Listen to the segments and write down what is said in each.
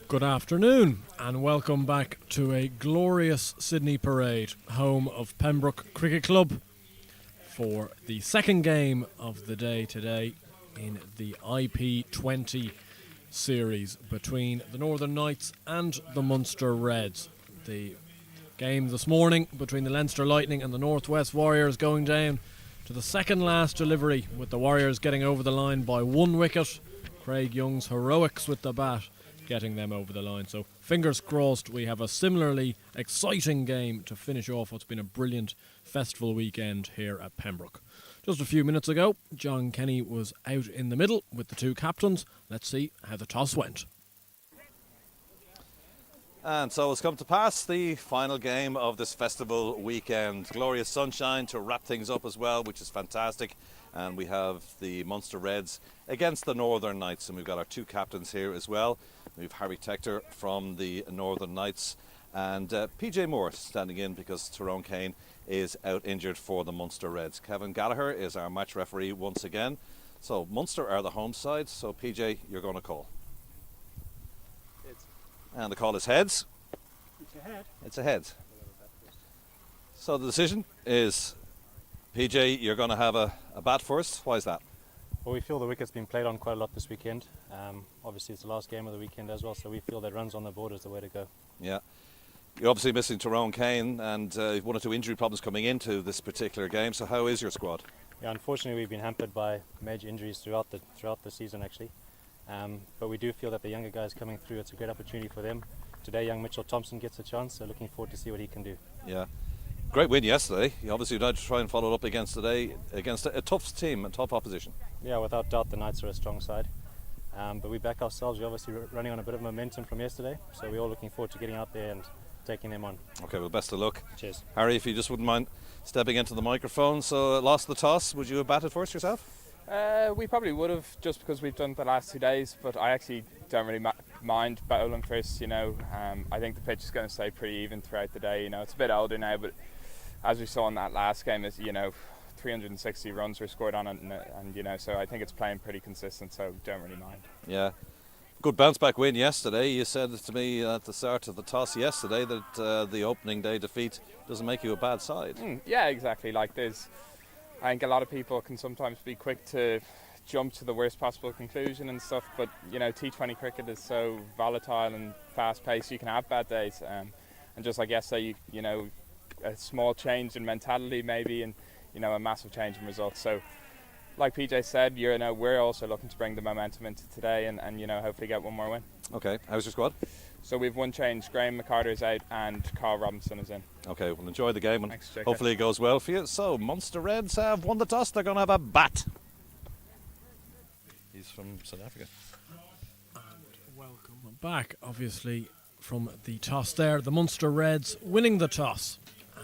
Good afternoon and welcome back to a glorious Sydney parade, home of Pembroke Cricket Club, for the second game of the day today in the IP20 series between the Northern Knights and the Munster Reds. The game this morning between the Leinster Lightning and the Northwest Warriors going down to the second last delivery, with the Warriors getting over the line by 1 wicket. Craig Young's heroics with the bat getting them over the line. So fingers crossed we have a similarly exciting game to finish off what's been a brilliant festival weekend here at Pembroke. Just a few minutes ago, John Kenny was out in the middle with the two captains. Let's see how the toss went. And so it's come to pass, the final game of this festival weekend. Glorious sunshine to wrap things up as well, which is fantastic. And we have the Munster Reds against the Northern Knights, and we've got our two captains here as well. We have Harry Tector from the Northern Knights and PJ Moore standing in because Tyrone Kane is out injured for the Munster Reds. Kevin Gallagher is our match referee once again. So Munster are the home side, so PJ, you're going to call. And the call is heads. It's a head. It's a heads. So the decision is, PJ, you're going to have a bat first. Why is that? Well, we feel the wicket's been played on quite a lot this weekend. Obviously, it's the last game of the weekend as well, so we feel that runs on the board is the way to go. Yeah. You're obviously missing Tyrone Kane, and you've one or two injury problems coming into this particular game. So how is your squad? Yeah, unfortunately, we've been hampered by major injuries throughout the season, actually. But we do feel that the younger guys coming through, it's a great opportunity for them. Today, young Mitchell Thompson gets a chance, so looking forward to see what he can do. Yeah. Great win yesterday. You obviously tried to try and follow it up against today, against a tough team, a tough opposition. Yeah, without doubt, the Knights are a strong side. But we back ourselves. We're obviously running on a bit of momentum from yesterday, so we're all looking forward to getting out there and taking them on. Okay, well, best of luck. Cheers. Harry, if you just wouldn't mind stepping into the microphone. So, lost the toss. Would you have batted first yourself? We probably would have, just because we've done the last 2 days, but I actually don't really mind bowling first, you know. I think the pitch is going to stay pretty even throughout the day, you know. It's a bit older now, but as we saw in that last game, is, you know, 360 runs were scored on it, and you know, so I think it's playing pretty consistent, so don't really mind. Yeah. Good bounce back win yesterday. You said to me at the start of the toss yesterday that the opening day defeat doesn't make you a bad side. Yeah, exactly. Like, I think a lot of people can sometimes be quick to jump to the worst possible conclusion and stuff, but you know, T20 cricket is so volatile and fast paced, you can have bad days, and just like yesterday, you know, a small change in mentality maybe, and you know, a massive change in results. So like PJ said, you know, we're also looking to bring the momentum into today and you know, hopefully get one more win. Okay, how's your squad? So we've one change. Graham McCarter's out and Carl Robinson is in. Okay, well, enjoy the game and Thanks, JK. hopefully it goes well for you. So Munster Reds have won the toss. They're going to have a bat. He's from South Africa. And welcome back, obviously, from the toss there. The Munster Reds winning the toss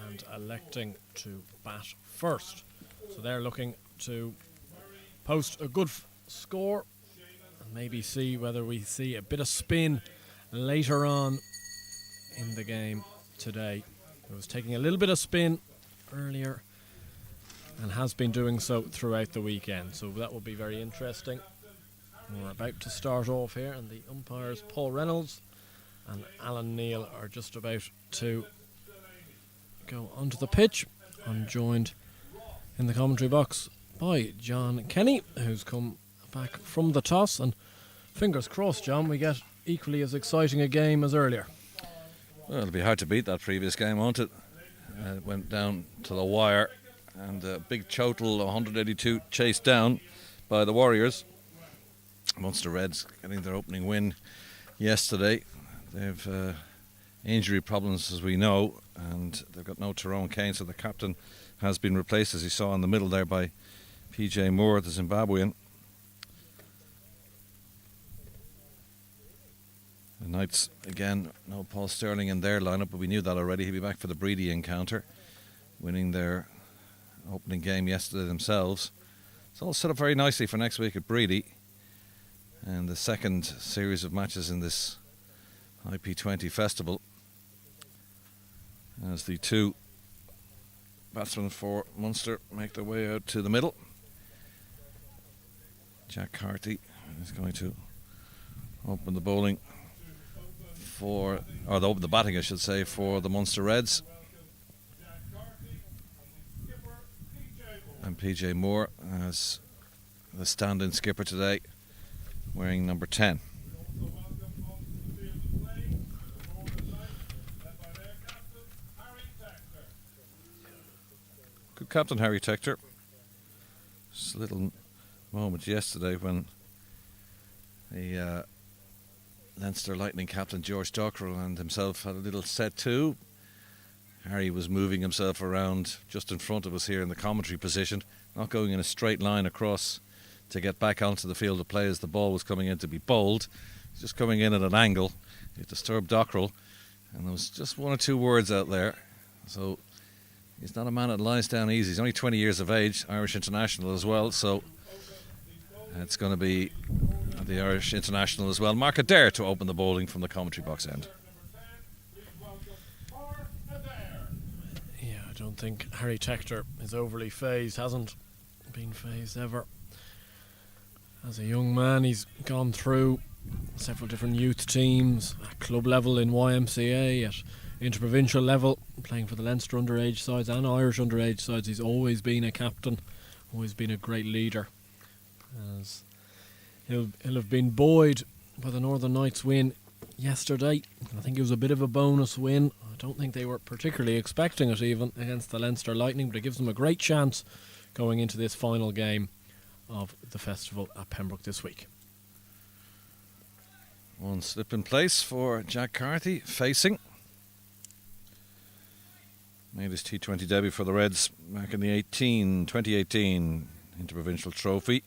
and electing to bat first. So they're looking to post a good score and maybe see whether we see a bit of spin later on in the game today. It was taking a little bit of spin earlier and has been doing so throughout the weekend, so that will be very interesting. We're about to start off here, and the umpires Paul Reynolds and Alan Neal are just about to go onto the pitch. I'm joined in the commentary box by John Kenny, who's come back from the toss, and fingers crossed, John, we get equally as exciting a game as earlier. Well, it'll be hard to beat that previous game, won't it? It went down to the wire, and a big total 182 chased down by the Warriors. Munster Reds getting their opening win yesterday. They've injury problems, as we know, and they've got no Tyrone Kane, so the captain has been replaced, as you saw in the middle there, by PJ Moore, the Zimbabwean. The Knights, again, no Paul Sterling in their lineup, but we knew that already. He'll be back for the Breedy encounter, winning their opening game yesterday themselves. It's all set up very nicely for next week at Breedy, and the second series of matches in this IP20 festival, as the two batsmen for Munster make their way out to the middle. Jack Carty is going to open the bowling the batting I should say, for the Munster Reds. And PJ Moore as the stand-in skipper today, wearing number 10. Good captain, Harry Tector. Just a little moment yesterday when the Leinster Lightning captain George Dockrell and himself had a little set to. Harry was moving himself around just in front of us here in the commentary position, not going in a straight line across to get back onto the field of play as the ball was coming in to be bowled. Just coming in at an angle. It disturbed Dockrell, and there was just one or two words out there. So he's not a man that lies down easy. He's only 20 years of age, Irish international as well, so it's going to be the Irish international as well, Mark Adair, to open the bowling from the commentary box end. Yeah, I don't think Harry Tector is overly phased, hasn't been phased ever. As a young man, he's gone through several different youth teams, at club level in YMCA, at interprovincial level, playing for the Leinster underage sides and Irish underage sides. He's always been a captain, always been a great leader. As he'll have been buoyed by the Northern Knights win yesterday. I think it was a bit of a bonus win. I don't think they were particularly expecting it even against the Leinster Lightning, but it gives them a great chance going into this final game of the festival at Pembroke this week. One slip in place for Jack Carthy, facing. Made his T20 debut for the Reds back in the 2018 Interprovincial Trophy.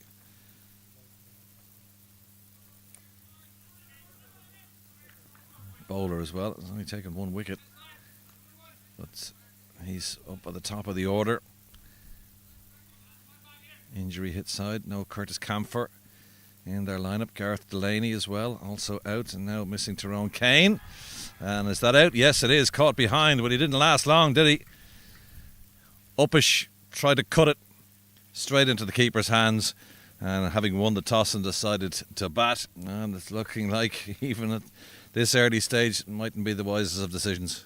Bowler as well. He's only taken one wicket, but he's up at the top of the order. Injury hit side. No Curtis Camphor in their lineup. Gareth Delaney as well, also out, and now missing Tyrone Kane. And is that out? Yes, it is. Caught behind, but he didn't last long, did he? Uppish tried to cut it straight into the keeper's hands, and having won the toss and decided to bat, and it's looking like even at this early stage it mightn't be the wisest of decisions.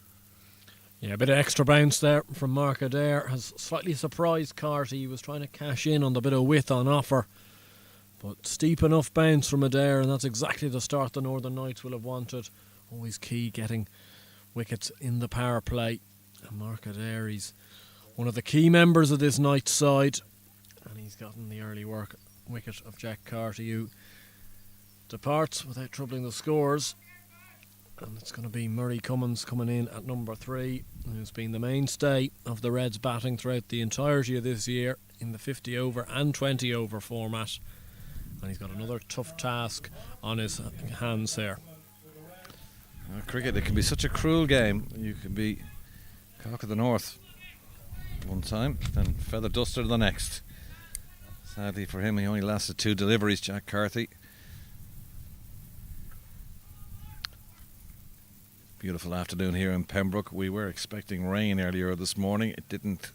Yeah, a bit of extra bounce there from Mark Adair has slightly surprised Carty. He was trying to cash in on the bit of width on offer, but steep enough bounce from Adair, and that's exactly the start the Northern Knights will have wanted. Always key getting wickets in the power play, and Mark Adair, he's one of the key members of this Knights side, and he's gotten the early work wicket of Jack Carty, who departs without troubling the scores. And it's going to be Murray Cummins coming in at number 3, who's been the mainstay of the Reds batting throughout the entirety of this year in the 50 over and 20 over format, and he's got another tough task on his hands here. Cricket, it can be such a cruel game. You can be cock of the north one time, then feather duster the next. Sadly for him, he only lasted 2 deliveries, Jack Carthy. Beautiful afternoon here in Pembroke. We were expecting rain earlier this morning. It didn't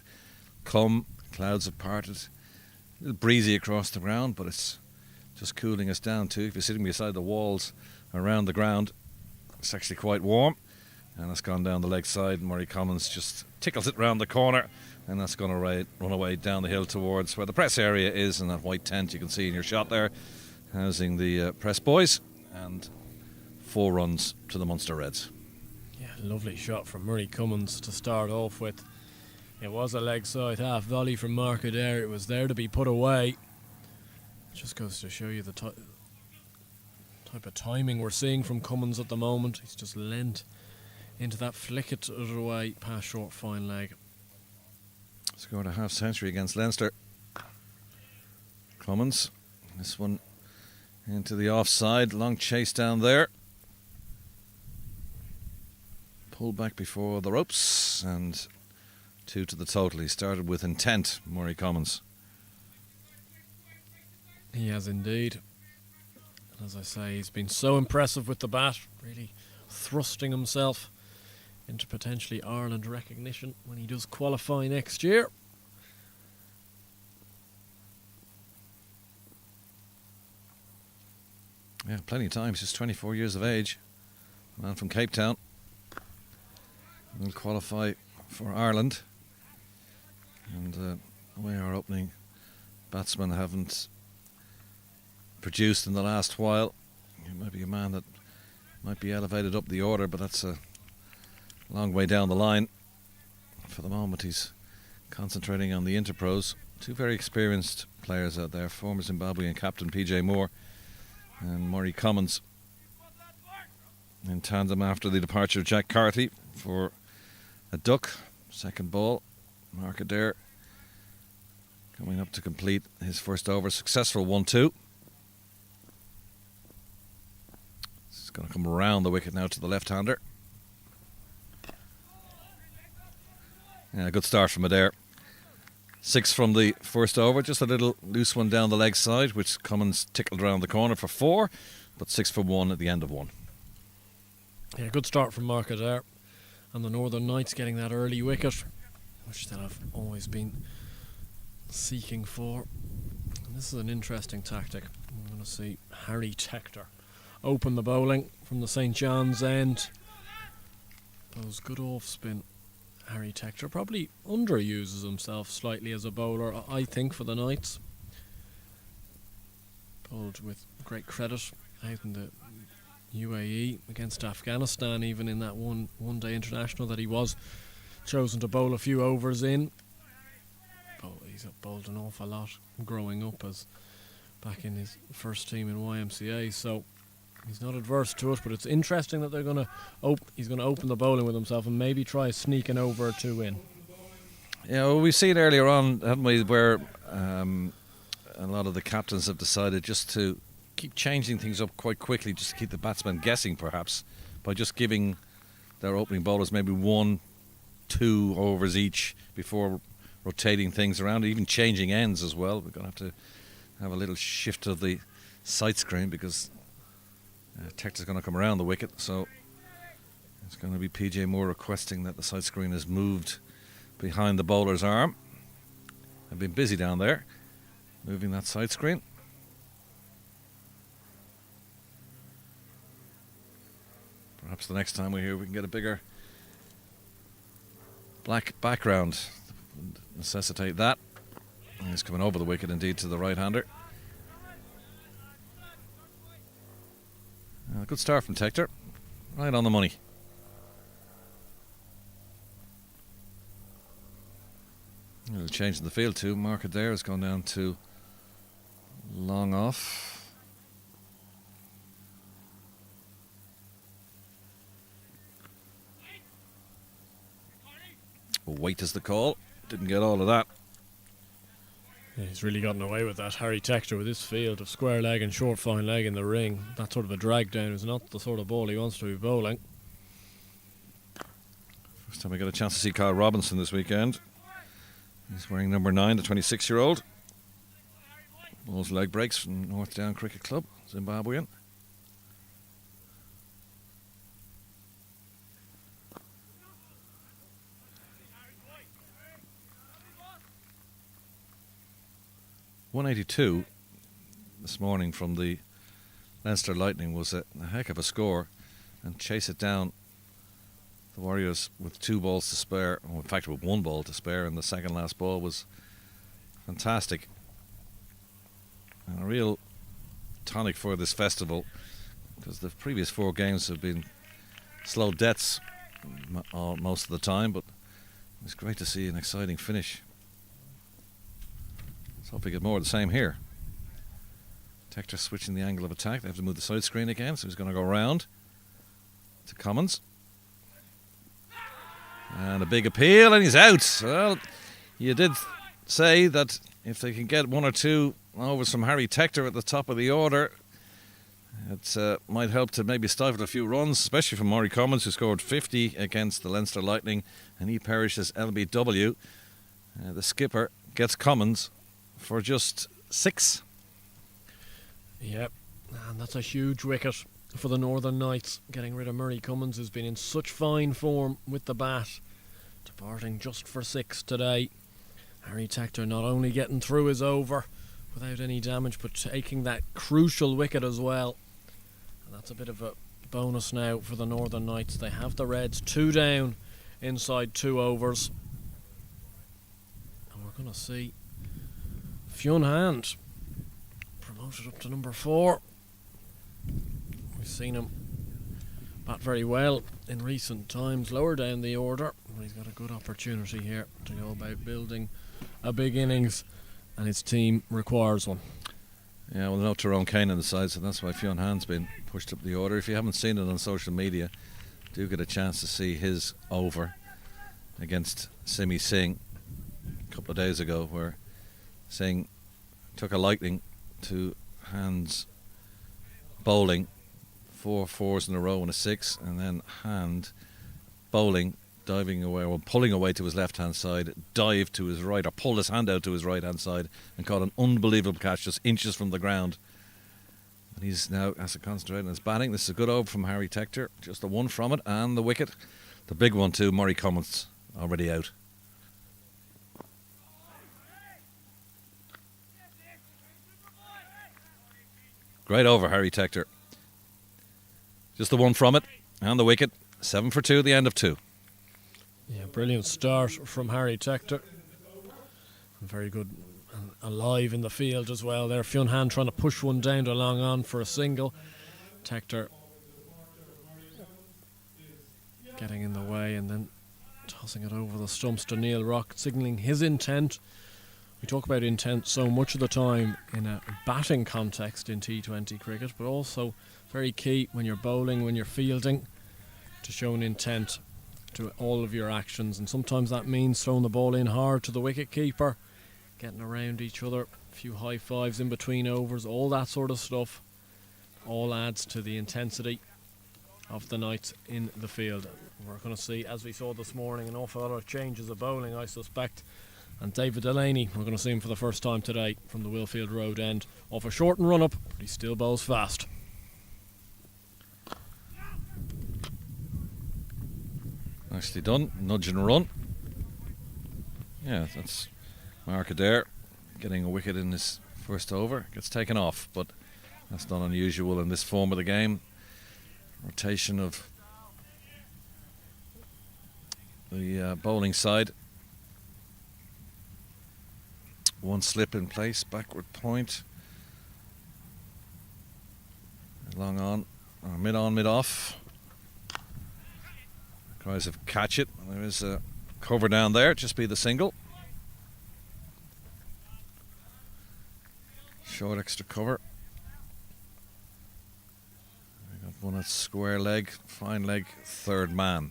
come. Clouds have parted. A little breezy across the ground, but it's just cooling us down too. If you're sitting beside the walls around the ground, it's actually quite warm. And it's gone down the leg side. Murray Cummins just tickles it round the corner, and that's going to run away down the hill towards where the press area is, in that white tent you can see in your shot there, housing the press boys. And 4 runs to the Munster Reds. Lovely shot from Murray Cummins to start off with. It was a leg side half volley from Mark Adair. It was there to be put away. Just goes to show you the type of timing we're seeing from Cummins at the moment. He's just leant into that flick it away past short fine leg. Scored a half century against Leinster. Cummins, this one into the offside. Long chase down there. Pulled back before the ropes, and 2 to the total. He started with intent, Murray Cummins. He has indeed. And as I say, he's been so impressive with the bat, really thrusting himself into potentially Ireland recognition when he does qualify next year. Yeah, plenty of time. He's just 24 years of age. man from Cape Town, will qualify for Ireland. And the way our opening batsmen haven't produced in the last while, he might be a man that might be elevated up the order, but that's a long way down the line. For the moment, he's concentrating on the Interpros. Two very experienced players out there, former Zimbabwean captain PJ Moore and Murray Cummins, in tandem after the departure of Jack Carthy for a duck. Second ball, Mark Adair coming up to complete his first over. Successful 1-2. This is going to come around the wicket now to the left-hander. Yeah, good start from Adair. 6 from the first over, just a little loose one down the leg side, which Cummins tickled around the corner for 4, but 6 for 1 at the end of 1. Yeah, good start from Mark Adair. And the Northern Knights getting that early wicket, which they have always been seeking for. And this is an interesting tactic. I'm going to see Harry Tector open the bowling from the St. John's end. Those good off spin. Harry Tector probably underuses himself slightly as a bowler, I think, for the Knights. Bowled with great credit out in the UAE against Afghanistan, even in that one-day international that he was chosen to bowl a few overs in. He's bowled an awful lot growing up as back in his first team in YMCA, so he's not adverse to it. But it's interesting that he's going to open the bowling with himself and maybe try sneaking over 2 in. Yeah, well, we've seen earlier on, haven't we, where a lot of the captains have decided just to keep changing things up quite quickly, just to keep the batsmen guessing, perhaps, by just giving their opening bowlers maybe 1-2 overs each before rotating things around, even changing ends as well. We're going to have a little shift of the sight screen because Tector's going to come around the wicket, so it's going to be PJ Moore requesting that the sight screen is moved behind the bowler's arm. I've been busy down there moving that sight screen. Perhaps the next time we're here we can get a bigger black background. Would necessitate that. And he's coming over the wicket indeed to the right-hander. Good start from Tector. Right on the money. A little change in the field too. Mark Adair has gone down to long off. Weight is the call. Didn't get all of that. Yeah, he's really gotten away with that. Harry Tector with his field of square leg and short fine leg in the ring. That sort of a drag down is not the sort of ball he wants to be bowling. First time we got a chance to see Kyle Robinson this weekend. He's wearing number 9, the 26-year-old. Bowls leg breaks from North Down Cricket Club, Zimbabwean. .182 this morning from the Leinster Lightning was a heck of a score, and chase it down the Warriors with 2 balls to spare, or in fact with 1 ball to spare, and the second last ball was fantastic and a real tonic for this festival, because the previous 4 games have been slow deaths most of the time, but it's great to see an exciting finish. Let's hope we get more of the same here. Tector switching the angle of attack. They have to move the side screen again, so he's going to go round to Cummins. And a big appeal, and he's out. Well, you did say that if they can get 1 or 2 overs from Harry Tector at the top of the order, it might help to maybe stifle a few runs, especially from Murray Cummins, who scored 50 against the Leinster Lightning, and he perishes LBW. The skipper gets Cummins for just 6. Yep, and that's a huge wicket for the Northern Knights, getting rid of Murray Cummins, who's been in such fine form with the bat, departing just for 6 today. Harry Tector not only getting through his over without any damage, but taking that crucial wicket as well. And that's a bit of a bonus now for the Northern Knights. They have the Reds 2 down inside 2 overs. And we're going to see Fionn Hand promoted up to number 4. We've seen him bat very well in recent times, lower down the order. He's got a good opportunity here to go about building a big innings, and his team requires one. Yeah, well, no Tyrone Kane on the side, so that's why Fionn Hand's been pushed up the order. If you haven't seen it on social media, do get a chance to see his over against Simi Singh a couple of days ago, where Singh took a liking to Hand's bowling, 4 fours in a row and a 6, and then Hand bowling, diving away or pulling away to his left hand side, dived to his right or pulled his hand out to his right hand side and caught an unbelievable catch just inches from the ground. And he's now has to concentrate on his batting. This is a good over from Harry Tector, just the one from it, and the wicket, the big one too. Murray Cummins already out. Great over, Harry Tector. Just the one from it and the wicket. 7 for 2 at the end of 2. Yeah, brilliant start from Harry Tector. Very good and alive in the field as well there. Fionn Hand trying to push one down to long on for a single. Tector getting in the way and then tossing it over the stumps to Neil Rock, signalling his intent. We talk about intent so much of the time in a batting context in T20 cricket, but also very key when you're bowling, when you're fielding, to show an intent to all of your actions. And sometimes that means throwing the ball in hard to the wicket keeper, getting around each other, a few high fives in between overs, all that sort of stuff all adds to the intensity of the Knights in the field. We're going to see, as we saw this morning, an awful lot of changes of bowling, I suspect. And David Delaney, we're going to see him for the first time today from the Willfield Road end, off a shortened run-up, but he still bowls fast. Nicely done, nudge and run. Yeah, that's Mark Adair getting a wicket in his first over. Gets taken off, but that's not unusual in this form of the game. Rotation of the bowling side. One slip in place, backward point. Long on, or mid on, mid off. Cries of catch it. There is a cover down there, just be the single. Short extra cover. We got one at square leg, fine leg, third man.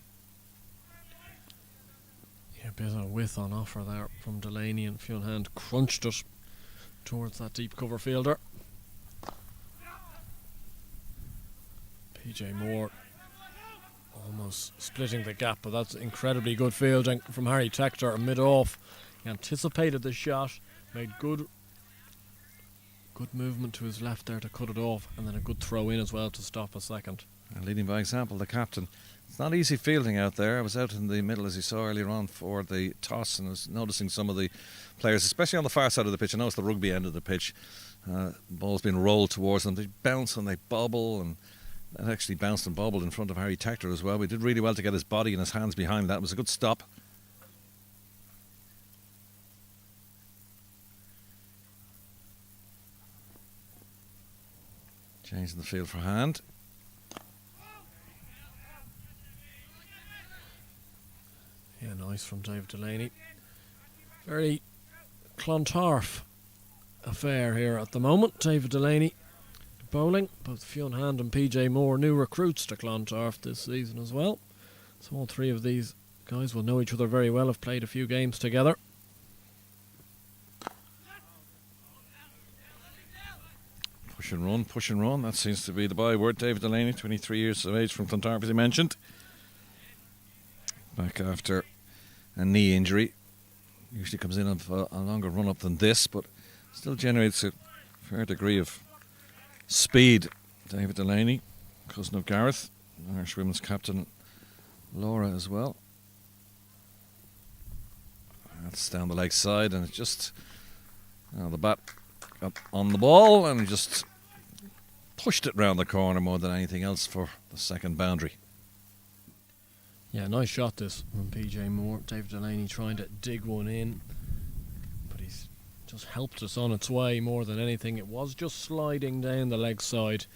Yeah, a bit of width on offer there from Delaney, and Fionn Hand crunched it towards that deep cover fielder. PJ Moore almost splitting the gap, but that's incredibly good fielding from Harry Tector mid-off. He anticipated the shot, made good movement to his left there to cut it off, and then a good throw in as well to stop a second. And leading by example, the captain. It's not easy fielding out there. I was out in the middle, as you saw earlier on, for the toss, and I was noticing some of the players, especially on the far side of the pitch. I know it's the rugby end of the pitch. Ball's been rolled towards them. They bounce and they bobble, and that actually bounced and bobbled in front of Harry Tector as well. We did really well to get his body and his hands behind that. It was a good stop. Changing the field for Hand. Yeah, nice from Dave Delaney. Very Clontarf affair here at the moment. David Delaney bowling, both Fionn Hand and PJ Moore, new recruits to Clontarf this season as well. So all three of these guys will know each other very well, have played a few games together. Push and run. That seems to be the byword. David Delaney, 23 years of age from Clontarf, as he mentioned. Back after a knee injury. Usually comes in of a longer run-up than this, but still generates a fair degree of speed. David Delaney, cousin of Gareth, Irish women's captain Laura as well. That's down the leg side, and it's just the bat got on the ball and just pushed it round the corner more than anything else for the second boundary. Yeah, nice shot this from PJ Moore. David Delaney trying to dig one in, but he's just helped us on its way more than anything. It was just sliding down the leg side,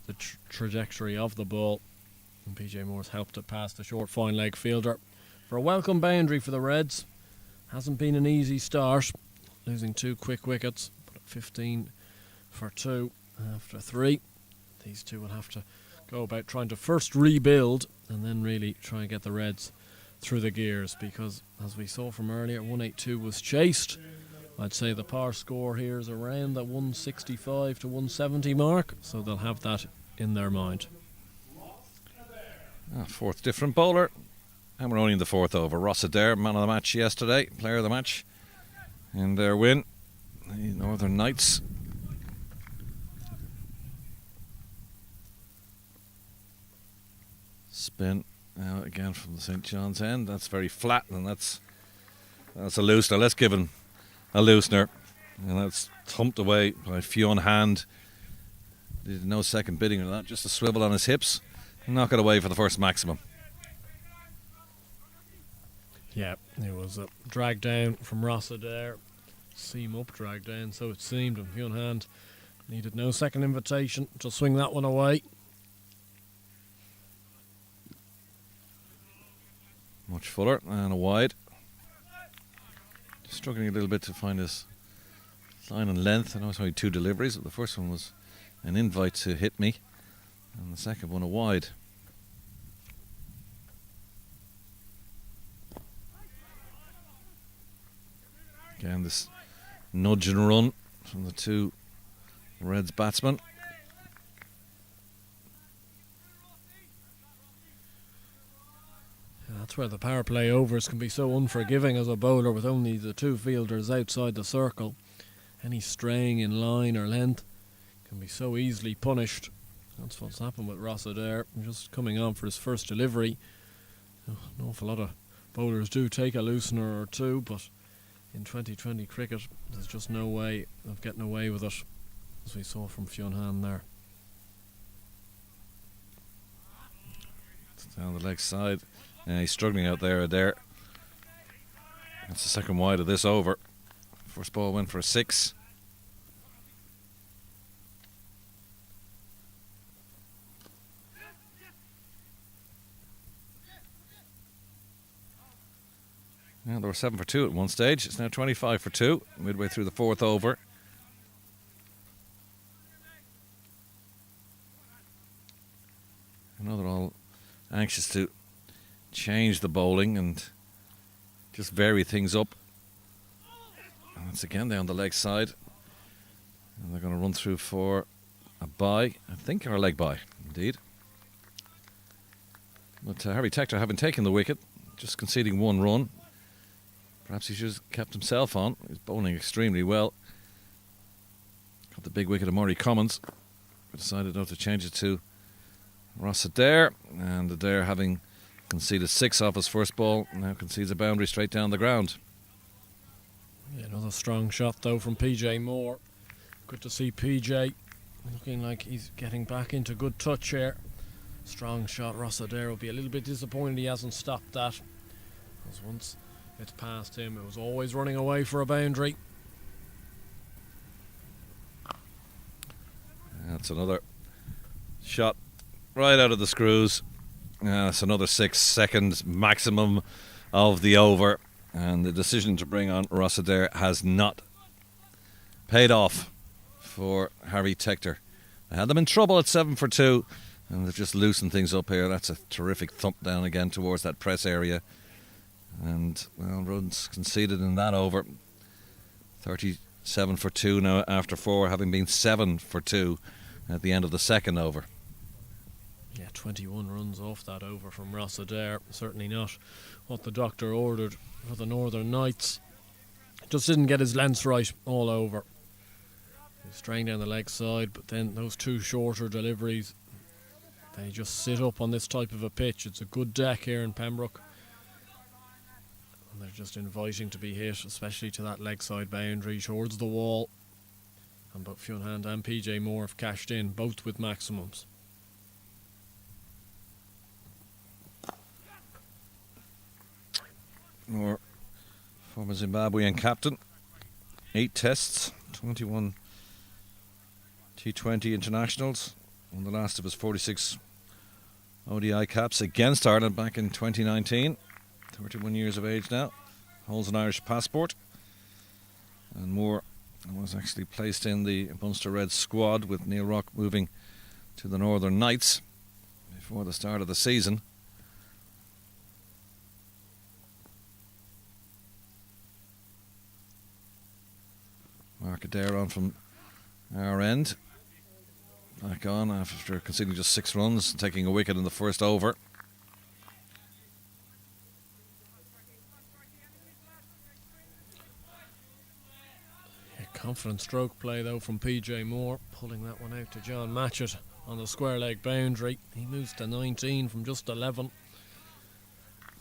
the trajectory of the ball, and PJ Moore's helped it past the short fine leg fielder for a welcome boundary for the Reds. Hasn't been an easy start, losing 2 quick wickets, but at 15 for 2 after 3. These two will have to go about trying to first rebuild and then really try and get the Reds through the gears, because as we saw from earlier, 182 was chased. I'd say the par score here is around the 165 to 170 mark, so they'll have that in their mind. Fourth different bowler, and we're only in the fourth over. Ross Adair, man of the match yesterday, player of the match in their win, the Northern Knights. Spin now again from the St. John's end. That's very flat, and that's a loosener. Let's give him a loosener, and that's thumped away by Fionn Hand. Did no second bidding or that, just a swivel on his hips, knock it away for the first maximum. Yeah, it was a drag down from Ross Adair, seam up, drag down, so it seemed, and Fionn Hand needed no second invitation to swing that one away. Much fuller and a wide. Just struggling a little bit to find his line and length. I know it's only 2 deliveries, but the first one was an invite to hit me, and the second one a wide. Again, this nudge and run from the 2 Reds batsmen. That's where the power play overs can be so unforgiving as a bowler, with only the 2 fielders outside the circle. Any straying in line or length can be so easily punished. That's what's happened with Ross Adair, just coming on for his first delivery. An awful lot of bowlers do take a loosener or 2, but in 2020 cricket there's just no way of getting away with it, as we saw from Fionn Hand there. It's down the leg side. Yeah, he's struggling out there. That's the second wide of this over. First ball went for a 6. Yeah, they were 7 for 2 at one stage. It's now 25 for 2, midway through the fourth over. I know they're all anxious to change the bowling and just vary things up. And once again, they're on the leg side, and they're going to run through for a bye, I think, or a leg bye, indeed. But Harry Tector, having taken the wicket, just conceding 1 run. Perhaps he should have kept himself on. He's bowling extremely well. Got the big wicket of Murray Commons, but decided not to change it to Ross Adair, and Adair, having conceded 6 off his first ball, now concedes a boundary straight down the ground. Yeah, another strong shot though from PJ Moore. Good to see PJ looking like he's getting back into good touch here. Strong shot. Ross Adair will be a little bit disappointed he hasn't stopped that, because once it's past him, it was always running away for a boundary. That's another shot right out of the screws. That's another 6 seconds maximum of the over, and the decision to bring on Ross Adair has not paid off for Harry Tector. They had them in trouble at 7 for 2, and they've just loosened things up here. That's a terrific thump down again towards that press area, and well, runs conceded in that over. 37 for 2 now after 4, having been 7 for 2 at the end of the second over. Yeah, 21 runs off that over from Ross Adair. Certainly not what the doctor ordered for the Northern Knights. Just didn't get his lengths right all over. He was straying down the leg side, but then those 2 shorter deliveries, they just sit up on this type of a pitch. It's a good deck here in Pembroke, and they're just inviting to be hit, especially to that leg side boundary towards the wall. And both Funhand and PJ Moore have cashed in, both with maximums. Moore, former Zimbabwean captain, 8 tests, 21 T20 internationals, won the last of his 46 ODI caps against Ireland back in 2019. 31 years of age now, holds an Irish passport. And Moore was actually placed in the Munster Reds squad with Neil Rock moving to the Northern Knights before the start of the season. Mark Adair on from our end. Back on after conceding just 6 runs, taking a wicket in the first over. Confident stroke play though from PJ Moore, pulling that one out to John Matchett on the square leg boundary. He moves to 19 from just 11.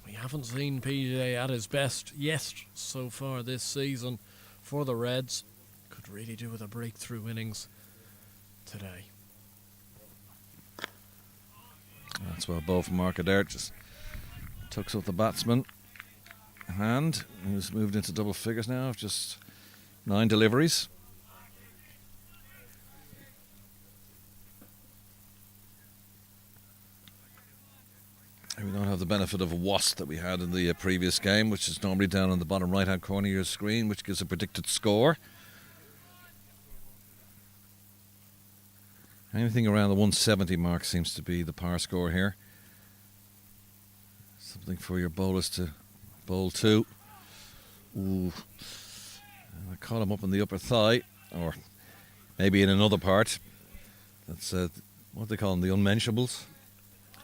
We haven't seen PJ at his best yet so far this season for the Reds. Could really do with a breakthrough innings today. That's well bowled from Mark Adair, just tucks up the batsman hand, who's moved into double figures now of just 9 deliveries. We don't have the benefit of a wasp that we had in the previous game, which is normally down on the bottom right hand corner of your screen, which gives a predicted score. Anything around the 170 mark seems to be the par score here. Something for your bowlers to bowl to. Ooh. I caught him up in the upper thigh, or maybe in another part. That's what they call them, the unmentionables.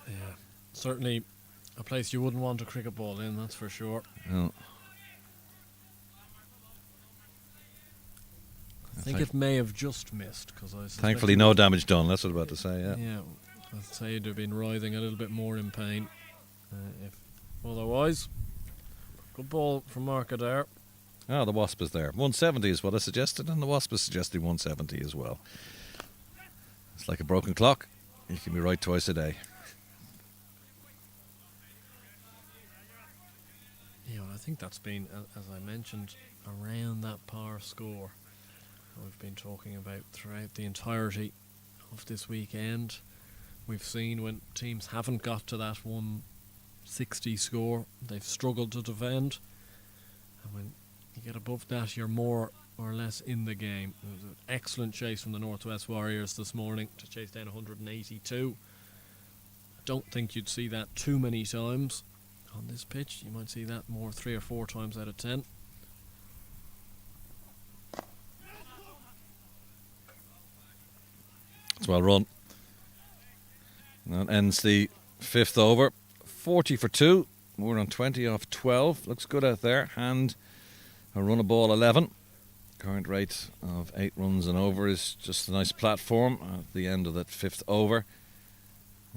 Yeah, certainly a place you wouldn't want a cricket ball in, that's for sure. No. I think it may have just missed, because I thankfully no damage done, that's what I'm about to say, yeah. Yeah, I'd say they'd have been writhing a little bit more in pain. If otherwise, good ball from Mark Adair. Oh, the wasp is there. 170 is what I suggested, and the wasp is suggesting 170 as well. It's like a broken clock. You can be right twice a day. Yeah, well, I think that's been, as I mentioned, around that par score we've been talking about throughout the entirety of this weekend. We've seen when teams haven't got to that 160 score, they've struggled to defend. And when you get above that, you're more or less in the game. It was an excellent chase from the Northwest Warriors this morning to chase down 182. I don't think you'd see that too many times on this pitch. You might see that more 3 or 4 times out of 10. It's well run. And that ends the 5th over. 40 for 2. More on 20 off 12. Looks good out there. And a run of ball 11. Current rate of 8 runs and over is just a nice platform at the end of that 5th over.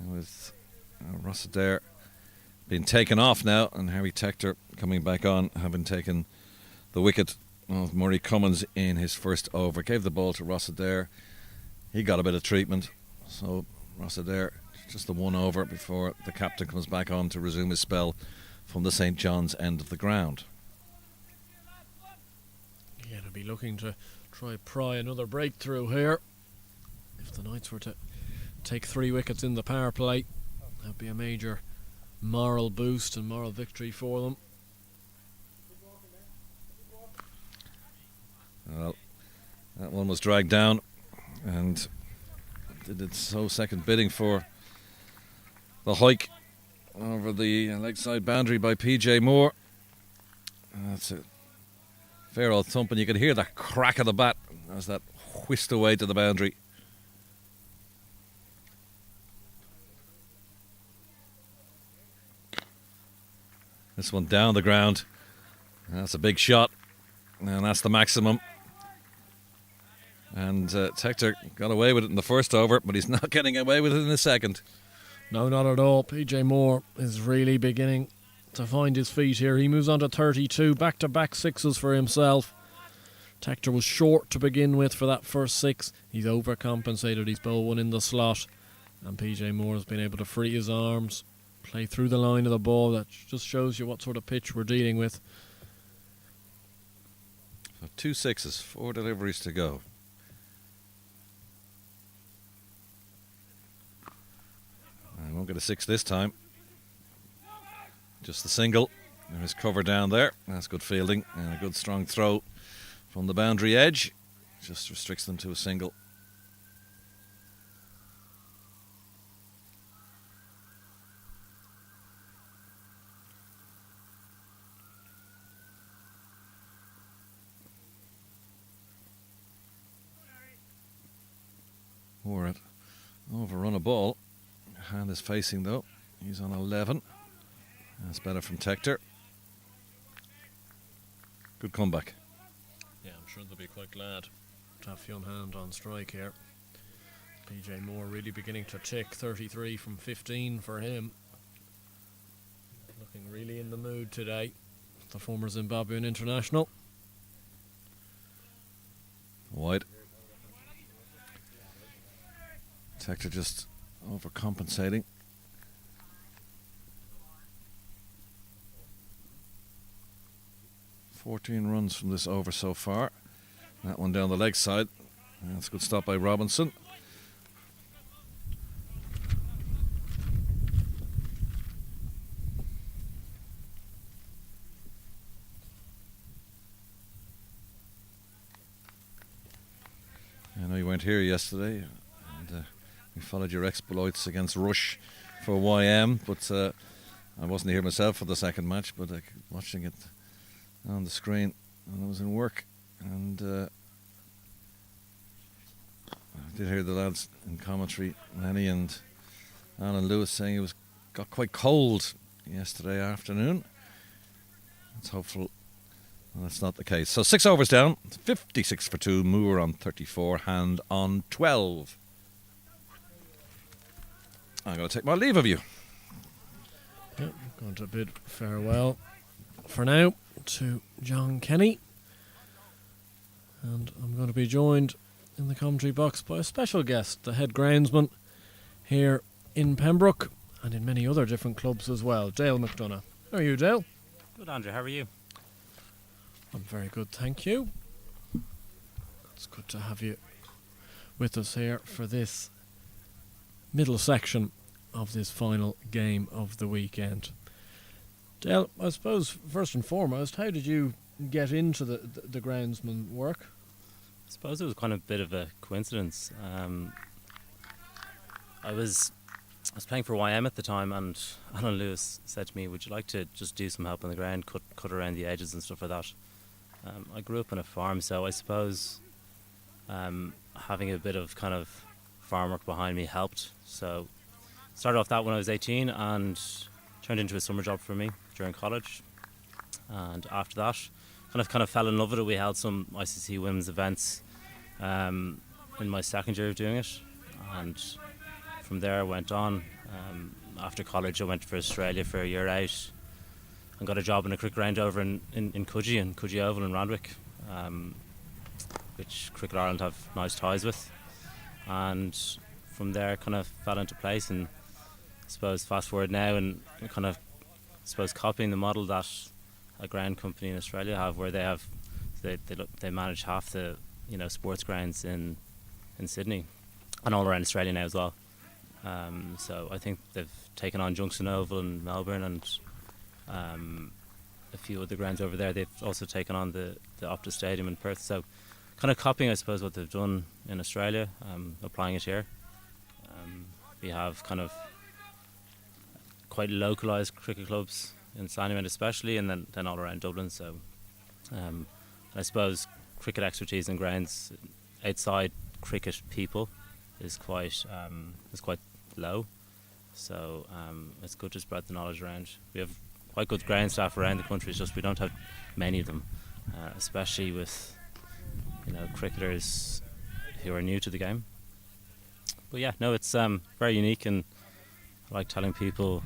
And with Ross Adair being taken off now, and Harry Tector coming back on, having taken the wicket of Murray Cummins in his first over. Gave the ball to Ross Adair. He got a bit of treatment, so Ross Adair just the 1 over before the captain comes back on to resume his spell from the St. John's end of the ground. Yeah, to be looking to try pry another breakthrough here. If the Knights were to take 3 wickets in the power play, that'd be a major moral boost and moral victory for them. Well, that one was dragged down and did its second bidding for the hike over the leg side boundary by PJ Moore. That's a fair old thump, and you can hear the crack of the bat as that whisked away to the boundary. This one down the ground. That's a big shot, and that's the maximum. And Tector got away with it in the first over, but he's not getting away with it in the second. No, not at all. PJ Moore is really beginning to find his feet here. He moves on to 32, back-to-back 6s for himself. Tector was short to begin with for that first 6. He's overcompensated. He's bowled one in the slot. And PJ Moore has been able to free his arms, play through the line of the ball. That just shows you what sort of pitch we're dealing with. So 2 sixes, 4 deliveries to go. I won't get a 6 this time. Just the single. There is cover down there. That's good fielding and a good strong throw from the boundary edge. Just restricts them to a single. Or it overrun a ball. Hand is facing though. He's on 11. That's better from Tector. Good comeback. Yeah, I'm sure they'll be quite glad to have Fionn Hand on strike here. PJ Moore really beginning to tick. 33 from 15 for him. Looking really in the mood today. The former Zimbabwean international. Wide. Tector just overcompensating. "14 runs from this over so far. That one down the leg side. That's a good stop by Robinson. I know you weren't here yesterday, and we followed your exploits against Rush for YM, but I wasn't here myself for the second match, but watching it on the screen when I was in work, and I did hear the lads in commentary, Lenny and Alan Lewis, saying it got quite cold yesterday afternoon. It's hopeful that's not the case. So 6 overs down, 56 for 2, Moore on 34, Hand on 12. I'm going to take my leave of you. Yep, going to bid farewell for now to John Kenny. And I'm going to be joined in the commentary box by a special guest, the head groundsman here in Pembroke and in many other different clubs as well, Dale McDonough. How are you, Dale? Good, Andrew. How are you? I'm very good, thank you. It's good to have you with us here for this middle section of this final game of the weekend. Dale, I suppose first and foremost, how did you get into the groundsman work? I suppose it was kind of a bit of a coincidence. I was playing for YM at the time, and Alan Lewis said to me, "Would you like to just do some help on the ground, cut around the edges and stuff like that?" I grew up on a farm, so I suppose having a bit of kind of farm work behind me helped. So started off that when I was 18 and turned into a summer job for me during college. And after that, kind of fell in love with it. We held some ICC women's events in my second year of doing it, and from there I went on. After college, I went for Australia for a year out and got a job in a cricket ground over in Coogee Oval in Randwick, which Cricket Ireland have nice ties with. And from there, kind of fell into place. And I suppose fast forward now, and kind of copying the model that a ground company in Australia have, where they manage half the sports grounds in Sydney and all around Australia now as well. So I think they've taken on Junction Oval in Melbourne and a few other grounds over there. They've also taken on the Optus Stadium in Perth. So kind of copying, I suppose, what they've done in Australia, applying it here. We have kind of quite localised cricket clubs in Slaneyland especially, and then all around Dublin. So I suppose cricket expertise in grounds outside cricket people is quite low. So it's good to spread the knowledge around. We have quite good ground staff around the country. It's just we don't have many of them, especially with cricketers who are new to the game. But yeah, no, it's very unique, and I like telling people,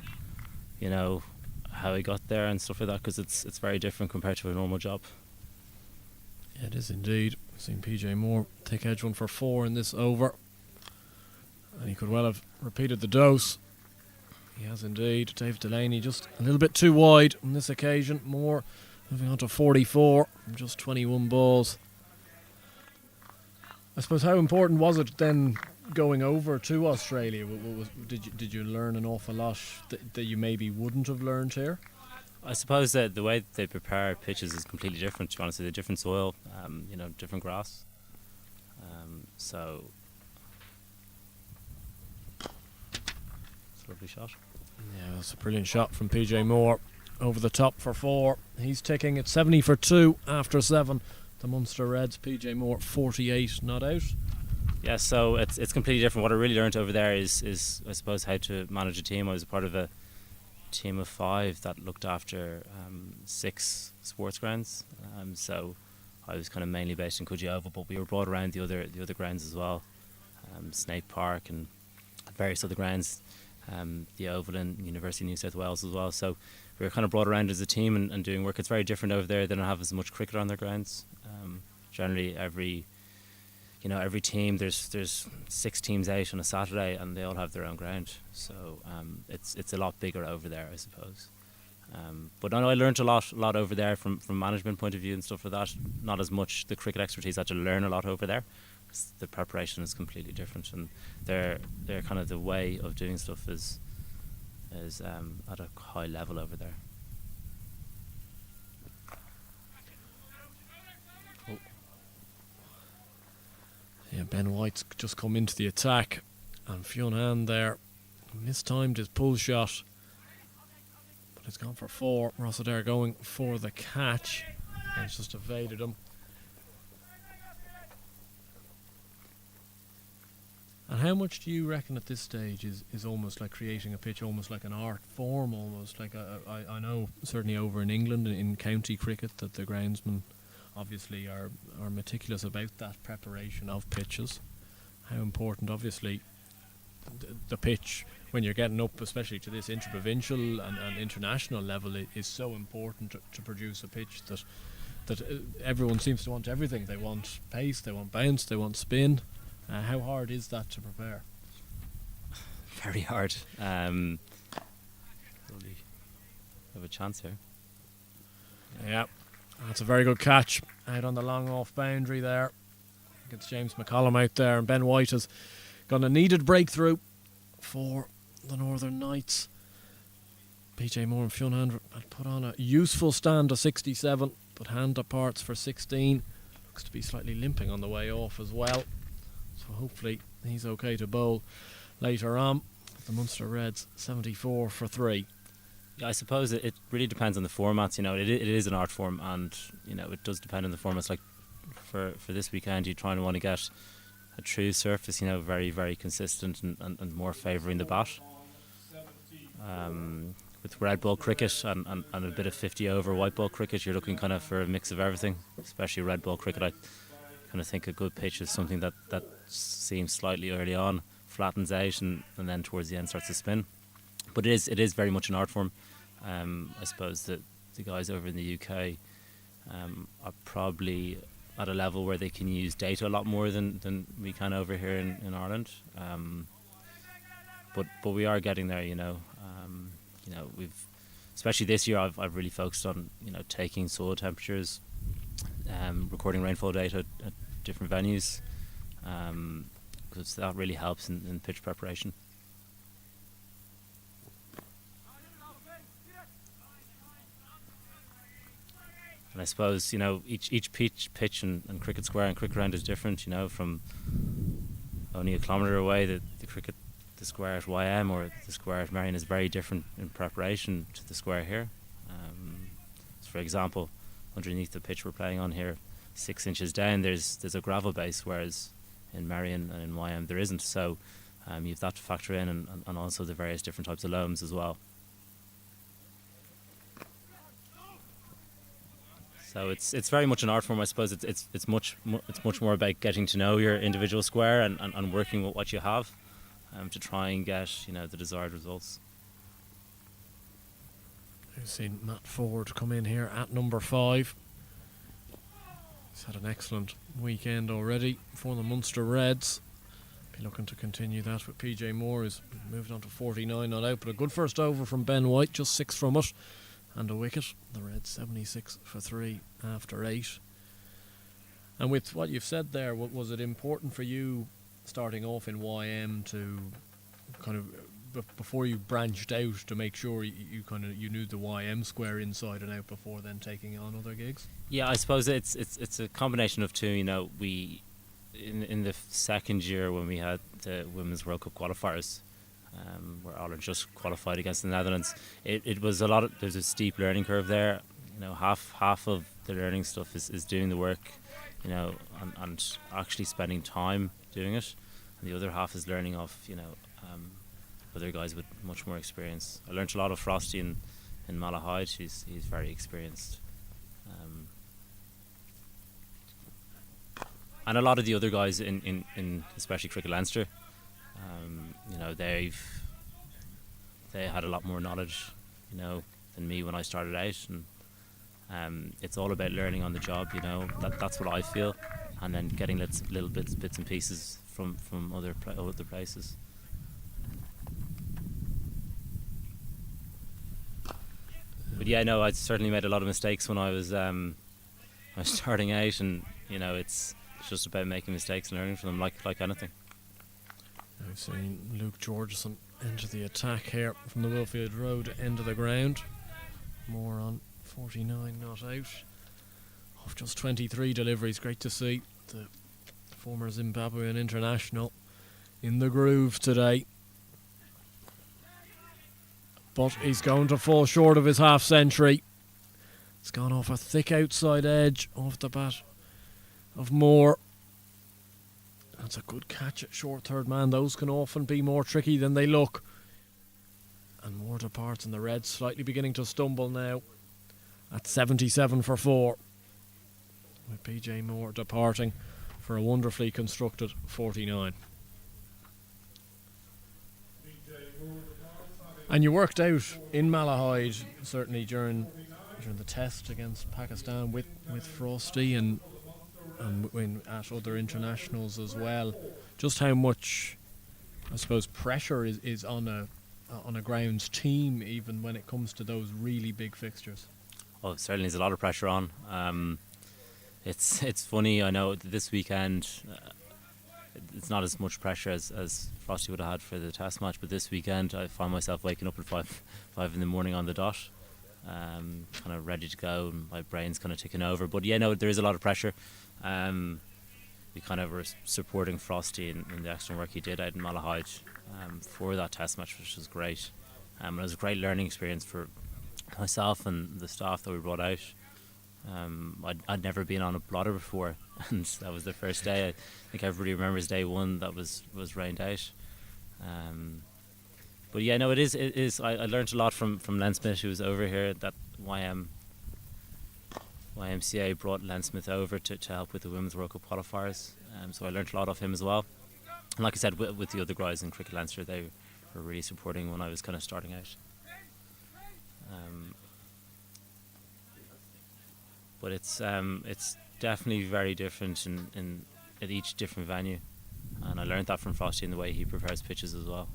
how I got there and stuff like that, because it's very different compared to a normal job. It is indeed. We've seen PJ Moore take edge one for 4 in this over. And he could well have repeated the dose. He has indeed. Dave Delaney just a little bit too wide on this occasion. Moore moving on to 44 from just 21 balls. I suppose, how important was it then going over to Australia? Did you learn an awful lot that you maybe wouldn't have learned here? I suppose that the way they prepare pitches is completely different. To be honest, with you, different soil, different grass. So it's a lovely shot. Yeah, that's a brilliant shot from PJ Moore over the top for 4. He's ticking at 70 for 2 after 7. The Munster Reds, PJ Moore 48 not out. Yeah, so it's completely different. What I really learned over there is I suppose how to manage a team. I was a part of a team of 5 that looked after 6 sports grounds. So I was kind of mainly based in Coogee Oval, but we were brought around the other grounds as well, Snape Park and various other grounds, the Oval in University of New South Wales as well. So we were kind of brought around as a team and doing work. It's very different over there. They don't have as much cricket on their grounds. Generally, every team, there's 6 teams out on a Saturday, and they all have their own ground. So it's a lot bigger over there, I suppose. But I learned a lot over there from management point of view and stuff like that. Not as much the cricket expertise. I had to learn a lot over there. The preparation is completely different, and their kind of the way of doing stuff is at a high level over there. Yeah, Ben White's just come into the attack, and Fionn there mistimed his pull shot, but it's gone for 4. Rossiter going for the catch, and it's just evaded him. And how much do you reckon at this stage is almost like creating a pitch, almost like an art form, almost like I know certainly over in England in county cricket that the groundsmen obviously are meticulous about that preparation of pitches. How important, obviously, the pitch when you're getting up, especially to this interprovincial and international level, is so important to produce a pitch that everyone seems to want everything. They want pace, they want bounce, they want spin. How hard is that to prepare? Very hard. Have a chance here. Yeah, that's a very good catch out on the long off boundary there. It's James McCollum out there, and Ben White has got a needed breakthrough for the Northern Knights. PJ Moore and Fionn had put on a useful stand of 67, but hand aparts for 16. Looks to be slightly limping on the way off as well. So hopefully he's okay to bowl later on. The Munster Reds 74 for 3. Yeah, I suppose it really depends on the formats. It is an art form, and it does depend on the formats. Like for this weekend, you're trying to want to get a true surface, very, very consistent and more favouring the bat. With red ball cricket and a bit of 50 over white ball cricket, you're looking kind of for a mix of everything. Especially red ball cricket, I kind of think a good pitch is something that seems slightly early on, flattens out, and then towards the end starts to spin. But it is very much an art form. I suppose that the guys over in the UK are probably at a level where they can use data a lot more than we can over here in Ireland. But we are getting there, we've, especially this year, I've really focused on taking soil temperatures, recording rainfall data at different venues, because that really helps in pitch preparation. And I suppose each pitch and cricket square and cricket ground is different. From only a kilometre away, the square at YM or the square at Marion is very different in preparation to the square here. So for example, underneath the pitch we're playing on here, 6 inches down, there's a gravel base, whereas in Marion and in YM there isn't. So you have that to factor in, and also the various different types of loams as well. So it's very much an art form, I suppose. It's much more about getting to know your individual square and working with what you have, to try and get the desired results. I've seen Matt Ford come in here at number 5. He's had an excellent weekend already for the Munster Reds. Be looking to continue that with PJ Moore, who's moved on to 49 not out, but a good first over from Ben White, just 6 from it, and a wicket. The Reds 76 for 3 after 8. And with what you've said there, was it important for you starting off in YM to kind of, before you branched out, to make sure you knew the YM square inside and out before then taking on other gigs? Yeah, I suppose it's a combination of two. You know, we in the second year when we had the Women's World Cup qualifiers, where Ireland just qualified against the Netherlands, it was there's a steep learning curve there. You know, half of the learning stuff is doing the work, you know, and actually spending time doing it, and the other half is learning off, you know, other guys with much more experience. I learnt a lot of Frosty in Malahide. He's very experienced, and a lot of the other guys in especially Cricket Leinster, you know, they had a lot more knowledge, you know, than me when I started out, and it's all about learning on the job, you know. That's what I feel, and then getting little bits and pieces from other places. But yeah, no, I certainly made a lot of mistakes when I was starting out, and you know, it's just about making mistakes and learning from them, like anything. I've seen Luke Georgeson enter the attack here from the Wilfield Road end of the ground. More on 49 not out. Of just 23 deliveries. Great to see the former Zimbabwean international in the groove today. But he's going to fall short of his half century. It's gone off a thick outside edge off the bat of Moore. That's a good catch at short third man. Those can often be more tricky than they look. And Moore departs, and the Reds slightly beginning to stumble now at 77 for 4. With PJ Moore departing for a wonderfully constructed 49. And you worked out in Malahide, certainly during the test against Pakistan with Frosty and at other internationals as well, just how much, I suppose, pressure is on a grounds team, even when it comes to those really big fixtures. Oh, certainly there's a lot of pressure on. It's funny, I know this weekend it's not as much pressure as Frosty would have had for the test match, but this weekend I find myself waking up at 5 in the morning on the dot, kind of ready to go, and my brain's kind of ticking over. But yeah, no, there is a lot of pressure. We kind of were supporting Frosty in the excellent work he did out in Malahide for that test match, which was great. It was a great learning experience for myself and the staff that we brought out. I'd never been on a blotter before, and that was the first day. I think everybody remembers day one that was rained out. But yeah, no, it is. I learned a lot from Len Smith, who was over here. That YMCA brought Len Smith over to help with the Women's World Cup qualifiers. So I learned a lot of him as well. And like I said, with the other guys in Cricket Leinster, they were really supporting when I was kind of starting out. But it's definitely very different at each different venue, and I learned that from Frosty in the way he prepares pitches as well.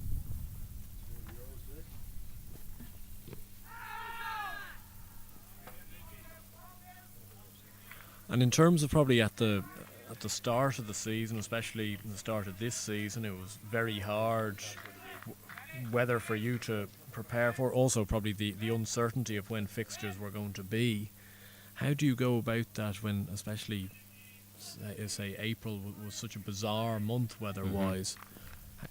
And in terms of probably at the start of the season, especially the start of this season, it was very hard weather for you to prepare for. Also, probably the uncertainty of when fixtures were going to be. How do you go about that when, especially, say April was such a bizarre month weather-wise?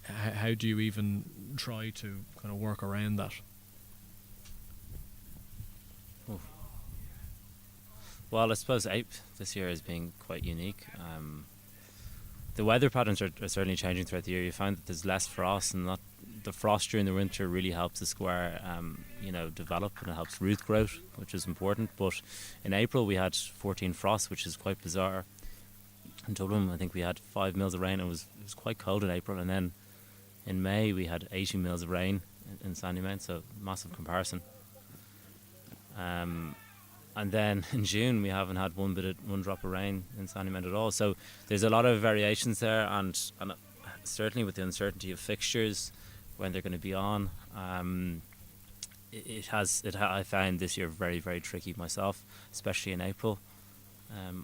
Mm-hmm. How do you even try to kind of work around that? Oof. Well, I suppose this year has been quite unique. The weather patterns are certainly changing throughout the year. You find that there's less frost, and that the frost during the winter really helps the square, develop, and it helps root growth, which is important. But in April we had 14 frosts, which is quite bizarre. In Dublin, I think we had 5 mils of rain. It was quite cold in April, and then in May we had 80 mils of rain in Sandymount, so massive comparison. and then in June we haven't had one drop of rain in Sandymount at all. So there's a lot of variations there, and certainly with the uncertainty of fixtures when they're going to be on, I found this year very, very tricky myself, especially in April.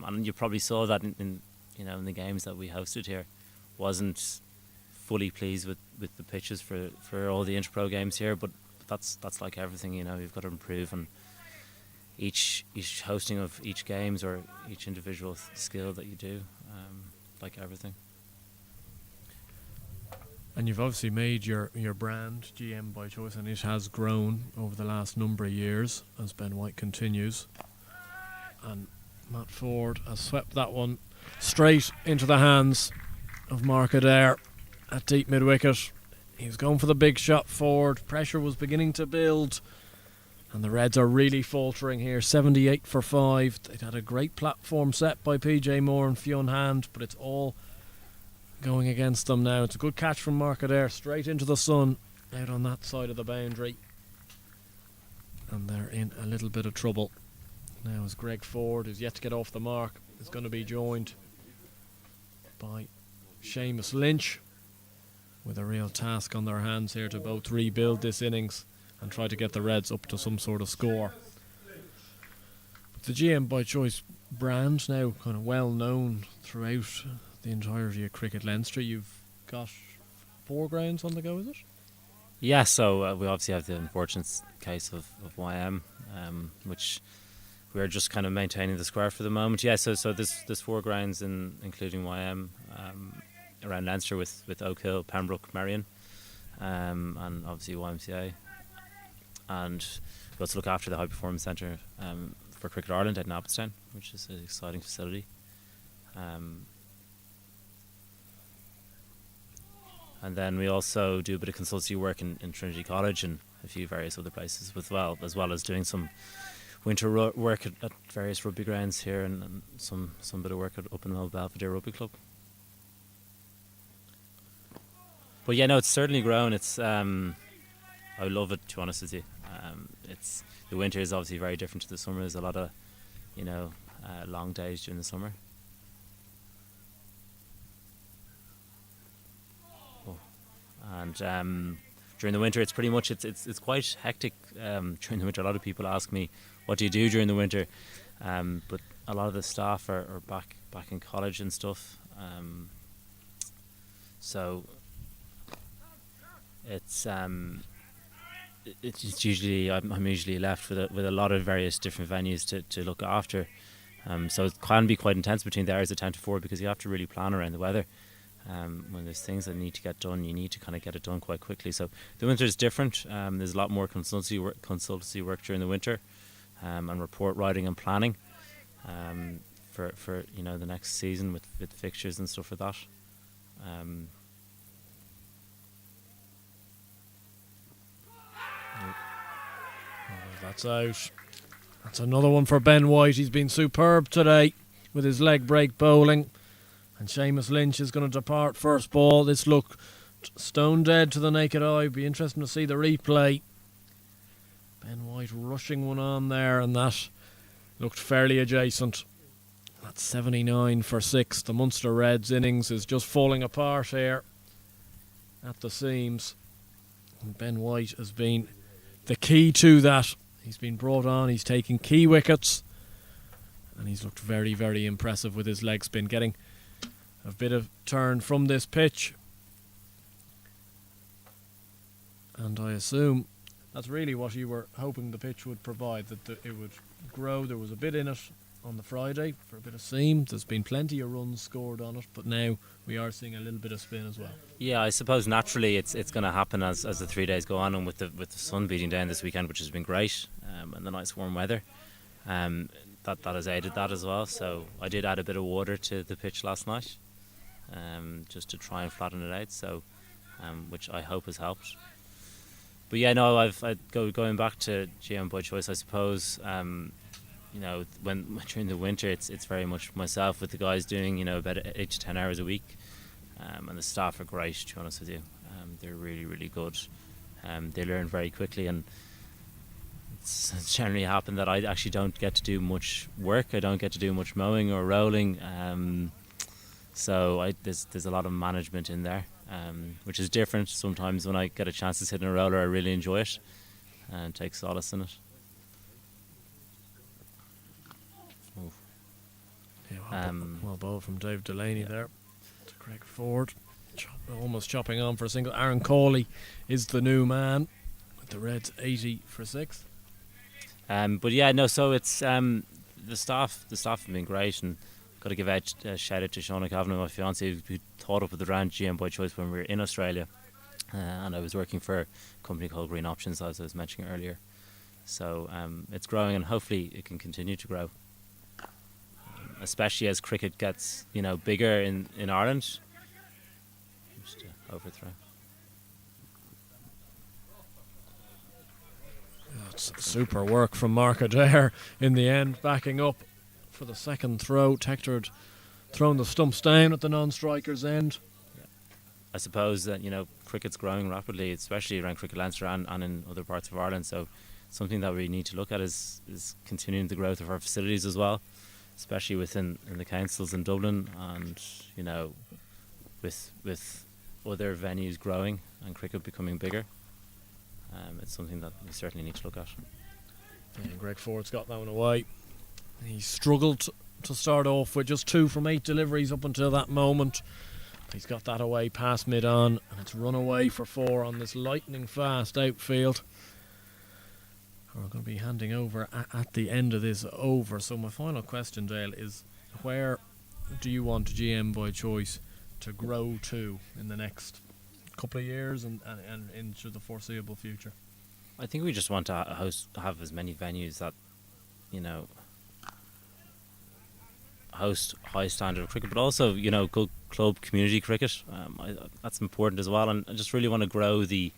And you probably saw that in the games that we hosted here. Wasn't fully pleased with the pitches for all the inter-pro games here, but that's like everything, you've got to improve on each hosting of each games or each individual skill that you do, like everything. And you've obviously made your brand GM by choice, and it has grown over the last number of years as Ben White continues. And Matt Ford has swept that one straight into the hands of Mark Adair at deep mid-wicket. He was going for the big shot forward. Pressure was beginning to build, and the Reds are really faltering here. 78 for 5. They'd had a great platform set by PJ Moore and Fionn Hand, but it's all going against them now. It's a good catch from Mark Adair, straight into the sun, out on that side of the boundary. And they're in a little bit of trouble. Now as Greg Ford, who's yet to get off the mark, is going to be joined by Seamus Lynch, with a real task on their hands here to both rebuild this innings and try to get the Reds up to some sort of score. But the GM by choice brand now kind of well known throughout the entirety of cricket Leinster. You've got 4 grounds on the go, is it? Yeah, so we obviously have the unfortunate case of YM, which we're just kind of maintaining the square for the moment. Yeah, so there's 4 grounds including YM around Leinster with Oak Hill, Pembroke, Marion, and obviously YMCA. And we also look after the High Performance Centre for Cricket Ireland at Nabstown, which is an exciting facility. And then we also do a bit of consultancy work in Trinity College and a few various other places as well as doing some winter work at various rugby grounds here and some bit of work up in the old Belvedere Rugby Club. But yeah, no, it's certainly grown. It's I love it, to be honest with you. It's the winter is obviously very different to the summer. There's a lot of long days during the summer. And during the winter, it's pretty much it's quite hectic. During the winter, a lot of people ask me, "What do you do during the winter?" But a lot of the staff are back in college and stuff. So it's usually I'm usually left with a lot of various different venues to look after. So it can be quite intense between the hours of 10 to 4 because you have to really plan around the weather. When there's things that need to get done, you need to kind of get it done quite quickly. So the winter is different. There's a lot more consultancy work during the winter, and report writing and planning for the next season with fixtures and stuff like that. That's out. That's another one for Ben White. He's been superb today with his leg break bowling. And Seamus Lynch is going to depart first ball. This looked stone dead to the naked eye. Be interesting to see the replay. Ben White rushing one on there, and that looked fairly adjacent. That's 79 for 6. The Munster Reds innings is just falling apart here at the seams. And Ben White has been the key to that. He's been brought on. He's taking key wickets. And he's looked very, very impressive with his leg spin. Getting a bit of turn from this pitch. And I assume that's really what you were hoping the pitch would provide, that it would grow. There was a bit in it on the Friday for a bit of seam. There's been plenty of runs scored on it, but now we are seeing a little bit of spin as well. Yeah, I suppose naturally it's going to happen as the 3 days go on, and with the sun beating down this weekend, which has been great, and the nice warm weather, that has aided that as well. So I did add a bit of water to the pitch last night, just to try and flatten it out. So, which I hope has helped. But yeah, no, going back to GM by choice, I suppose. When during the winter, it's very much myself with the guys doing about 8 to 10 hours a week, and the staff are great. To be honest with you, they're really, really good. They learn very quickly, and it's generally happened that I actually don't get to do much work. I don't get to do much mowing or rolling. So there's a lot of management in there, which is different. Sometimes when I get a chance to sit in a roller, I really enjoy it and take solace in it. Yeah, well bowled from Dave Delaney there to Greg Ford. Almost chopping on for a single. Aaron Cawley is the new man with the Reds 80 for 6. But yeah, no. So it's the staff have been great, and got to give a shout out to Shauna Kavanagh, my fiance, who thought up with the brand GM by choice when we were in Australia, and I was working for a company called Green Options, as I was mentioning earlier. So it's growing, and hopefully it can continue to grow, especially as cricket gets bigger in Ireland. Just overthrow. That's super work from Mark Adair in the end, backing up for the second throw. Tector had thrown the stumps down at the non-striker's end. I suppose that cricket's growing rapidly, especially around Cricket Leinster and in other parts of Ireland. So something that we need to look at is continuing the growth of our facilities as well, especially within the councils in Dublin, and with other venues growing and cricket becoming bigger. It's something that we certainly need to look at. Yeah, Greg Ford's got that one away. He struggled to start off with just 2 from 8 deliveries up until that moment. He's got that away past mid-on, and it's run away for 4 on this lightning fast outfield. We're going to be handing over at the end of this over. So my final question, Dale, is where do you want GM by choice to grow to in the next couple of years and into the foreseeable future? I think we just want to have as many venues that host high standard of cricket, but also good club community cricket. That's important as well, and I just really want to grow the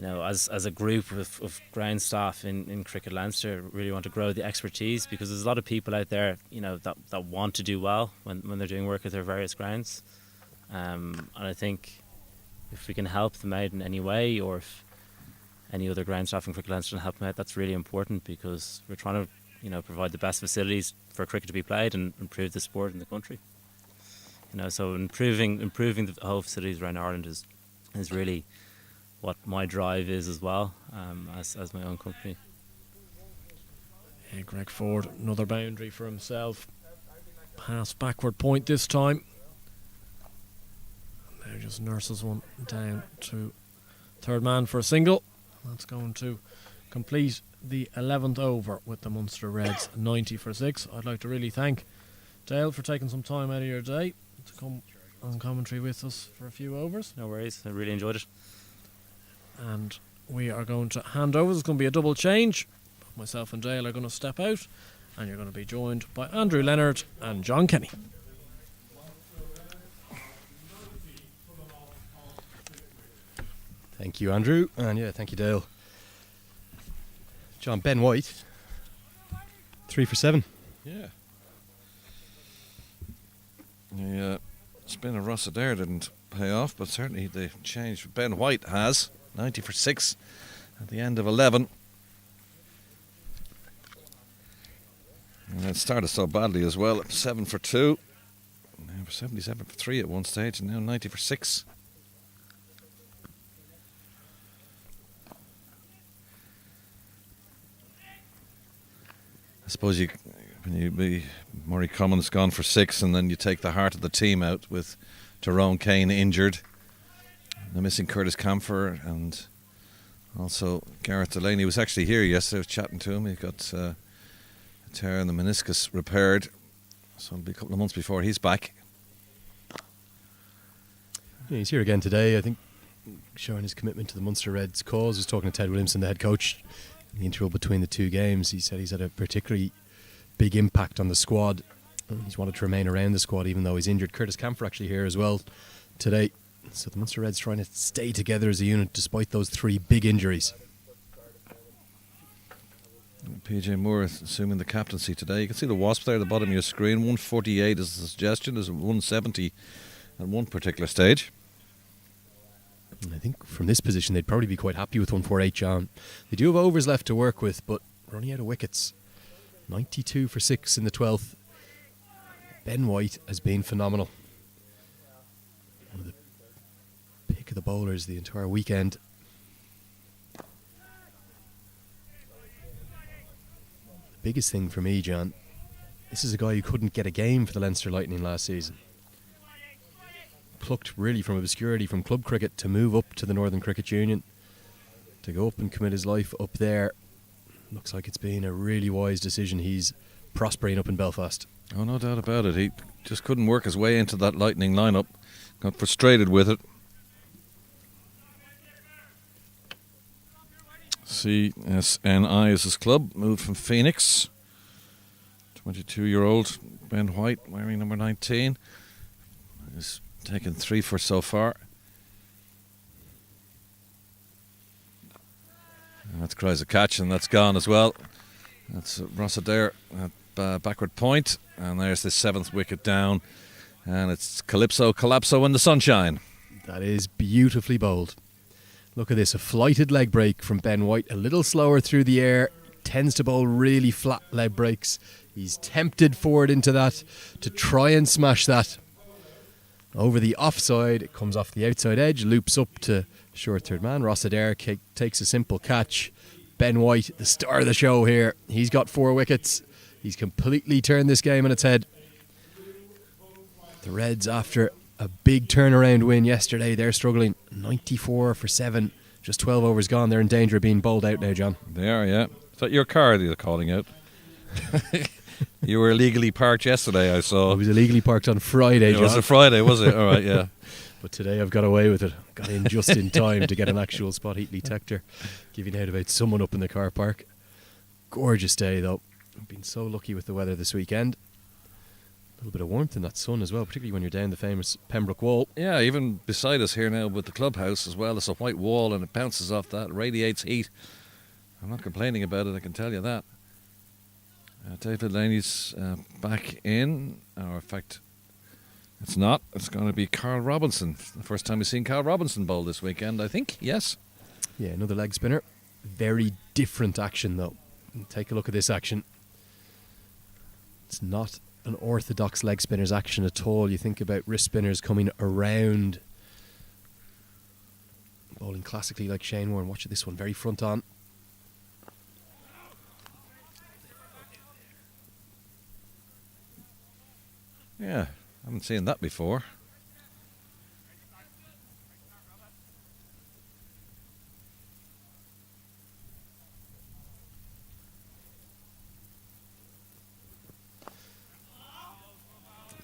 as a group of ground staff in Cricket Leinster. Really want to grow the expertise, because there's a lot of people out there that want to do well when they're doing work at their various grounds, and I think if we can help them out in any way, or if any other ground staff in Cricket Leinster can help them out, that's really important, because we're trying to provide the best facilities for cricket to be played and improve the sport in the country. So improving the whole facilities around Ireland is really what my drive is as well, as my own company. Yeah, Greg Ford, another boundary for himself. Pass backward point this time. Now just nurses one down to third man for a single. That's going to complete the 11th over with the Munster Reds 90 for 6. I'd like to really thank Dale for taking some time out of your day to come on commentary with us for a few overs. No worries, I really enjoyed it. And we are going to hand over. There's going to be a double change. Myself and Dale are going to step out, and you're going to be joined by Andrew Leonard and John Kenny. Thank you, Andrew, and thank you, Dale. John, Ben White, 3 for 7. Yeah. The spin of Ross Adair didn't pay off, but certainly the change for Ben White has 90 for 6 at the end of 11. And it started so badly as well. 7 for 2. Now 77 for 3 at one stage, and now 90 for 6. I suppose Murray Cummins gone for 6, and then you take the heart of the team out with Tyrone Kane injured. They're missing Curtis Camphor, and also Gareth Delaney was actually here yesterday. I was chatting to him. He got a tear in the meniscus repaired, so it'll be a couple of months before he's back. Yeah, he's here again today, I think, showing his commitment to the Munster Reds cause. I was talking to Ted Williamson, the head coach, in the interval between the 2 games. He said he's had a particularly big impact on the squad. He's wanted to remain around the squad even though he's injured. Curtis Camphor actually here as well today. So the Munster Reds trying to stay together as a unit despite those 3 big injuries. PJ Moore assuming the captaincy today. You can see the Wasp there at the bottom of your screen. 148 is the suggestion. There's 170 at one particular stage. And I think from this position they'd probably be quite happy with 148, John. They do have overs left to work with, but running out of wickets. 92 for 6 in the 12th. Ben White has been phenomenal. One of the pick of the bowlers the entire weekend. The biggest thing for me, John, this is a guy who couldn't get a game for the Leinster Lightning last season. Plucked really from obscurity from club cricket to move up to the Northern Cricket Union, to go up and commit his life up there. Looks like it's been a really wise decision. He's prospering up in Belfast. Oh, no doubt about it. He just couldn't work his way into that Lightning lineup. Got frustrated with it. CSNI is his club. Moved from Phoenix. 22-year-old Ben White wearing number 19. He's taken 3 for so far. And that's cries a catch, and that's gone as well. That's Ross Adair at backward point, and there's the 7th wicket down, and it's Collapso in the sunshine. That is beautifully bowled. Look at this, a flighted leg break from Ben White, a little slower through the air, tends to bowl really flat leg breaks. He's tempted forward into that to try and smash that. Over the offside, it comes off the outside edge, loops up to short third man. Ross Adair takes a simple catch. Ben White, the star of the show here. He's got 4 wickets. He's completely turned this game on its head. The Reds, after a big turnaround win yesterday, they're struggling. 94 for 7. Just 12 overs gone. They're in danger of being bowled out now, John. They are, yeah. Is that your car that you're calling out? You were illegally parked yesterday, I saw. I was illegally parked on Friday, John. It was a Friday, was it? All right, yeah. But today I've got away with it. Got in just in time to get an actual spot. Heatley Tector giving out about someone up in the car park. Gorgeous day, though. I've been so lucky with the weather this weekend. A little bit of warmth in that sun as well, particularly when you're down the famous Pembroke wall. Yeah, even beside us here now with the clubhouse as well, it's a white wall and it bounces off that, radiates heat. I'm not complaining about it, I can tell you that. David Laney's back in, or in fact, it's not. It's going to be Carl Robinson. The first time we've seen Carl Robinson bowl this weekend, I think. Yes. Yeah, another leg spinner. Very different action, though. Take a look at this action. It's not an orthodox leg spinner's action at all. You think about wrist spinners coming around, bowling classically like Shane Warne. Watch this one, very front on. Yeah, I haven't seen that before.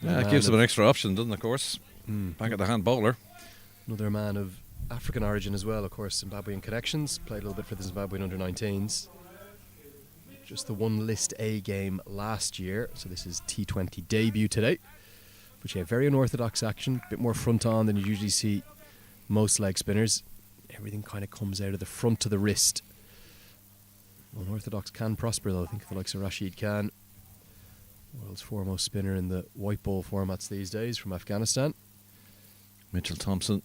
Yeah, it gives them an extra option, doesn't it, of course? Back at the hand bowler. Another man of African origin as well, of course, Zimbabwean connections. Played a little bit for the Zimbabwean under-19s. Just the one List A game last year, so this is T20 debut today. But yeah, very unorthodox action, a bit more front on than you usually see most leg spinners. Everything kind of comes out of the front of the wrist. Unorthodox can prosper though. I think the likes of Rashid Khan, world's foremost spinner in the white ball formats these days from Afghanistan. Mitchell Thompson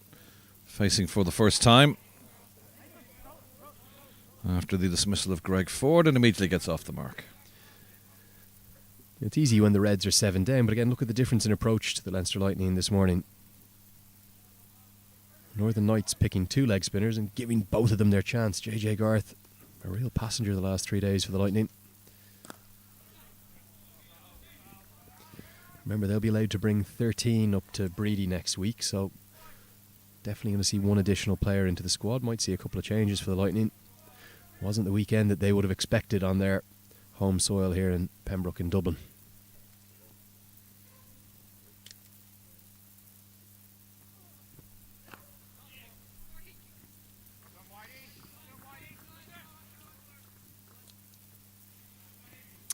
facing for the first time after the dismissal of Greg Ford, and immediately gets off the mark. It's easy when the Reds are 7 down, but again, look at the difference in approach to the Leinster Lightning this morning. Northern Knights picking 2 leg spinners and giving both of them their chance. JJ Garth, a real passenger the last 3 days for the Lightning. Remember, they'll be allowed to bring 13 up to Breedy next week, so definitely going to see one additional player into the squad. Might see a couple of changes for the Lightning. Wasn't the weekend that they would have expected on their home soil here in Pembroke in Dublin.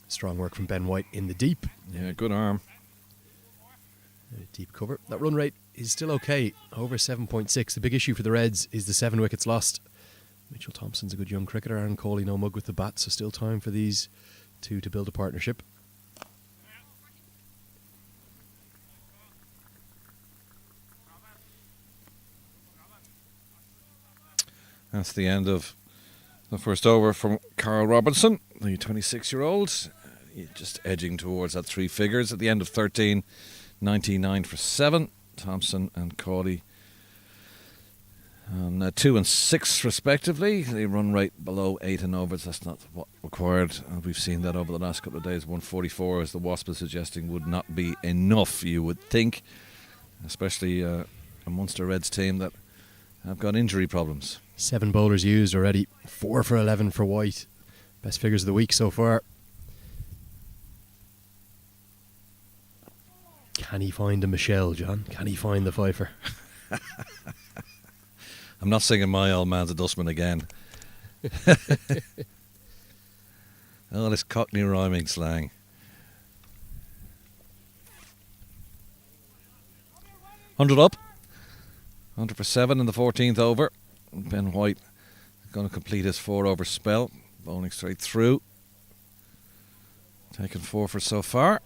Strong work from Ben White in the deep. Yeah, good arm. Deep cover. That run rate is still okay, over 7.6. The big issue for the Reds is the 7 wickets lost. Mitchell Thompson's a good young cricketer. Aaron Coley, no mug with the bat, so still time for these two to build a partnership. That's the end of the first over from Carl Robinson, the 26-year-old. Just edging towards that three figures at the end of 13, 99 for 7. Thompson and Cawley on 2 and 6 respectively. The run rate below 8 and overs. That's not what required. We've seen that over the last couple of days. 144, as the Wasp is suggesting, would not be enough, you would think, especially a Munster Reds team that have got injury problems. 7 bowlers used already. 4 for 11 for White. Best figures of the week so far. Can he find a Michelle, John? Can he find the fifer? I'm not singing My Old Man's a Dustman again. Oh, this Cockney rhyming slang. 100 up. 100 for 7 in the 14th over. Ben White going to complete his 4-over spell. Bowling straight through. Taken 4 for so far.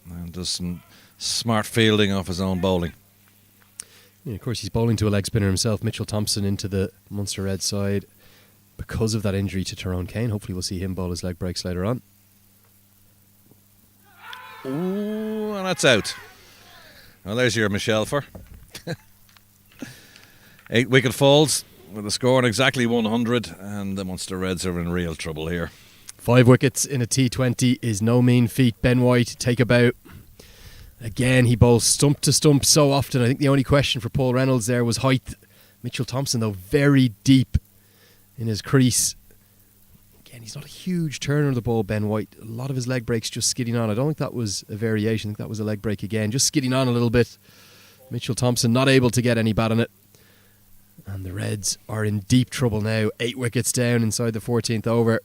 And does some smart fielding off his own bowling. Yeah, of course, he's bowling to a leg spinner himself. Mitchell Thompson into the Munster Red side because of that injury to Tyrone Kane. Hopefully we'll see him bowl his leg breaks later on. Ooh, and that's out. Well, there's your Michelle for. 8 wicket falls with a score on exactly 100, and the Munster Reds are in real trouble here. 5 wickets in a T20 is no mean feat. Ben White take about. Again, he bowls stump to stump so often. I think the only question for Paul Reynolds there was height. Mitchell Thompson, though, very deep in his crease. Again, he's not a huge turner of the ball, Ben White. A lot of his leg breaks just skidding on. I don't think that was a variation. I think that was a leg break again. Just skidding on a little bit. Mitchell Thompson not able to get any bat on it. And the Reds are in deep trouble now. 8 wickets down inside the 14th over.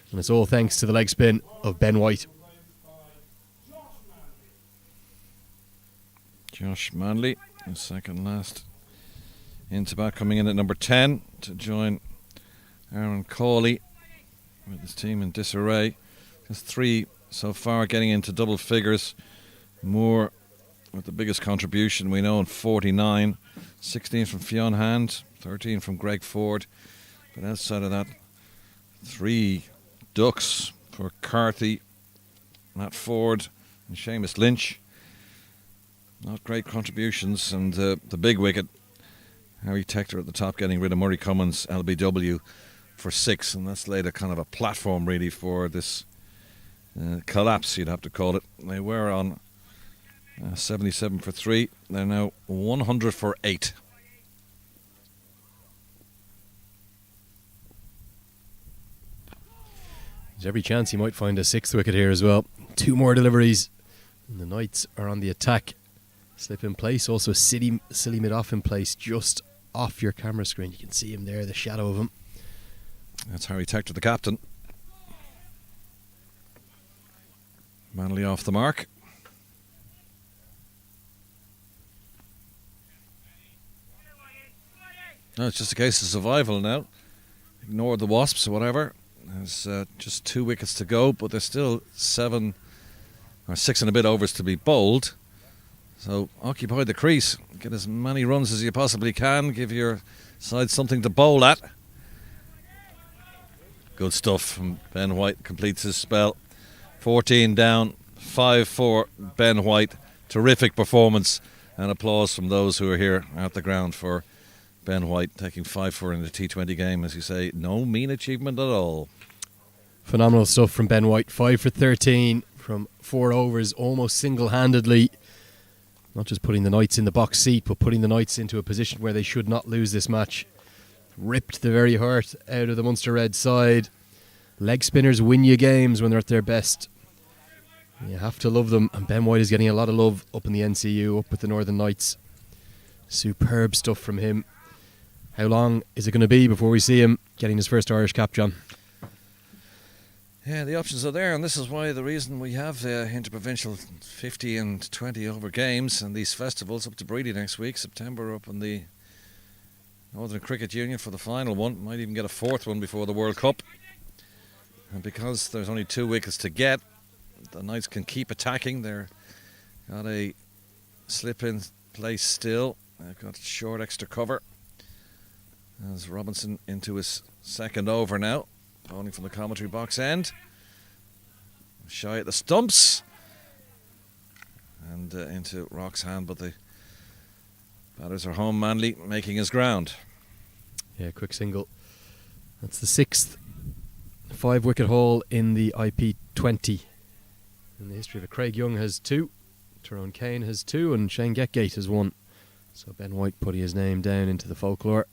And it's all thanks to the leg spin of Ben White. Josh Manley, the second last into bat, coming in at number 10 to join Aaron Cawley with his team in disarray. Just 3 so far getting into double figures. Moore with the biggest contribution we know in 49. 16 from Fionn Hand, 13 from Greg Ford. But outside of that, 3 ducks for Carthy, Matt Ford and Seamus Lynch. Not great contributions, and the big wicket, Harry Tector at the top, getting rid of Murray Cummins, LBW, for 6, and that's laid a kind of a platform really for this collapse, you'd have to call it. They were on 77 for 3. They're now 100 for 8. There's every chance he might find a 6th wicket here as well. 2 more deliveries, and the Knights are on the attack. Slip in place, also silly mid-off in place, just off your camera screen. You can see him there, the shadow of him. That's Harry Tector, the captain. Manley off the mark. No, it's just a case of survival now. Ignore the Wasps or whatever. There's just 2 wickets to go, but there's still 7 or 6 and a bit overs to be bowled. So occupy the crease, get as many runs as you possibly can, give your side something to bowl at. Good stuff from Ben White, completes his spell. 14 down, 5 for Ben White. Terrific performance, and applause from those who are here at the ground for Ben White, taking 5 for in the T20 game. As you say, no mean achievement at all. Phenomenal stuff from Ben White. 5 for 13 from 4 overs, almost single-handedly. Not just putting the Knights in the box seat, but putting the Knights into a position where they should not lose this match. Ripped the very heart out of the Munster Red side. Leg spinners win you games when they're at their best. You have to love them, and Ben White is getting a lot of love up in the NCU, up with the Northern Knights. Superb stuff from him. How long is it going to be before we see him getting his first Irish cap, John? Yeah, the options are there, and this is why the reason we have interprovincial 50 and 20 over games and these festivals up to Breedy next week, September up in the Northern Cricket Union for the final one. Might even get a 4th one before the World Cup. And because there's only 2 wickets to get, the Knights can keep attacking. They're got a slip in place still. They've got short extra cover. As Robinson into his second over now, bowling from the commentary box end. Shy at the stumps. And into Rock's hand, but the batters are home. Manley making his ground. Yeah, quick single. That's the 6th 5-wicket haul in the IP20 in the history of it. Craig Young has 2, Tyrone Kane has 2, and Shane Getgate has 1. So Ben White putting his name down into the folklore.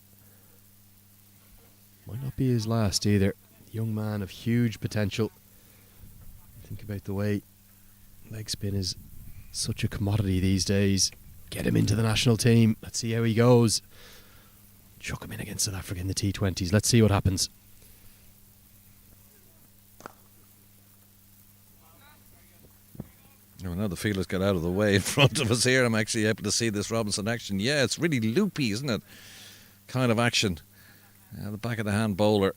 Might not be his last either. Young man of huge potential. Think about the way leg spin is such a commodity these days. Get him into the national team. Let's see how he goes. Chuck him in against South Africa in the T20s. Let's see what happens. Oh, now the fielders get out of the way in front of us here. I'm actually able to see this Robinson action. Yeah, it's really loopy, isn't it? Kind of action. The back of the hand bowler.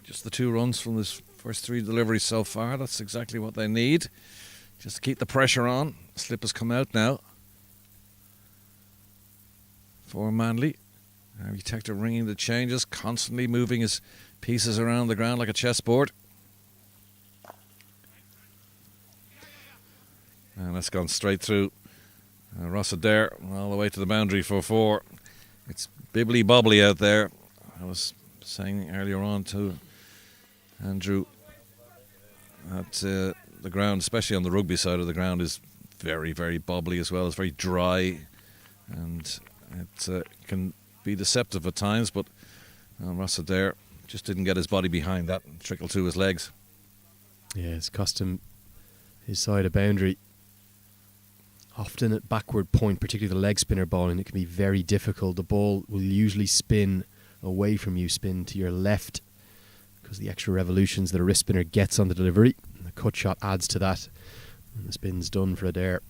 Just the 2 runs from this first 3 deliveries so far. That's exactly what they need. Just to keep the pressure on. Slip has come out now for Manley. Harry Tector ringing the changes, constantly moving his pieces around the ground like a chessboard. And that's gone straight through. Ross Adair all the way to the boundary for 4. It's bibbly bobbly out there. I was saying earlier on to Andrew that the ground, especially on the rugby side of the ground, is very, very bobbly as well. It's very dry, and it can be deceptive at times, but Ross Adair just didn't get his body behind that and trickled to his legs. Yeah, it's cost him his side of boundary. Often at backward point, particularly the leg spinner bowling, it can be very difficult. The ball will usually spin away from you, spin to your left, because the extra revolutions that a wrist spinner gets on the delivery. And the cut shot adds to that. And the spin's done for Adair.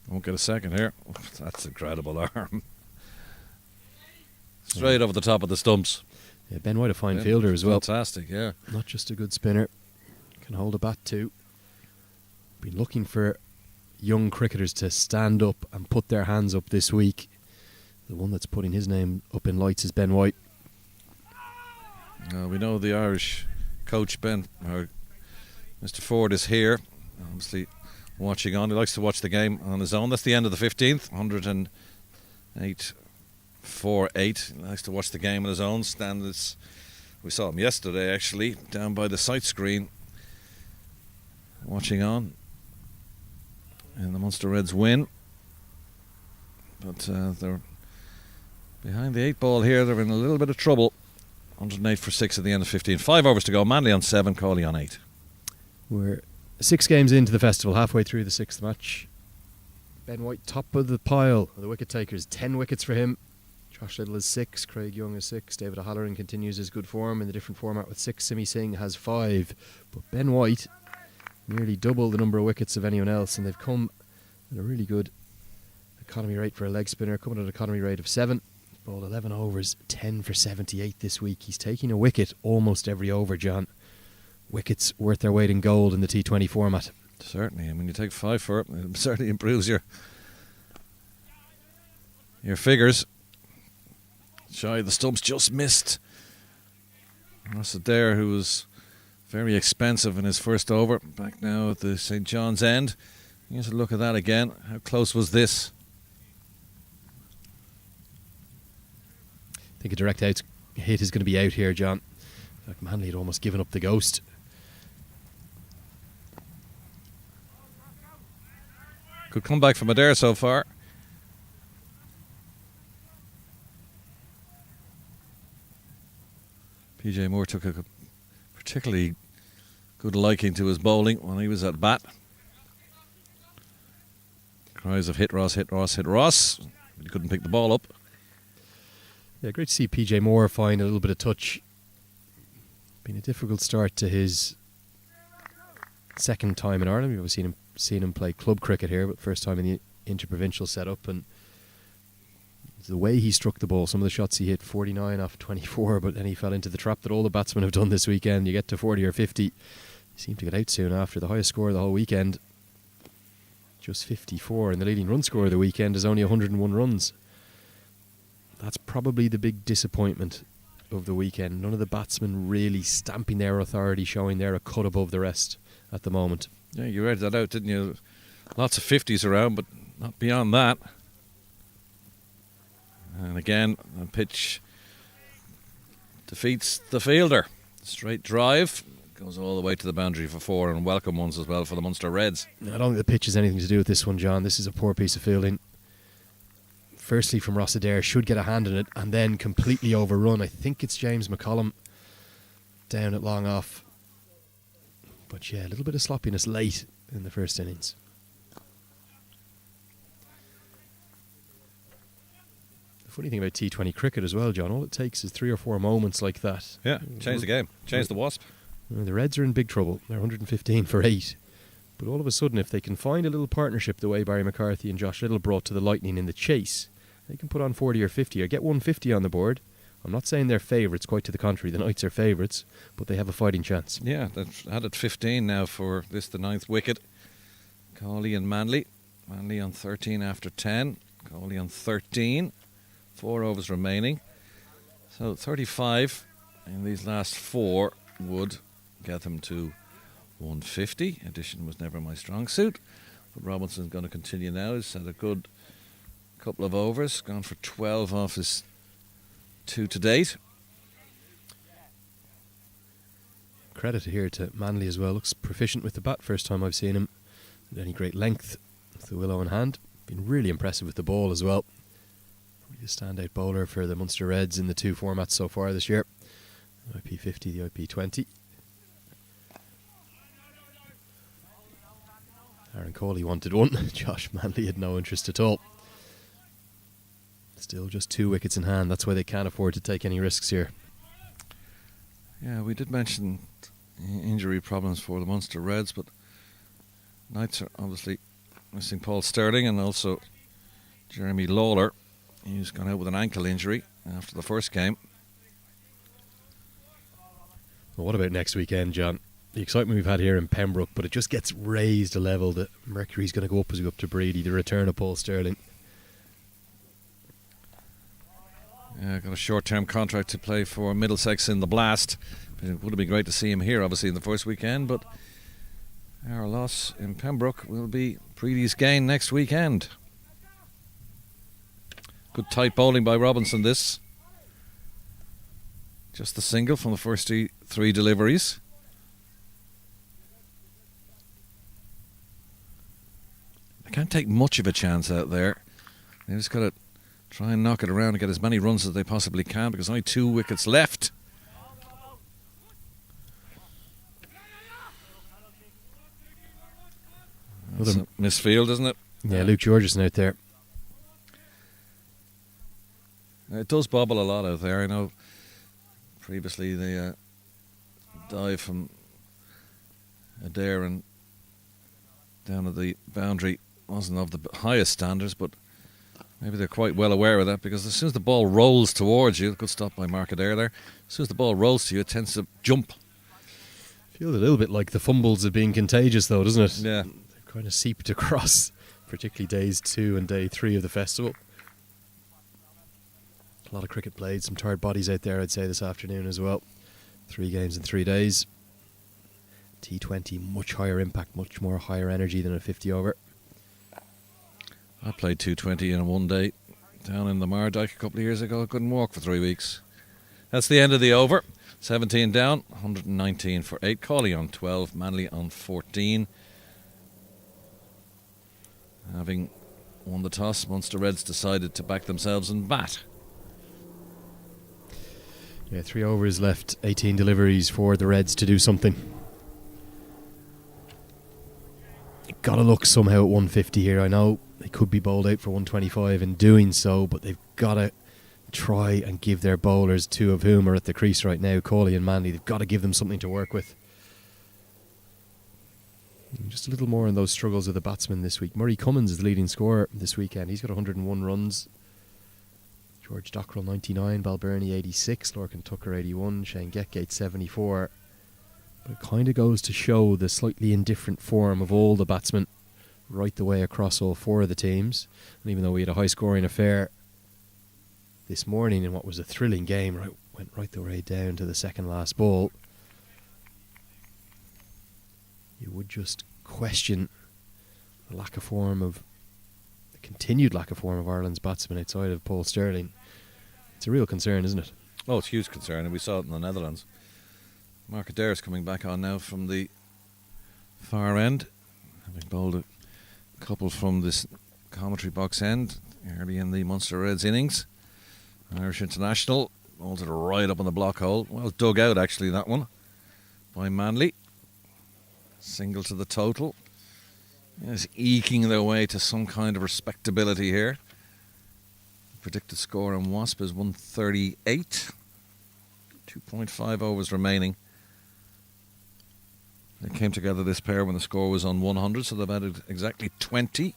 Won't get a second here. Oh, that's incredible arm. Straight over the top of the stumps. Yeah, Ben White a fine fielder as well. Fantastic, yeah. Not just a good spinner. Can hold a bat too. Been looking for young cricketers to stand up and put their hands up this week. The one that's putting his name up in lights is Ben White. We know the Irish coach, Mr. Ford, is here. Obviously watching on. He likes to watch the game on his own. That's the end of the 15th. 108 for 8. He likes to watch the game on his own. We saw him yesterday, actually, down by the sight screen, watching on. And the Munster Reds win. But they're behind the 8 ball here. They're in a little bit of trouble. 108 for 6 at the end of 15. 5 overs to go. Manley on 7, Cawley on 8. We're 6 games into the festival, halfway through the 6th match. Ben White top of the pile of the wicket takers. 10 wickets for him. Josh Little is 6, Craig Young is 6, David O'Halloran continues his good form in the different format with 6, Simi Singh has 5. But Ben White nearly double the number of wickets of anyone else, and they've come at a really good economy rate for a leg spinner, coming at an economy rate of 7. Bowled 11 overs, 10 for 78 this week. He's taking a wicket almost every over, John. Wickets worth their weight in gold in the T20 format. Certainly, and when you take 5 for it, it certainly improves your figures. Shy, the stumps just missed. Ross Adair, who was very expensive in his first over, back now at the St. John's end. Here's a look at that again. How close was this? I think a direct out hit is going to be out here, John. In fact, Manley had almost given up the ghost. Good comeback from Adair so far. PJ Moore took a particularly good liking to his bowling when he was at bat. Cries of hit Ross, hit Ross, hit Ross. He couldn't pick the ball up. Yeah, great to see PJ Moore find a little bit of touch. Been a difficult start to his second time in Ireland. We've seen him play club cricket here, but first time in the interprovincial setup, and It's the way he struck the ball. Some of the shots he hit, 49 off 24, but then he fell into the trap that all the batsmen have done this weekend. You get to 40 or 50, you seem to get out soon after. The highest score of the whole weekend, just 54, and the leading run score of the weekend is only 101 runs. That's probably the big disappointment of the weekend. None of the batsmen really stamping their authority, showing they're a cut above the rest at the moment. Yeah, you read that out, didn't you? Lots of 50s around, but not beyond that. And again, the pitch defeats the fielder. Straight drive, goes all the way to the boundary for 4, and welcome ones as well for the Munster Reds. I don't think the pitch has anything to do with this one, John. This is a poor piece of fielding. Firstly from Ross Adair, should get a hand in it, and then completely overrun. I think it's James McCollum down at long off. But yeah, a little bit of sloppiness late in the first innings. The funny thing about T20 cricket as well, John, all it takes is 3 or 4 moments like that. Yeah, change the game, change the Wasp. The Reds are in big trouble. They're 115 for 8. But all of a sudden, if they can find a little partnership the way Barry McCarthy and Josh Little brought to the Lightning in the chase, they can put on 40 or 50 or get 150 on the board. I'm not saying they're favourites, quite to the contrary. The Knights are favourites, but they have a fighting chance. Yeah, they've added 15 now for this, the 9th wicket. Cawley and Manley. Manley on 13 after 10. Cawley on 13. 4 overs remaining. So 35 in these last 4 would get them to 150. Addition was never my strong suit. But Robinson's going to continue now. He's had a good couple of overs. Gone for 12 off his 2 to date. Credit here to Manley as well. Looks proficient with the bat. First time I've seen him with any great length with the willow in hand. Been really impressive with the ball as well. Probably a standout bowler for the Munster Reds in the 2 formats so far this year. The IP20, the IP20. Aaron Cawley wanted one. Josh Manley had no interest at all. Still just 2 wickets in hand. That's why they can't afford to take any risks here. Yeah, we did mention injury problems for the Munster Reds, but Knights are obviously missing Paul Sterling and also Jeremy Lawler. He's gone out with an ankle injury after the first game. Well, what about next weekend, John? The excitement we've had here in Pembroke, but it just gets raised a level. The mercury's going to go up as we go up to Brady. The return of Paul Sterling. Yeah, got a short-term contract to play for Middlesex in the Blast. It would have been great to see him here, obviously, in the first weekend, but our loss in Pembroke will be Breedy's gain next weekend. Good tight bowling by Robinson, this. Just the single from the first 3 deliveries. They can't take much of a chance out there. They just got to try and knock it around and get as many runs as they possibly can because only 2 wickets left. That's a misfield, isn't it? Yeah, Luke Georgeson out there. It does bobble a lot out there. I know previously the dive from Adair and down at the boundary wasn't of the highest standards, but maybe they're quite well aware of that because as soon as the ball rolls towards you, good stop by Mark Adair there, as soon as the ball rolls to you, it tends to jump. Feels a little bit like the fumbles of being contagious though, doesn't it? Yeah. They're kind of seeped across, particularly days 2 and day 3 of the festival. A lot of cricket played, some tired bodies out there I'd say this afternoon as well. 3 games in 3 days. T20, much higher impact, much more higher energy than a 50 over. I played 220 in one day down in the Mardyke a couple of years ago. I couldn't walk for 3 weeks. That's the end of the over. 17 down, 119 for 8. Cawley on 12, Manley on 14. Having won the toss, Munster Reds decided to back themselves and bat. Yeah, 3 overs left, 18 deliveries for the Reds to do something. Got to look somehow at 150 here. I know they could be bowled out for 125 in doing so, but they've got to try and give their bowlers, 2 of whom are at the crease right now, Cawley and Manley, they've got to give them something to work with. And just a little more on those struggles of the batsmen this week. Murray Cummins is the leading scorer this weekend. He's got 101 runs. George Dockrell 99, Balbirnie 86, Lorcan Tucker 81, Shane Getgate 74. But it kind of goes to show the slightly indifferent form of all the batsmen right the way across all four of the teams. And even though we had a high-scoring affair this morning in what was a thrilling game, went right the way down to the second last ball, you would just question the continued lack of form of Ireland's batsmen outside of Paul Sterling. It's a real concern, isn't it? Oh, it's a huge concern, and we saw it in the Netherlands. Mark Adair's coming back on now from the far end, having bowled a couple from this commentary box end early in the Munster Reds innings. Irish international, bowled it right up on the block hole. Well dug out, actually, that one by Manley. Single to the total. Yes, eking their way to some kind of respectability here. Predicted score on Wasp is 138. 2.5 overs remaining. They came together, this pair, when the score was on 100, so they've added exactly 20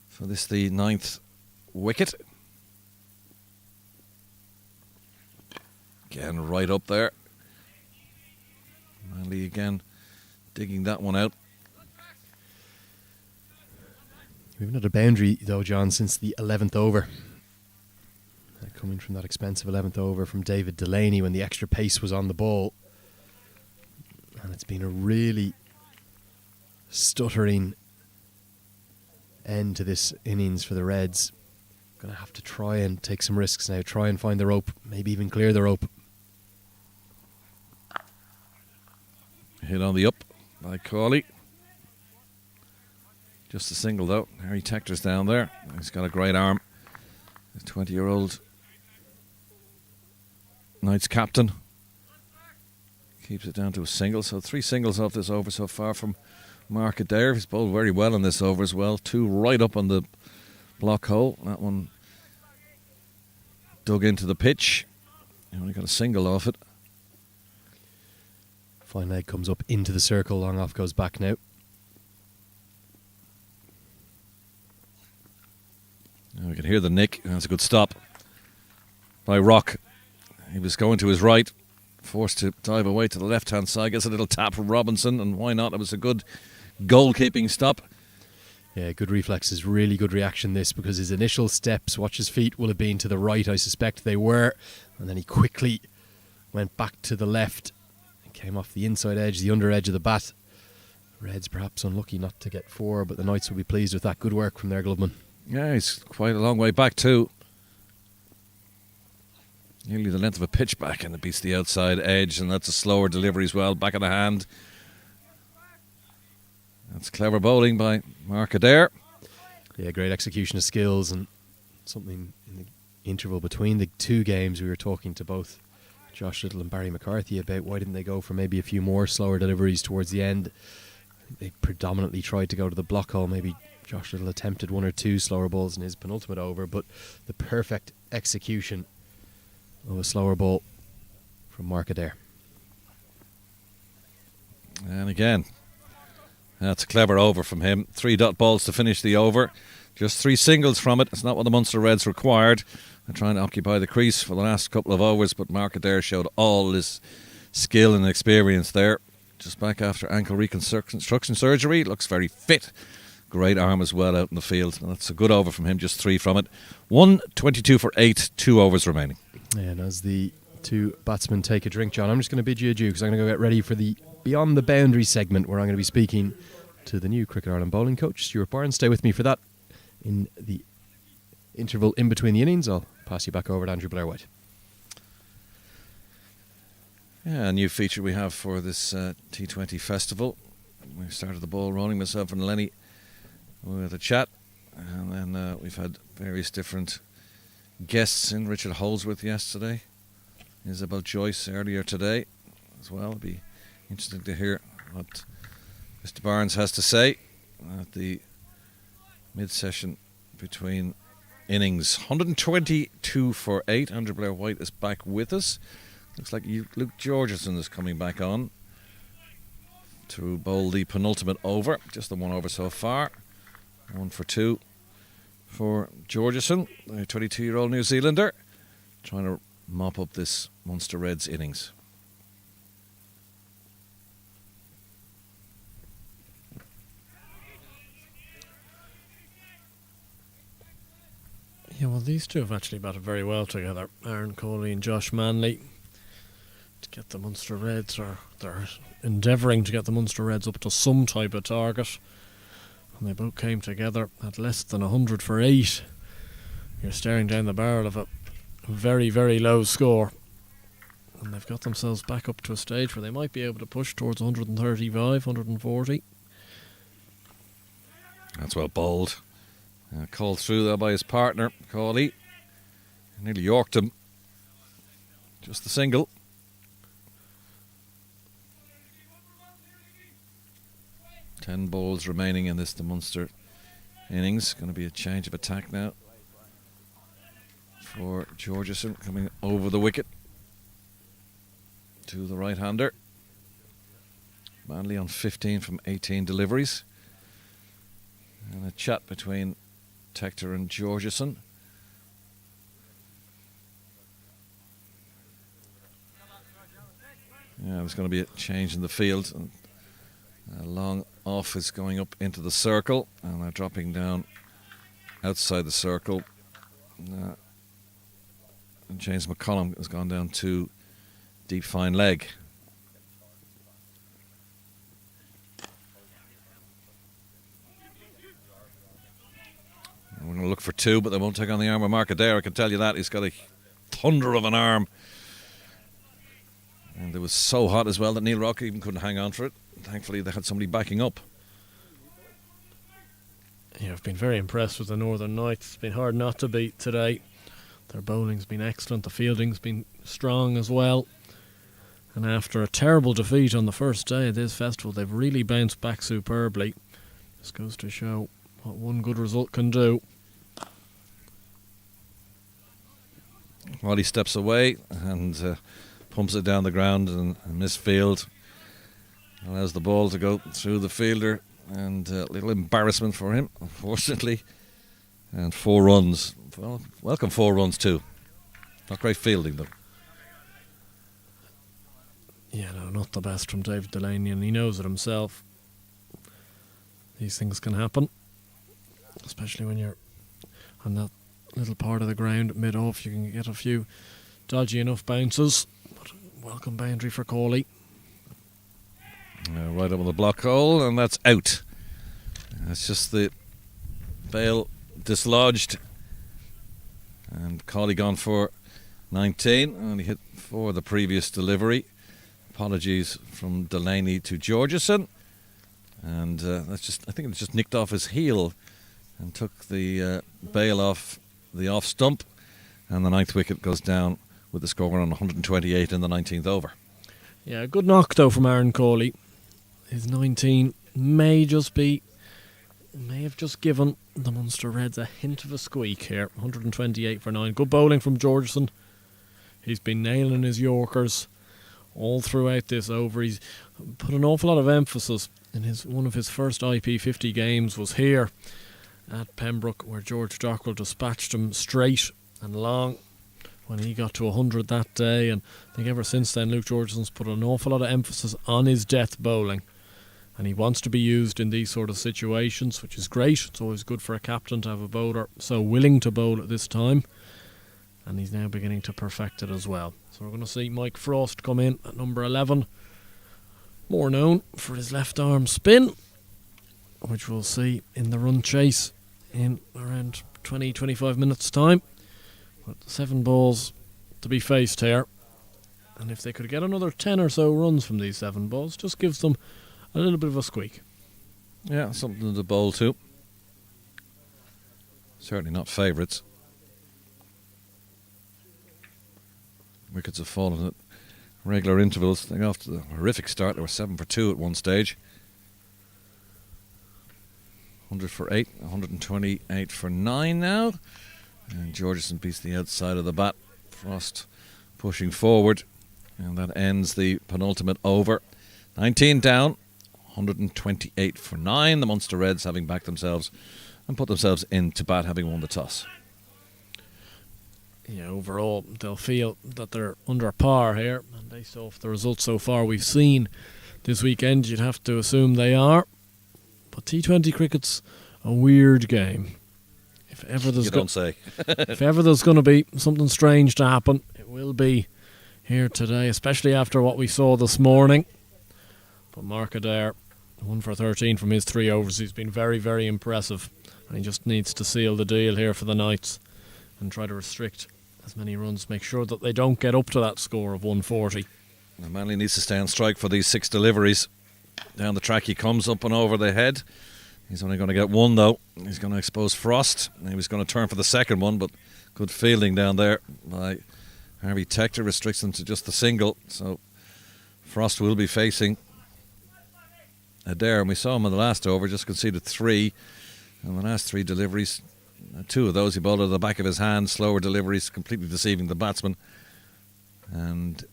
for this, the 9th wicket. Again, right up there. Manley again digging that one out. We haven't had a boundary, though, John, since the 11th over. Coming from that expensive 11th over from David Delaney when the extra pace was on the ball. And it's been a really stuttering end to this innings for the Reds. Going to have to try and take some risks now. Try and find the rope. Maybe even clear the rope. Hit on the up by Cawley. Just a single, though. Harry Tector's down there. He's got a great arm. The 20-year-old Knights captain keeps it down to a single. So 3 singles off this over so far from Mark Adair. He's bowled very well in this over as well. 2 right up on the block hole. That one dug into the pitch. He only got a single off it. Fine leg comes up into the circle. Long off goes back now. We can hear the nick. That's a good stop by Rock. He was going to his right, forced to dive away to the left-hand side. Gets a little tap from Robinson, and why not? It was a good goal-keeping stop. Yeah, good reflexes, really good reaction this, because his initial steps, watch his feet, will have been to the right, I suspect they were, and then he quickly went back to the left and came off the inside edge, the under edge of the bat. Reds perhaps unlucky not to get 4, but the Knights will be pleased with that. Good work from their gloveman. Yeah, he's quite a long way back too. Nearly the length of a pitch back, and it beats the outside edge, and that's a slower delivery as well. Back of the hand. That's clever bowling by Mark Adair. Yeah, great execution of skills, and something in the interval between the 2 games we were talking to both Josh Little and Barry McCarthy about why didn't they go for maybe a few more slower deliveries towards the end. I think they predominantly tried to go to the block hole. Maybe Josh Little attempted 1 or 2 slower balls in his penultimate over, but the perfect execution of a slower ball from Mark Adair. And again, that's a clever over from him. 3 dot balls to finish the over. Just 3 singles from it. It's not what the Munster Reds required. They're trying to occupy the crease for the last couple of overs, but Mark Adair showed all his skill and experience there. Just back after ankle reconstruction surgery. Looks very fit. Great arm as well out in the field. And that's a good over from him, just 3 from it. 122 for 8, 2 overs remaining. And as the 2 batsmen take a drink, John, I'm just going to bid you adieu because I'm going to go get ready for the Beyond the Boundary segment where I'm going to be speaking to the new Cricket Ireland bowling coach, Stuart Barnes. Stay with me for that. In the interval in between the innings, I'll pass you back over to Andrew Blair-White. Yeah, a new feature we have for this T20 festival. We started the ball rolling, myself and Lenny with a chat, and then we've had various different guests in. Richard Holdsworth yesterday, Isabel Joyce earlier today as well. It'll be interesting to hear what Mr. Barnes has to say at the mid-session between innings. 122 for 8. Andrew Blair-White is back with us. Looks like Luke Georgeson is coming back on to bowl the penultimate over. Just the 1 over so far. 1 for 2 for Georgeson, the 22-year-old New Zealander. trying to mop up this Munster Reds innings. Yeah, well, these two have actually batted very well together. Aaron Coley and Josh Manley. To get the Munster Reds, or they're endeavouring to get the Munster Reds up to some type of target. And they both came together at less than 100 for 8. You're staring down the barrel of a very, very low score. And they've got themselves back up to a stage where they might be able to push towards 135, 140. That's well bowled. Called through there by his partner, Cawley. Nearly yorked him. Just the single. Ten balls remaining in this Munster innings. Going to be a change of attack now for Georgeson, coming over the wicket to the right-hander. Manley on 15 from 18 deliveries. And a chat between Tector and Georgeson. Yeah, there's going to be a change in the field. And a long off is going up into the circle, and they're dropping down outside the circle. And James McCollum has gone down to deep fine leg. We're going to look for two, but they won't take on the arm of Mark Adair, I can tell you that. He's got a thunder of an arm. And it was so hot as well that Neil Rock even couldn't hang on for it. Thankfully, they had somebody backing up. Yeah, I've been very impressed with the Northern Knights. It's been hard not to beat today. Their bowling's been excellent. The fielding's been strong as well. And after a terrible defeat on the first day of this festival, they've really bounced back superbly. This goes to show what one good result can do. While he steps away and pumps it down the ground and misfield. Allows the ball to go through the fielder, and a little embarrassment for him, unfortunately. And 4 runs. Well, welcome 4 runs too. Not great fielding though. Yeah, no, not the best from David Delaney, and he knows it himself. These things can happen, especially when you're on that little part of the ground mid-off. You can get a few dodgy enough bounces, but welcome boundary for Cawley. Right up on the block hole, and that's out. It's just the bail dislodged, and Cawley gone for 19, and he hit for the previous delivery. Apologies from Delaney to Georgeson, and that's just, I think it just nicked off his heel and took the bail off the off stump, and the 9th wicket goes down with the score on 128 in the 19th over. Yeah, good knock though from Aaron Cawley. His 19 may have just given the Munster Reds a hint of a squeak here. 128 for 9. Good bowling from Georgeson. He's been nailing his Yorkers all throughout this over. He's put an awful lot of emphasis in one of his first IP20 games was here at Pembroke, where George Dockrell dispatched him straight and long when he got to 100 that day. And I think ever since then Luke Georgeson's put an awful lot of emphasis on his death bowling, and he wants to be used in these sort of situations, which is great. It's always good for a captain to have a bowler so willing to bowl at this time, and he's now beginning to perfect it as well. So we're going to see Mike Frost come in at number 11, more known for his left arm spin, which we'll see in the run chase in around 20-25 minutes time. But 7 balls to be faced here, and if they could get another 10 or so runs from these 7 balls, just gives them a little bit of a squeak. Yeah, something to bowl to. Certainly not favourites. Wickets have fallen at regular intervals. They got off to a horrific start. They were 7 for 2 at one stage. 100 for 8, 128 for 9 now. And Georgeson beats the outside of the bat. Frost pushing forward. And that ends the penultimate over. 19 down, 128 for 9. The Munster Reds having backed themselves and put themselves into bat, having won the toss. Yeah, overall they'll feel that they're under par here, and based off the results so far we've seen this weekend, you'd have to assume they are. But T20 cricket's a weird game. If ever there's if ever there's going to be something strange to happen, it will be here today, especially after what we saw this morning. But Mark Adair, 1 for 13 from his 3 overs. He's been very, very impressive, and he just needs to seal the deal here for the Knights and try to restrict as many runs, make sure that they don't get up to that score of 140. Now Manley needs to stay on strike for these 6 deliveries. Down the track he comes up and over the head. He's only going to get 1 though. He's going to expose Frost. He was going to turn for the second one, but good fielding down there by Harvey Tector restricts them to just the single. So Frost will be facing Adair, and we saw him in the last over, just conceded 3. And the last 3 deliveries, 2 of those he bowled at the back of his hand, slower deliveries, completely deceiving the batsman. And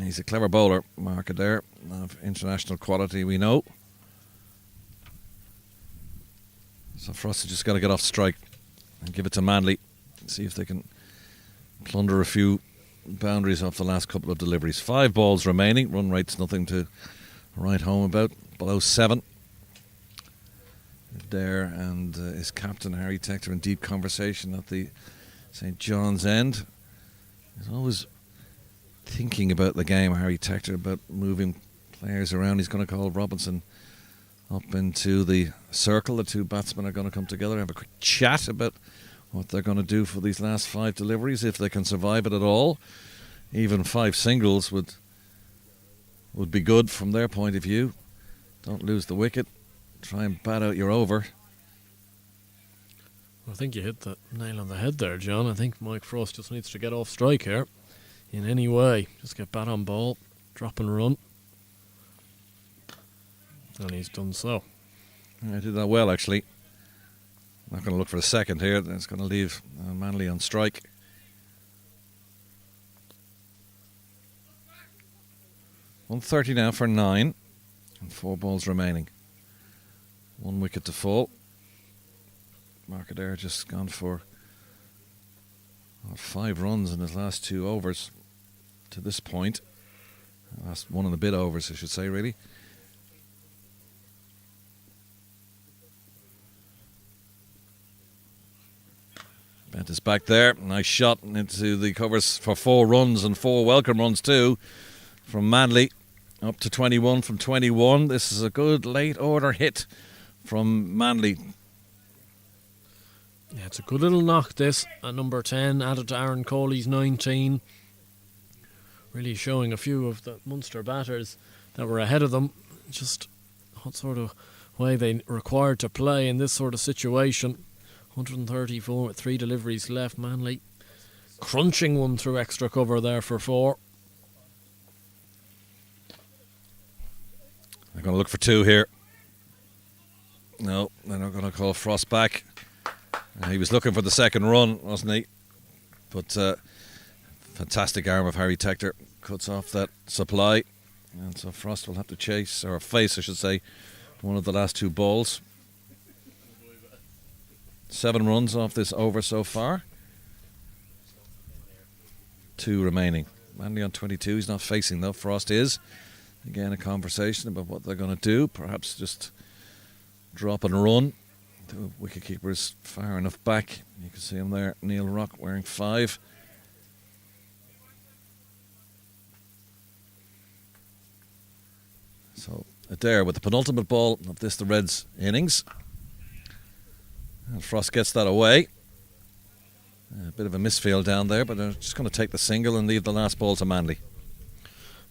he's a clever bowler, Mark Adair, of international quality, we know. So Frost has just got to get off strike and give it to Manley, see if they can plunder a few boundaries off the last couple of deliveries. 5 balls remaining, run rate's nothing to write home about, below 7. Adair and his captain Harry Tector in deep conversation at the St John's end. He's always thinking about the game, Harry Tector, about moving players around. He's going to call Robinson up into the circle. The 2 batsmen are going to come together, have a quick chat about what they're going to do for these last 5 deliveries, if they can survive it at all. Even 5 singles would be good from their point of view. Don't lose the wicket. Try and bat out your over. I think you hit the nail on the head there, John. I think Mike Frost just needs to get off strike here in any way. Just get bat on ball, drop and run. And he's done so. I did that well, actually. Not going to look for a second here. It's going to leave Manley on strike. .130 now for 9, and 4 balls remaining. 1 wicket to fall. Mark Adair just gone for 5 runs in his last 2 overs to this point. Last 1 and a bit overs, I should say, really. Bent is back there. Nice shot into the covers for 4 runs, and 4 welcome runs too from Manley. Up to 21 from 21. This is a good late order hit from Manley. Yeah, it's a good little knock, this, at number 10, added to Aaron Coley's 19. Really showing a few of the Munster batters that were ahead of them, just what sort of way they required to play in this sort of situation. 134 with 3 deliveries left. Manley crunching one through extra cover there for 4. They're going to look for 2 here. No, they're not going to call Frost back. He was looking for the second run, wasn't he? But fantastic arm of Harry Tector cuts off that supply. And so Frost will have to chase, or face I should say, one of the last 2 balls. 7 runs off this over so far. 2 remaining. Manley on 22. He's not facing though. Frost is. Again, a conversation about what they're going to do. Perhaps just drop and run. The wicketkeeper is far enough back. You can see him there. Neil Rock wearing 5. So Adair with the penultimate ball of this, the Reds' innings. And Frost gets that away. A bit of a misfield down there, but they're just going to take the single and leave the last ball to Manley.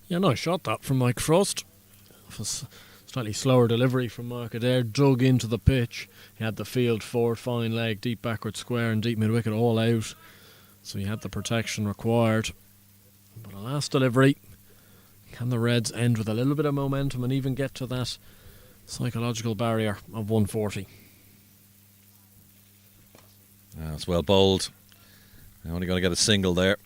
Yeah, nice shot that from Mike Frost. Slightly slower delivery from Mark Adair, dug into the pitch. He had the field forward, fine leg, deep backward square and deep mid wicket all out. So he had the protection required. But a last delivery. Can the Reds end with a little bit of momentum and even get to that psychological barrier of 140? It's well bowled. They're only going to get a single there.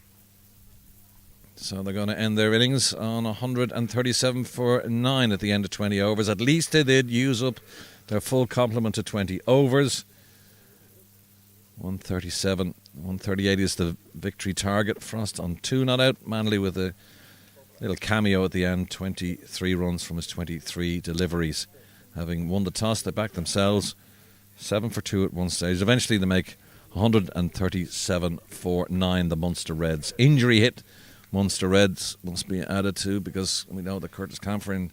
So they're going to end their innings on 137 for 9 at the end of 20 overs. At least they did use up their full complement of 20 overs. 137 138 is the victory target. Frost on 2 not out. Manley with a little cameo at the end. 23 runs from his 23 deliveries. Having won the toss, they back themselves 7 for 2 at one stage. Eventually they make 137 for 9, the Munster Reds. Injury hit Munster Reds must be added to, because we know that Curtis Camphor and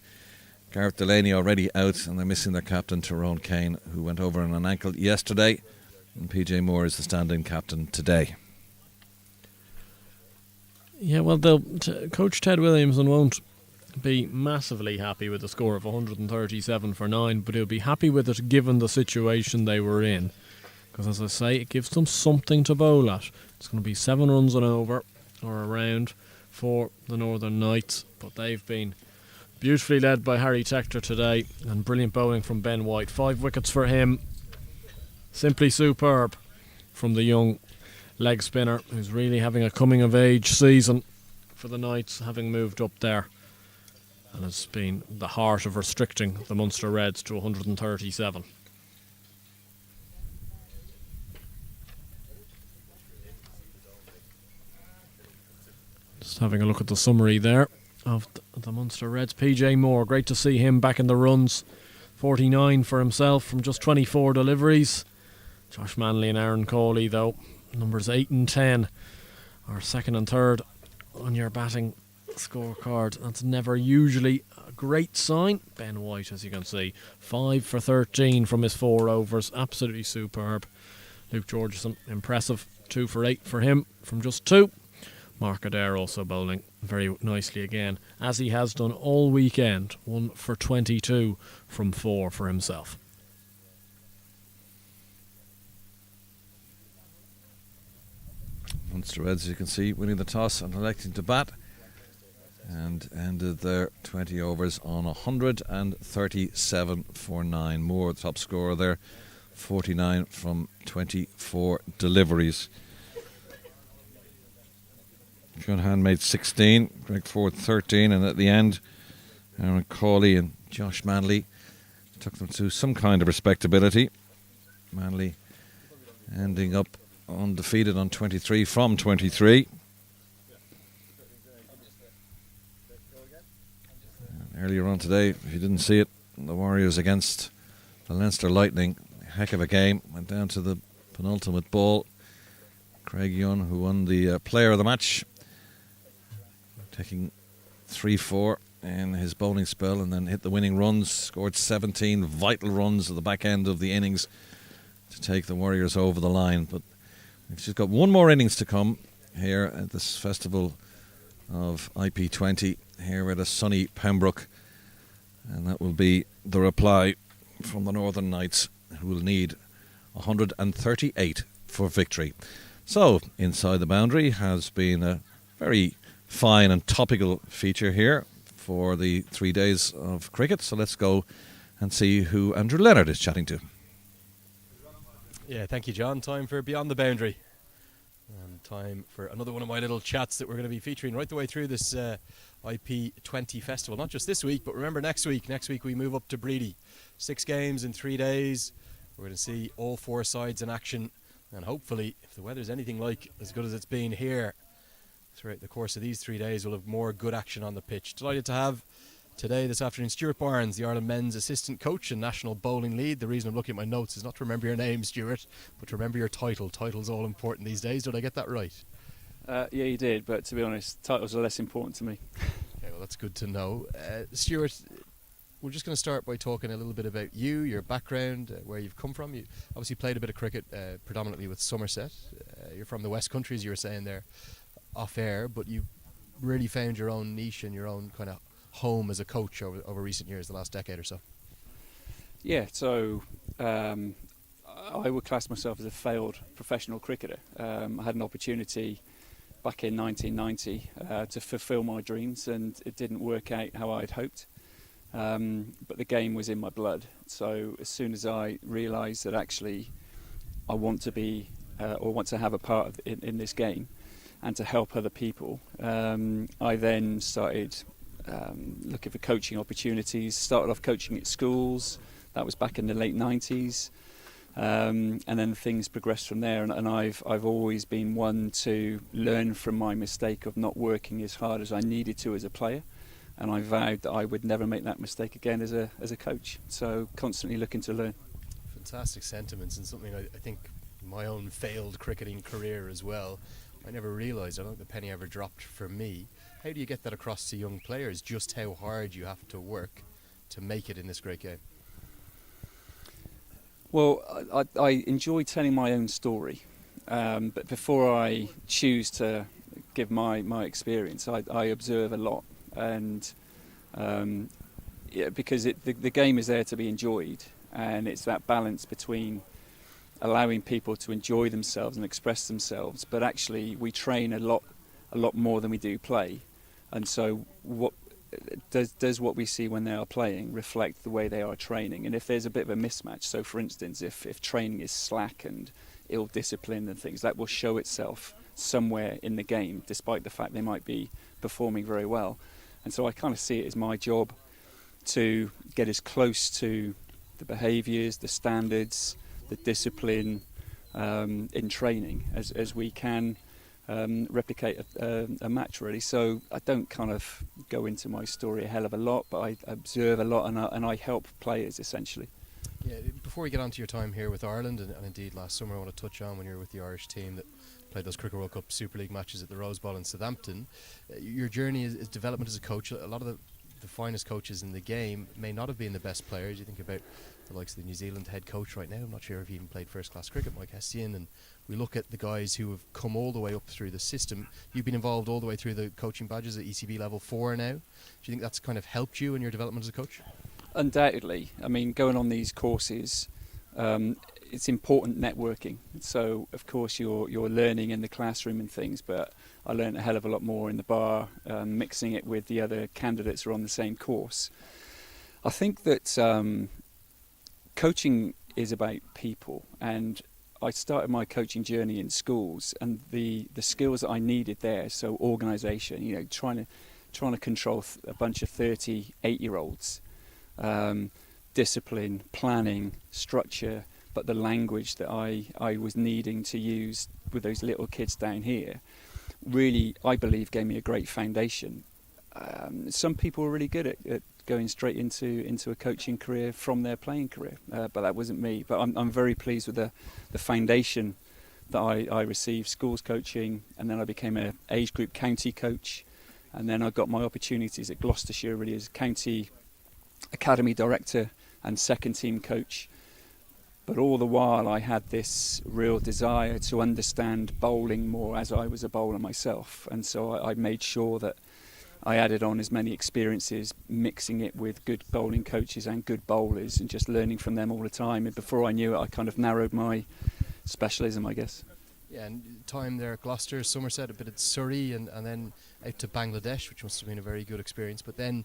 Gareth Delaney already out, and they're missing their captain Tyrone Kane, who went over on an ankle yesterday, and PJ Moore is the stand-in captain today. Yeah, well, Coach Ted Williamson won't be massively happy with the score of 137 for 9, but he'll be happy with it given the situation they were in, because as I say, it gives them something to bowl at. It's going to be 7 runs and over or around for the Northern Knights, but they've been beautifully led by Harry Tector today, and brilliant bowling from Ben White. 5 wickets for him. Simply superb from the young leg spinner, who's really having a coming of age season for the Knights, having moved up there, and has been the heart of restricting the Munster Reds to 137. Just having a look at the summary there of the Munster Reds. PJ Moore, great to see him back in the runs. 49 for himself from just 24 deliveries. Josh Manley and Aaron Cawley, though, numbers 8 and 10 are second and third on your batting scorecard. That's never usually a great sign. Ben White, as you can see, 5 for 13 from his 4 overs. Absolutely superb. Luke Georgeson, impressive. 2 for 8 for him from just 2. Mark Adair also bowling very nicely again, as he has done all weekend. 1 for 22 from 4 for himself. Munster Reds, as you can see, winning the toss and electing to bat, and ended their 20 overs on 137 for 9. Moore, the top scorer there, 49 from 24 deliveries. Cunningham made 16, Greg Ford 13, and at the end, Aaron Cawley and Josh Manley took them to some kind of respectability. Manley ending up undefeated on 23 from 23. And earlier on today, if you didn't see it, the Warriors against the Leinster Lightning, heck of a game, went down to the penultimate ball. Craig Young, who won the player of the match, taking 3-4 in his bowling spell, and then hit the winning runs, scored 17 vital runs at the back end of the innings to take the Warriors over the line. But we've just got one more innings to come here at this festival of IP20 here at a sunny Pembroke, and that will be the reply from the Northern Knights, who will need 138 for victory. So, Inside the Boundary has been a very fine and topical feature here for the 3 days of cricket. So let's go and see who Andrew Leonard is chatting to. Yeah, thank you, John. Time for Beyond the Boundary. And time for another one of my little chats that we're going to be featuring right the way through this IP20 festival. Not just this week, but remember next week. Next week we move up to Breedy. 6 games in 3 days. We're going to see all 4 sides in action. And hopefully, if the weather's anything like as good as it's been here throughout the course of these 3 days, we'll have more good action on the pitch. Delighted to have today, this afternoon, Stuart Barnes, the Ireland men's assistant coach and national bowling lead. The reason I'm looking at my notes is not to remember your name, Stuart, but to remember your title. Title's all important these days. Did I get that right? Yeah, you did, but to be honest, titles are less important to me. Okay, well, that's good to know. Stuart, we're just going to start by talking a little bit about you, your background, where you've come from. You obviously played a bit of cricket, predominantly with Somerset. You're from the West Country, as you were saying there, off air, but you've really found your own niche and your own kind of home as a coach over recent years, the last decade or so. Yeah, so I would class myself as a failed professional cricketer. I had an opportunity back in 1990 to fulfil my dreams, and it didn't work out how I'd hoped. But the game was in my blood. So as soon as I realised that actually I want to be or want to have a part of in this game and to help other people, I then started looking for coaching opportunities. Started off coaching at schools. That was back in the late 90s. And then things progressed from there, and I've always been one to learn from my mistake of not working as hard as I needed to as a player, and I vowed that I would never make that mistake again as a coach. So constantly looking to learn. Fantastic sentiments, and something I think my own failed cricketing career as well, I never realised, I don't think the penny ever dropped for me. How do you get that across to young players, just how hard you have to work to make it in this great game? Well, I enjoy telling my own story, but before I choose to give my experience, I observe a lot, and because the game is there to be enjoyed, and it's that balance between allowing people to enjoy themselves and express themselves, but actually we train a lot more than we do play, and so what does what we see when they are playing reflect the way they are training? And if there's a bit of a mismatch, so for instance, if training is slack and ill-disciplined and things, that will show itself somewhere in the game, despite the fact they might be performing very well. And so I kind of see it as my job to get as close to the behaviours, the standards, the discipline in training as we can replicate a match, really. So I don't kind of go into my story a hell of a lot, but I observe a lot, and I help players essentially. Yeah, before we get on to your time here with Ireland, and indeed last summer, I want to touch on when you were with the Irish team that played those Cricket World Cup Super League matches at the Rose Bowl in Southampton. Your journey is development as a coach. A lot of the finest coaches in the game may not have been the best players. You think about the likes of the New Zealand head coach right now. I'm not sure if he even played first class cricket, Mike Hessian, and we look at the guys who have come all the way up through the system. You've been involved all the way through the coaching badges at ECB level 4 now. Do you think that's kind of helped you in your development as a coach? Undoubtedly. I mean, going on these courses, it's important networking. So of course you're learning in the classroom and things, but I learned a hell of a lot more in the bar, mixing it with the other candidates who are on the same course. I think that coaching is about people, and I started my coaching journey in schools, and the skills that I needed there, so organisation, trying to control a bunch of 38-year-olds, discipline, planning, structure, but the language that I was needing to use with those little kids down here really, I believe, gave me a great foundation. Some people are really good at going straight into a coaching career from their playing career, but that wasn't me. But I'm very pleased with the foundation that I received, schools coaching, and then I became an age group county coach, and then I got my opportunities at Gloucestershire really as county academy director and second team coach. But all the while I had this real desire to understand bowling more as I was a bowler myself, and so I made sure that I added on as many experiences, mixing it with good bowling coaches and good bowlers, and just learning from them all the time. And before I knew it, I kind of narrowed my specialism, I guess. Yeah, and time there at Gloucester, Somerset, a bit at Surrey, and then out to Bangladesh, which must have been a very good experience. But then,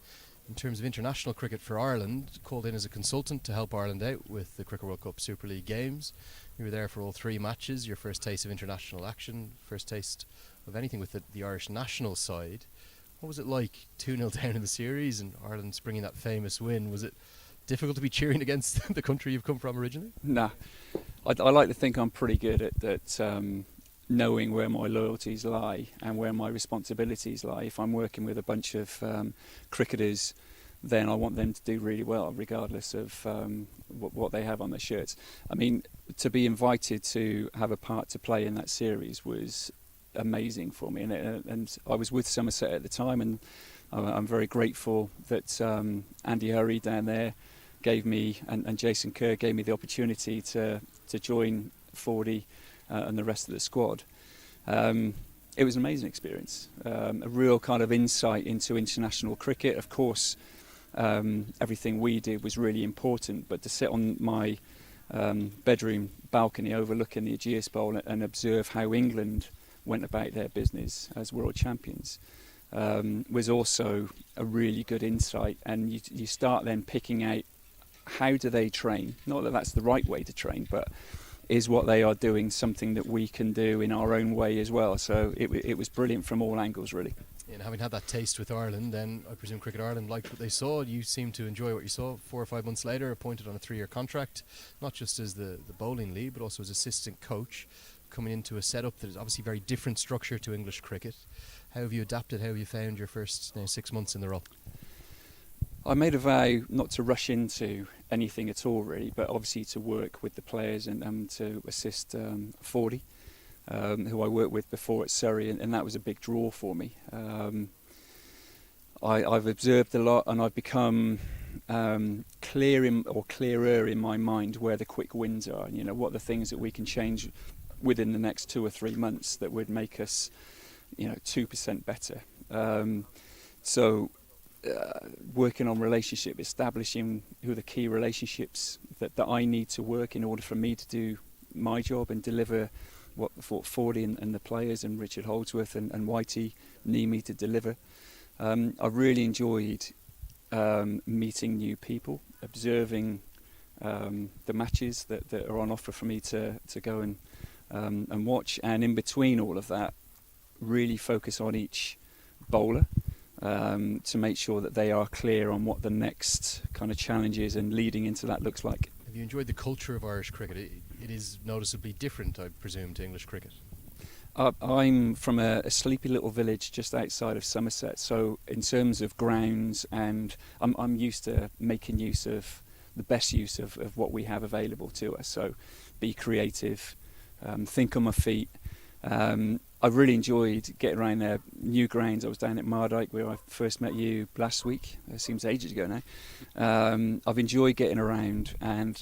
in terms of international cricket for Ireland, called in as a consultant to help Ireland out with the Cricket World Cup Super League games. You were there for all 3 matches, your first taste of international action, first taste of anything with the Irish national side. What was it like 2-0 down in the series and Ireland bringing that famous win? Was it difficult to be cheering against the country you've come from originally? Nah, I like to think I'm pretty good at knowing where my loyalties lie and where my responsibilities lie. If I'm working with a bunch of cricketers, then I want them to do really well, regardless of what they have on their shirts. I mean, to be invited to have a part to play in that series was amazing for me, and I was with Somerset at the time, and I'm very grateful that Andy Hurry down there gave me, and Jason Kerr gave me the opportunity to join Fordy and the rest of the squad. It was an amazing experience, a real kind of insight into international cricket. Of course, everything we did was really important, but to sit on my bedroom balcony overlooking the Aegeus Bowl and observe how England went about their business as world champions was also a really good insight. And you start then picking out, how do they train? Not that that's the right way to train, but is what they are doing something that we can do in our own way as well? So it was brilliant from all angles, really. And having had that taste with Ireland, then I presume Cricket Ireland liked what they saw. You seem to enjoy what you saw. 4 or 5 months later, appointed on a 3-year contract, not just as the bowling lead, but also as assistant coach, coming into a setup that is obviously very different structure to English cricket. How have you adapted? How have you found your first 6 months in the role? I made a vow not to rush into anything at all, really, but obviously to work with the players and to assist Fordy, who I worked with before at Surrey, and that was a big draw for me. I've observed a lot, and I've become clearer in my mind where the quick wins are, and what the things that we can change within the next 2 or 3 months that would make us 2% better. Working on relationship, establishing who are the key relationships that I need to work in order for me to do my job and deliver what Fordy and the players and Richard Holdsworth and Whitey need me to deliver. I really enjoyed meeting new people, observing the matches that are on offer for me to go and watch, and in between all of that, really focus on each bowler to make sure that they are clear on what the next kind of challenge is and leading into that looks like. Have you enjoyed the culture of Irish cricket? It is noticeably different, I presume, to English cricket. I'm from a sleepy little village just outside of Somerset, so in terms of grounds, and I'm used to making use of the best use of what we have available to us. So be creative, think on my feet. I really enjoyed getting around there. New grounds. I was down at Mardyke where I first met you last week. It seems ages ago now. I've enjoyed getting around, and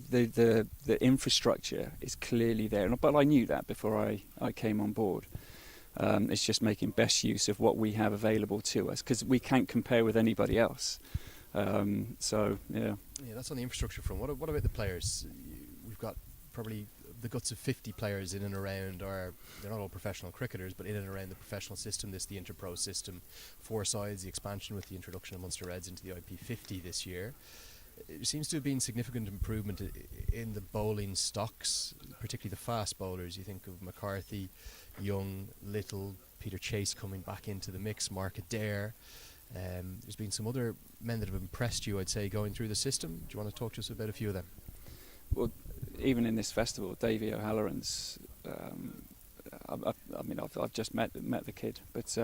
the infrastructure is clearly there. But I knew that before I came on board. It's just making best use of what we have available to us, because we can't compare with anybody else. Yeah, that's on the infrastructure front. What about the players? We've got probably the guts of 50 players in and around, or they're not all professional cricketers, but in and around the professional system, the Interpro system, 4 sides, the expansion with the introduction of Munster Reds into the IP20 this year. There seems to have been significant improvement in the bowling stocks, particularly the fast bowlers. You think of McCarthy, Young, Little, Peter Chase coming back into the mix, Mark Adair. There's been some other men that have impressed you, I'd say, going through the system. Do you want to talk to us about a few of them? Well, even in this festival, Davy O'Halloran's. I've just met the kid, but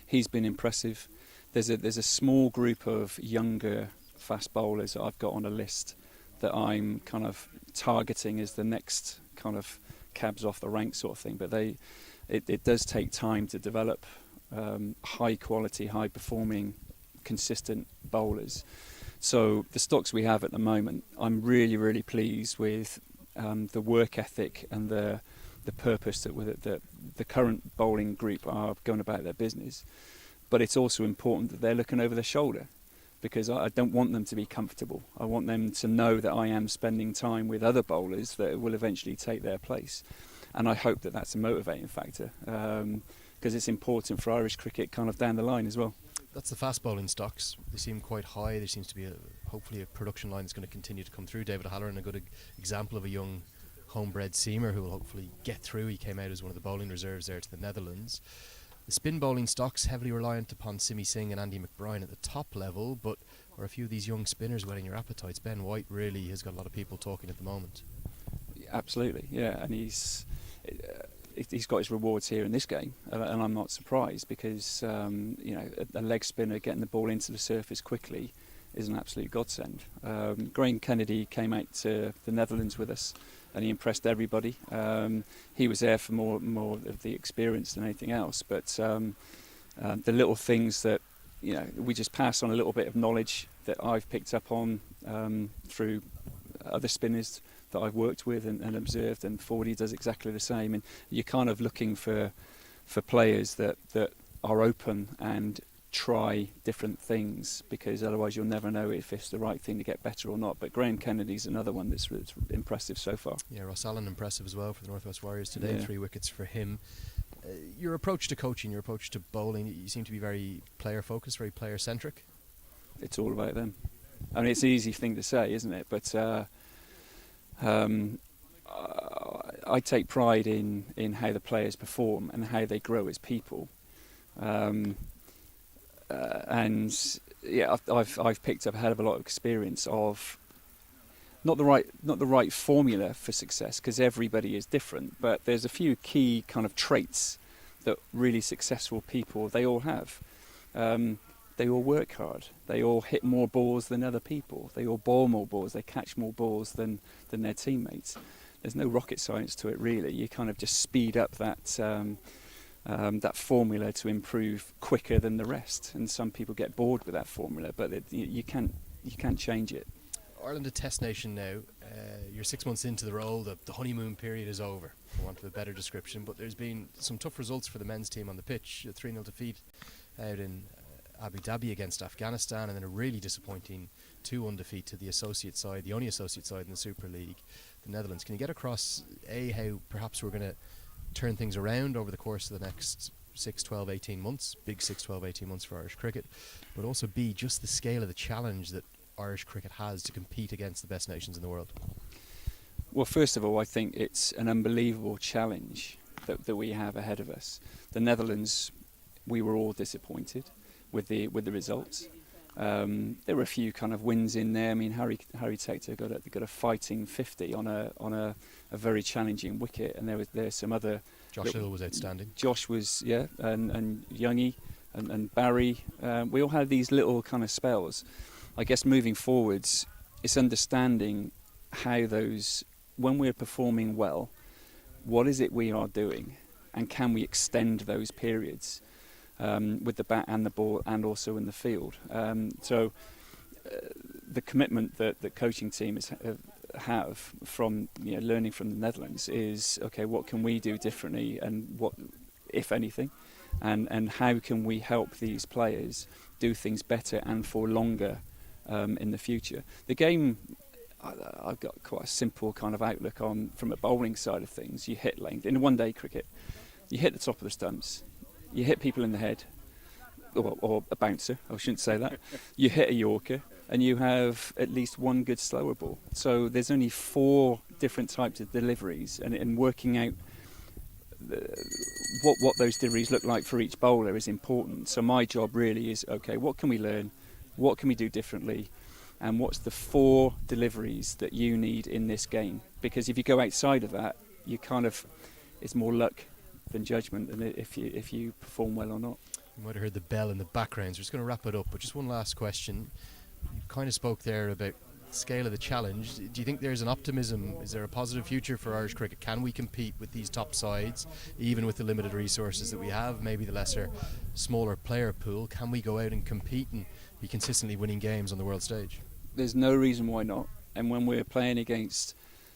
he's been impressive. There's a small group of younger fast bowlers that I've got on a list that I'm kind of targeting as the next kind of cabs off the rank sort of thing. But it does take time to develop high quality, high performing, consistent bowlers. So the stocks we have at the moment, I'm really, really pleased with the work ethic and the purpose that the current bowling group are going about their business. But it's also important that they're looking over their shoulder, because I don't want them to be comfortable. I want them to know that I am spending time with other bowlers that will eventually take their place. And I hope that that's a motivating factor, because it's important for Irish cricket kind of down the line as well. That's the fast bowling stocks. They seem quite high. There seems to be hopefully a production line that's going to continue to come through. David O'Halloran, a good example of a young homebred seamer who will hopefully get through. He came out as one of the bowling reserves there to the Netherlands. The spin bowling stocks heavily reliant upon Simi Singh and Andy McBride at the top level, but are a few of these young spinners whetting your appetites? Ben White really has got a lot of people talking at the moment. Absolutely, yeah, and he's got his rewards here in this game, and I'm not surprised, because a leg spinner getting the ball into the surface quickly is an absolute godsend. Graham Kennedy came out to the Netherlands with us, and he impressed everybody. He was there for more of the experience than anything else, but the little things that we just pass on a little bit of knowledge that I've picked up on through other spinners that I've worked with and observed, and Fordy does exactly the same. And you're kind of looking for players that are open and try different things, because otherwise you'll never know if it's the right thing to get better or not. But Graham Kennedy's another one that's impressive so far. Yeah, Ross Allen impressive as well for the Northwest Warriors today. Yeah. 3 wickets for him. Your approach to coaching, your approach to bowling, you seem to be very player focused, very player centric. It's all about them. I mean, it's an easy thing to say, isn't it? But I take pride in how the players perform and how they grow as people. And yeah, I've picked up a hell of a lot of experience of not the right formula for success, because everybody is different, but there's a few key kind of traits that really successful people, they all have. They all work hard. They all hit more balls than other people. They all bowl more balls. They catch more balls than their teammates. There's no rocket science to it, really. You kind of just speed up that formula to improve quicker than the rest. And some people get bored with that formula, but you can't change it. Ireland a test nation now. You're 6 months into the role. The honeymoon period is over, for want of a better description. But there's been some tough results for the men's team on the pitch. A 3-0 defeat out in Abu Dhabi against Afghanistan, and then a really disappointing 2-1 defeat to the associate side, the only associate side in the Super League, the Netherlands. Can you get across, A, how perhaps we're going to turn things around over the course of the next 6, 12, 18 months, big 6, 12, 18 months for Irish cricket, but also B, just the scale of the challenge that Irish cricket has to compete against the best nations in the world? Well, first of all, I think it's an unbelievable challenge that we have ahead of us. The Netherlands, we were all disappointed with the results. There were a few kind of wins in there. I mean, Harry Tector got a fighting 50 on a very challenging wicket, and there's some other. Josh Hill was outstanding. Josh was, yeah, and Youngie and Barry. We all had these little kind of spells. I guess moving forwards, it's understanding how those, when we're performing well, what is it we are doing, and can we extend those periods with the bat and the ball, and also in the field. So the commitment that the coaching team have from learning from the Netherlands is, okay, what can we do differently, and what, if anything, and how can we help these players do things better and for longer in the future. The game, I've got quite a simple kind of outlook on from a bowling side of things. You hit length in one-day cricket. You hit the top of the stumps. You hit people in the head, or a bouncer. I shouldn't say that. You hit a Yorker, and you have at least one good slower ball. So there's only 4 different types of deliveries, and working out what those deliveries look like for each bowler is important. So my job really is, okay, what can we learn? What can we do differently? And what's the 4 deliveries that you need in this game? Because if you go outside of that, you kind of, it's more luck than judgment, and if you perform well or not. You might have heard the bell in the background, so we're just going to wrap it up. But just one last question. You kind of spoke there about the scale of the challenge. Do you think there's an optimism? Is there a positive future for Irish cricket? Can we compete with these top sides, even with the limited resources that we have, maybe the lesser, smaller player pool? Can we go out and compete and be consistently winning games on the world stage? There's no reason why not. And when we're playing against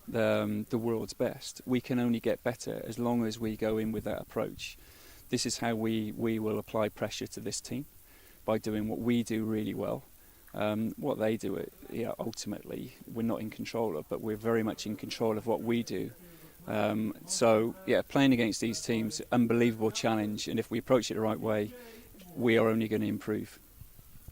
the world's best, we can only get better as long as we go in with that approach. This is how we will apply pressure to this team, by doing what we do really well. What they do, ultimately, we're not in control of, but we're very much in control of what we do. So, playing against these teams, unbelievable challenge, and if we approach it the right way, we are only going to improve.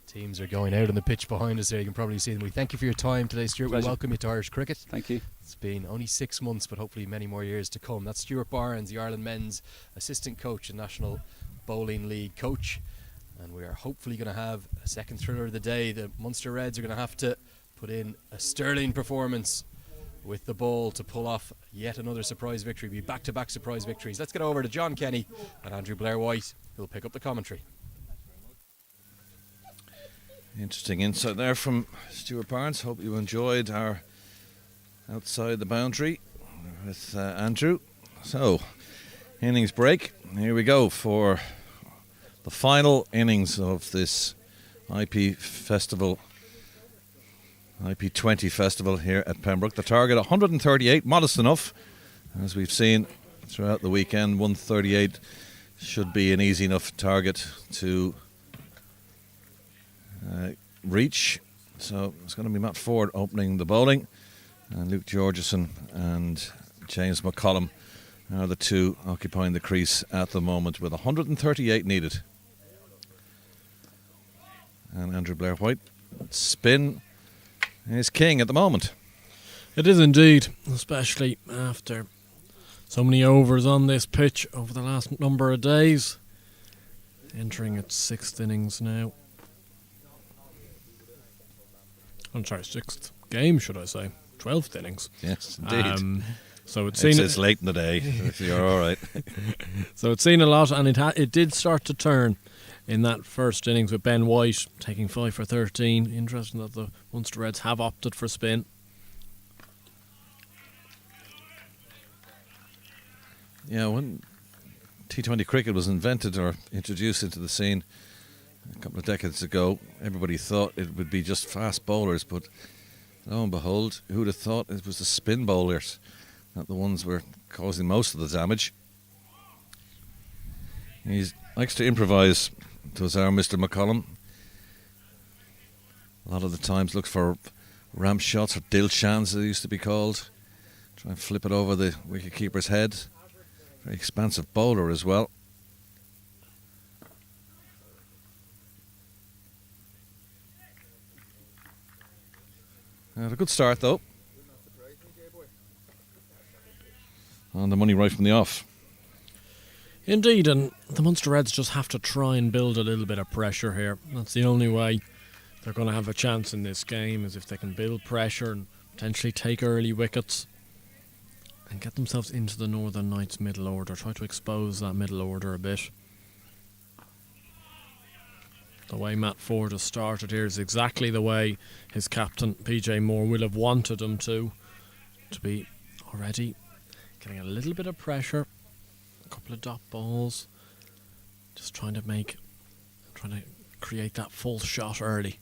Teams are going out on the pitch behind us there. You can probably see them. We thank you for your time today, Stuart. Pleasure. We welcome you to Irish cricket. Thank you. It's been only 6 months, but hopefully many more years to come. That's Stuart Barnes, the Ireland men's assistant coach and National Bowling League coach. And we are hopefully going to have a second thriller of the day. The Munster Reds are going to have to put in a sterling performance with the ball to pull off yet another surprise victory. Be back-to-back surprise victories. Let's get over to John Kenny and Andrew Blair-White, who'll pick up the commentary. Interesting insight there from Stuart Barnes. Hope you enjoyed our outside the boundary with Andrew. So, innings break. Here we go for the final innings of this IP festival, IP20 festival here at Pembroke. The target 138, modest enough, as we've seen throughout the weekend. 138 should be an easy enough target to reach. So it's going to be Matt Ford opening the bowling, and Luke Georgeson and James McCollum are the 2 occupying the crease at the moment, with 138 needed. And Andrew Blair-White, spin is king at the moment. It is indeed, especially after so many overs on this pitch over the last number of days. Entering its 6th innings now. I'm sorry, 6th game, should I say. 12th innings. Yes, indeed. So it's It's late in the day, if you're all right. So it's seen a lot, and it did start to turn in that first innings with Ben White taking 5 for 13. Interesting that the Munster Reds have opted for spin. Yeah, when T20 cricket was invented or introduced into the scene a couple of decades ago, everybody thought it would be just fast bowlers, but lo and behold, who would have thought it was the spin bowlers that the ones were causing most of the damage. He likes to improvise, does our Mr. McCollum. A lot of the times looks for ramp shots or dilshans, as they used to be called. Try and flip it over the wicket-keeper's head. Very expansive bowler as well. Had a good start though. On the money right from the off. Indeed, and the Munster Reds just have to try and build a little bit of pressure here. That's the only way they're going to have a chance in this game, is if they can build pressure and potentially take early wickets and get themselves into the Northern Knights middle order. Try to expose that middle order a bit. The way Matt Ford has started here is exactly the way his captain PJ Moore will have wanted him to be already getting a little bit of pressure, a couple of dot balls, just trying to create that full shot early.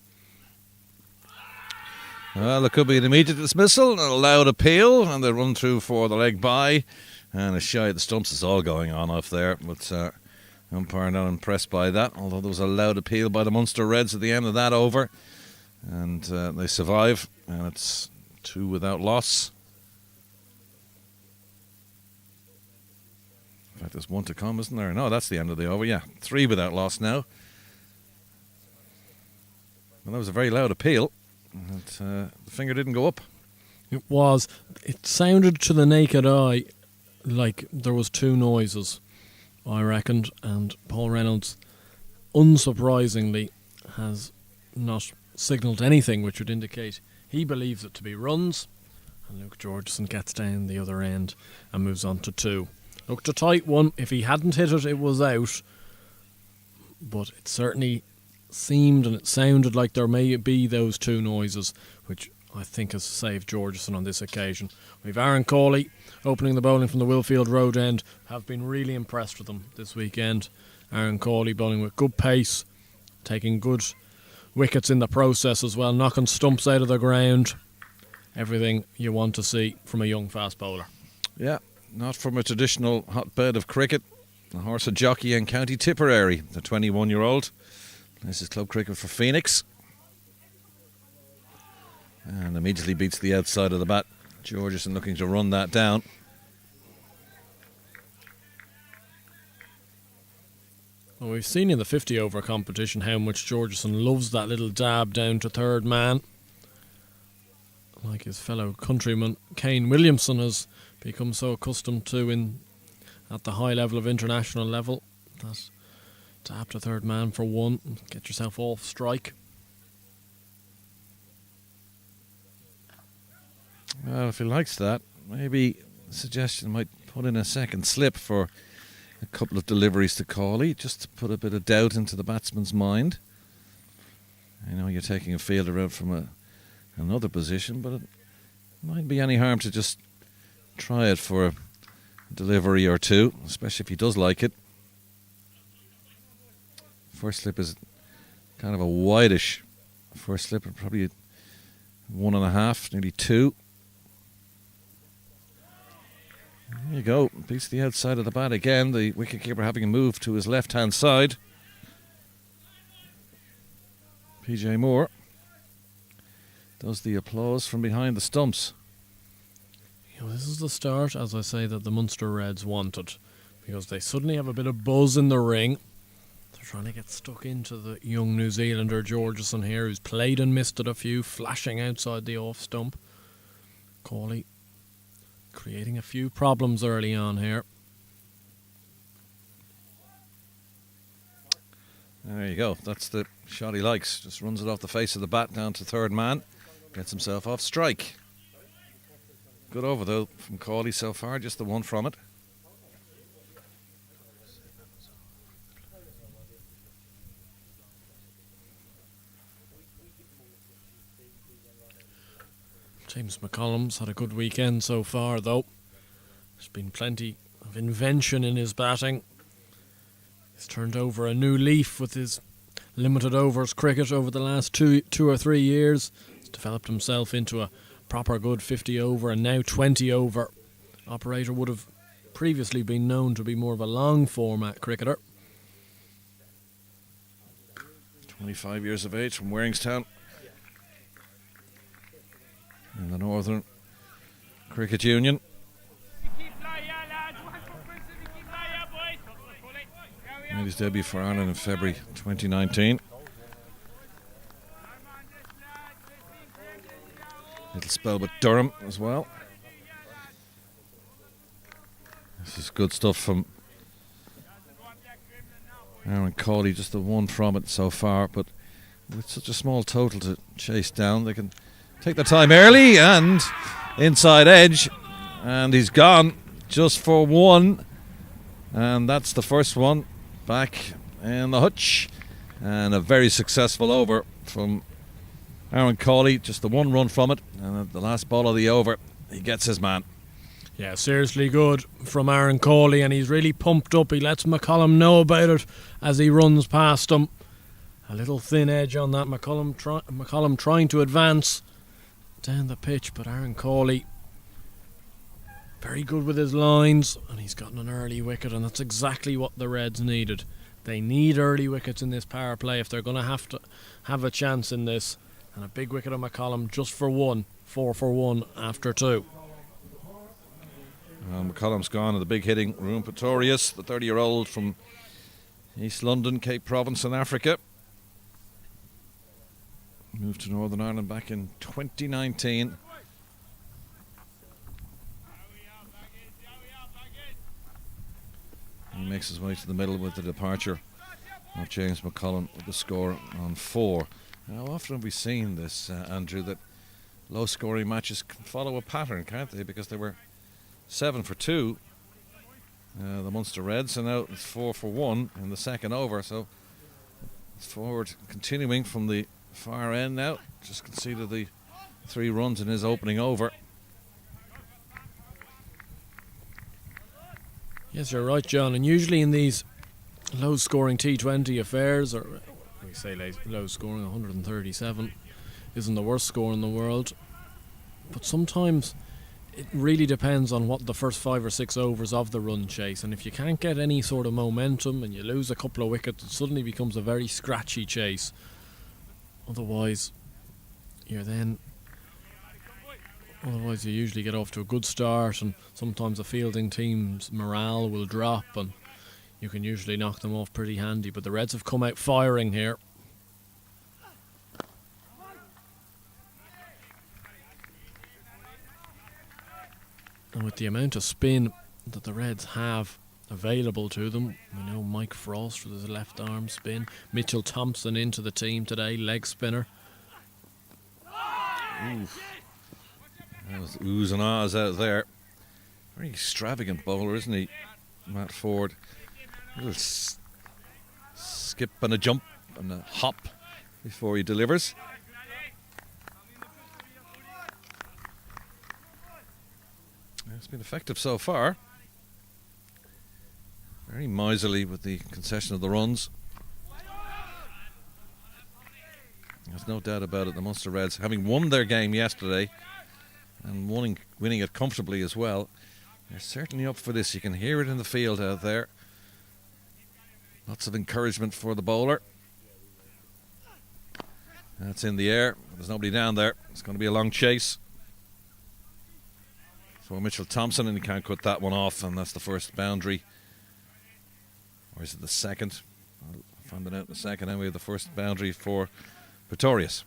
Well, there could be an immediate dismissal, a loud appeal, and they run through for the leg bye, and a shy at the stumps is all going on off there, but umpire not impressed by that, although there was a loud appeal by the Munster Reds at the end of that over, and they survive, and it's 2 without loss. In fact, there's 1 to come, isn't there? No, that's the end of the over. Yeah, 3 without loss now. Well, that was a very loud appeal. And, the finger didn't go up. It sounded to the naked eye like there was 2 noises, I reckoned, and Paul Reynolds, unsurprisingly, has not signalled anything which would indicate he believes it to be runs, and Luke Georgeson gets down the other end and moves on to 2. Looked a tight one. If he hadn't hit it, it was out, but it certainly seemed and it sounded like there may be those 2 noises, which I think has saved Georgeson on this occasion. We've Aaron Cawley opening the bowling from the Willfield Road end. Have been really impressed with them this weekend. Aaron Cawley bowling with good pace, taking good wickets in the process as well, knocking stumps out of the ground. Everything you want to see from a young fast bowler. Yeah, not from a traditional hotbed of cricket. A horse and jockey in County Tipperary, the 21-year-old. Plays his club cricket for Phoenix. And immediately beats the outside of the bat. Georgeson looking to run that down. Well, we've seen in the 50 over competition how much Georgeson loves that little dab down to third man. Like his fellow countryman Kane Williamson has become so accustomed to at the high level of international level. That dab to third man for 1, get yourself off strike. Well, if he likes that, maybe the suggestion might put in a second slip for a couple of deliveries to Cawley, just to put a bit of doubt into the batsman's mind. I know you're taking a fielder out from another position, but it mightn't be any harm to just try it for a delivery or 2, especially if he does like it. First slip is kind of a wideish first slip, probably 1.5, nearly 2. There you go, beats the outside of the bat again, the wicketkeeper having a move to his left-hand side. PJ Moore does the applause from behind the stumps. This is the start, as I say, that the Munster Reds wanted, because they suddenly have a bit of buzz in the ring. They're trying to get stuck into the young New Zealander Georgeson here, who's played and missed it a few, flashing outside the off stump. Cawley creating a few problems early on here. There you go. That's the shot he likes. Just runs it off the face of the bat down to third man. Gets himself off strike. Good over though from Cawley so far. Just the one from it. James McCollum's had a good weekend so far though. There's been plenty of invention in his batting. He's turned over a new leaf with his limited overs cricket over the last two or 3 years. He's developed himself into a proper good 50 over and now 20 over operator. Would have previously been known to be more of a long format cricketer. 25 years of age from Waringstown in the Northern Cricket Union. Made his debut for Ireland in February 2019. Little spell with Durham as well. This is good stuff from Aaron Cawley, just the one from it so far, but with such a small total to chase down, they can take the time early and inside edge, and he's gone just for one, and that's the first one back in the hutch, and a very successful over from Aaron Cawley, just the one run from it, and at the last ball of the over he gets his man. Yeah, seriously good from Aaron Cawley, and he's really pumped up. He lets McCollum know about it as he runs past him. A little thin edge on that. McCollum trying to advance down the pitch, but Aaron Cawley very good with his lines, and he's gotten an early wicket, and that's exactly what the Reds needed. They need early wickets in this power play if they're going to have a chance in this. And a big wicket of McCollum just for one, 4 for 1 after 2. McCollum's gone in the big hitting room. Pretorius, the 30-year-old from East London, Cape Province in Africa. Moved to Northern Ireland back in 2019. He makes his way to the middle with the departure of James McCollum with the score on 4. How often have we seen this, Andrew, that low-scoring matches can follow a pattern, can't they? Because they were 7 for 2, the Munster Reds, and now it's 4 for 1 in the second over. So it's forward continuing from the far end now. Just conceded the 3 runs in his opening over. Yes, you're right, John. And usually in these low-scoring T20 affairs, or we say low-scoring, 137 isn't the worst score in the world. But sometimes it really depends on what the first 5 or 6 overs of the run chase, and if you can't get any sort of momentum and you lose a couple of wickets, it suddenly becomes a very scratchy chase. Otherwise you usually get off to a good start, and sometimes the fielding team's morale will drop and you can usually knock them off pretty handy. But the Reds have come out firing here. And with the amount of spin that the Reds have available to them, we know Mike Frost with his left arm spin, Mitchell Thompson into the team today, leg spinner. That was oohs and ahs out there. Very extravagant bowler, isn't he, Matt Ford? A little skip and a jump and a hop before he delivers. It's been effective so far. Very miserly with the concession of the runs. There's no doubt about it, the Munster Reds, having won their game yesterday and winning it comfortably as well, they're certainly up for this. You can hear it in the field out there. Lots of encouragement for the bowler. That's in the air. There's nobody down there. It's going to be a long chase for Mitchell Thompson, and he can't cut that one off, and that's the first boundary. Or is it the second? I'll find it out in a second. Anyway, the first boundary for Pretorius.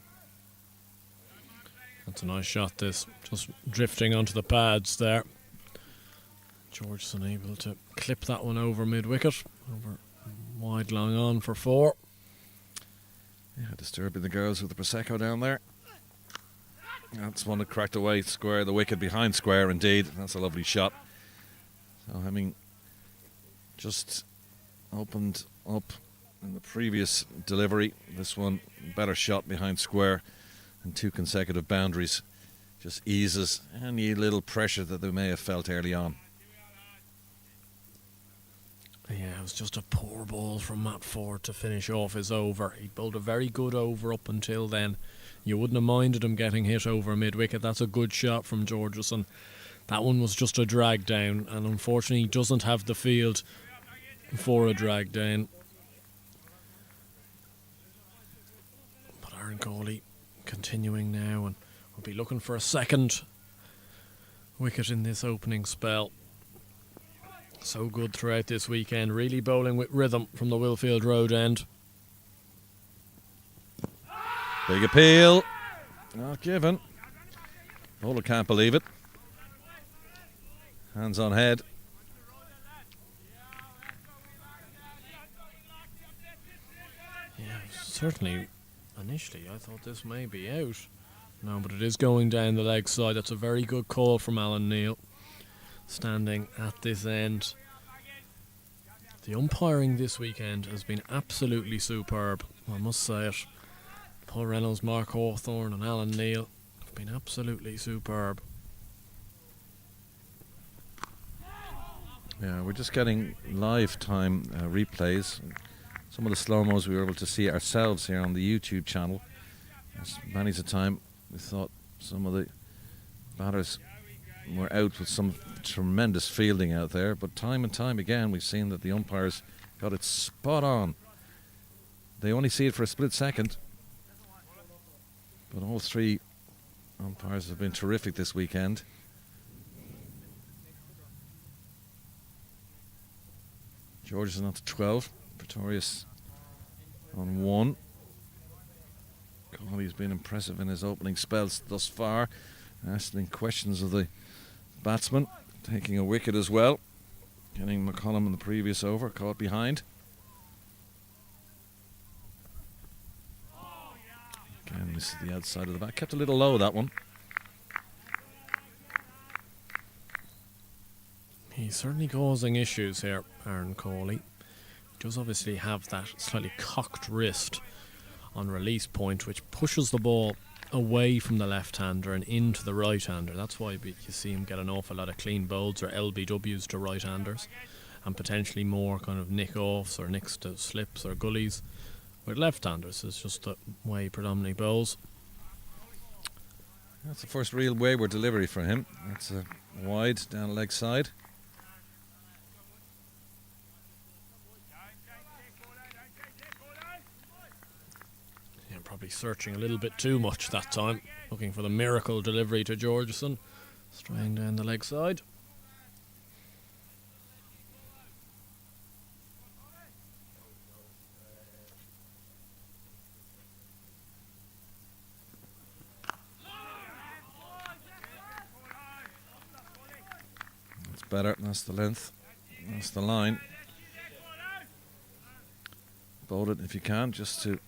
That's a nice shot, this. Just drifting onto the pads there. Georgeson able to clip that one over mid-wicket. Over wide long on for 4. Yeah, disturbing the girls with the Prosecco down there. That's one that cracked away square, the wicket behind square indeed. That's a lovely shot. So having just opened up in the previous delivery, this one better shot behind square and 2 consecutive boundaries just eases any little pressure that they may have felt early on. Yeah, it was just a poor ball from Matt Ford to finish off his over. He bowled a very good over up until then. You wouldn't have minded him getting hit over mid-wicket. That's a good shot from Georgeson. That one was just a drag down, and unfortunately he doesn't have the field for a drag down. But Aaron Cawley continuing now, and we'll be looking for a second wicket in this opening spell. So good throughout this weekend, really bowling with rhythm from the Willfield Road end. Big appeal. Not given. Bowler can't believe it. Hands on head. Yeah, certainly initially I thought this may be out. No, but it is going down the leg side. That's a very good call from Alan Neal, standing at this end. The umpiring this weekend has been absolutely superb, I must say it. Paul Reynolds, Mark Hawthorne and Alan Neal have been absolutely superb. Yeah, we're just getting live time replays. Some of the slow-mos we were able to see ourselves here on the YouTube channel. As many's a time we thought some of the batters were out with some tremendous fielding out there, but time and time again we've seen that the umpires got it spot on. They only see it for a split second, but all 3 umpires have been terrific this weekend. George is on to 12. Pretorius on 1. Cawley's been impressive in his opening spells thus far, asking questions of the batsman, taking a wicket as well, getting McCollum in the previous over, caught behind. Again, this is the outside of the bat. Kept a little low, that one. He's certainly causing issues here, Aaron Cawley. He does obviously have that slightly cocked wrist on release point, which pushes the ball away from the left-hander and into the right-hander. That's why you see him get an awful lot of clean bowls or LBWs to right-handers, and potentially more kind of nick-offs or nicks to slips or gullies with left-handers. It's just the way he predominantly bowls. That's the first real wayward delivery for him. That's a wide down leg side. Probably searching a little bit too much that time, looking for the miracle delivery to Georgeson, straying down the leg side. That's better, that's the length, that's the line. Bowl it if you can, just to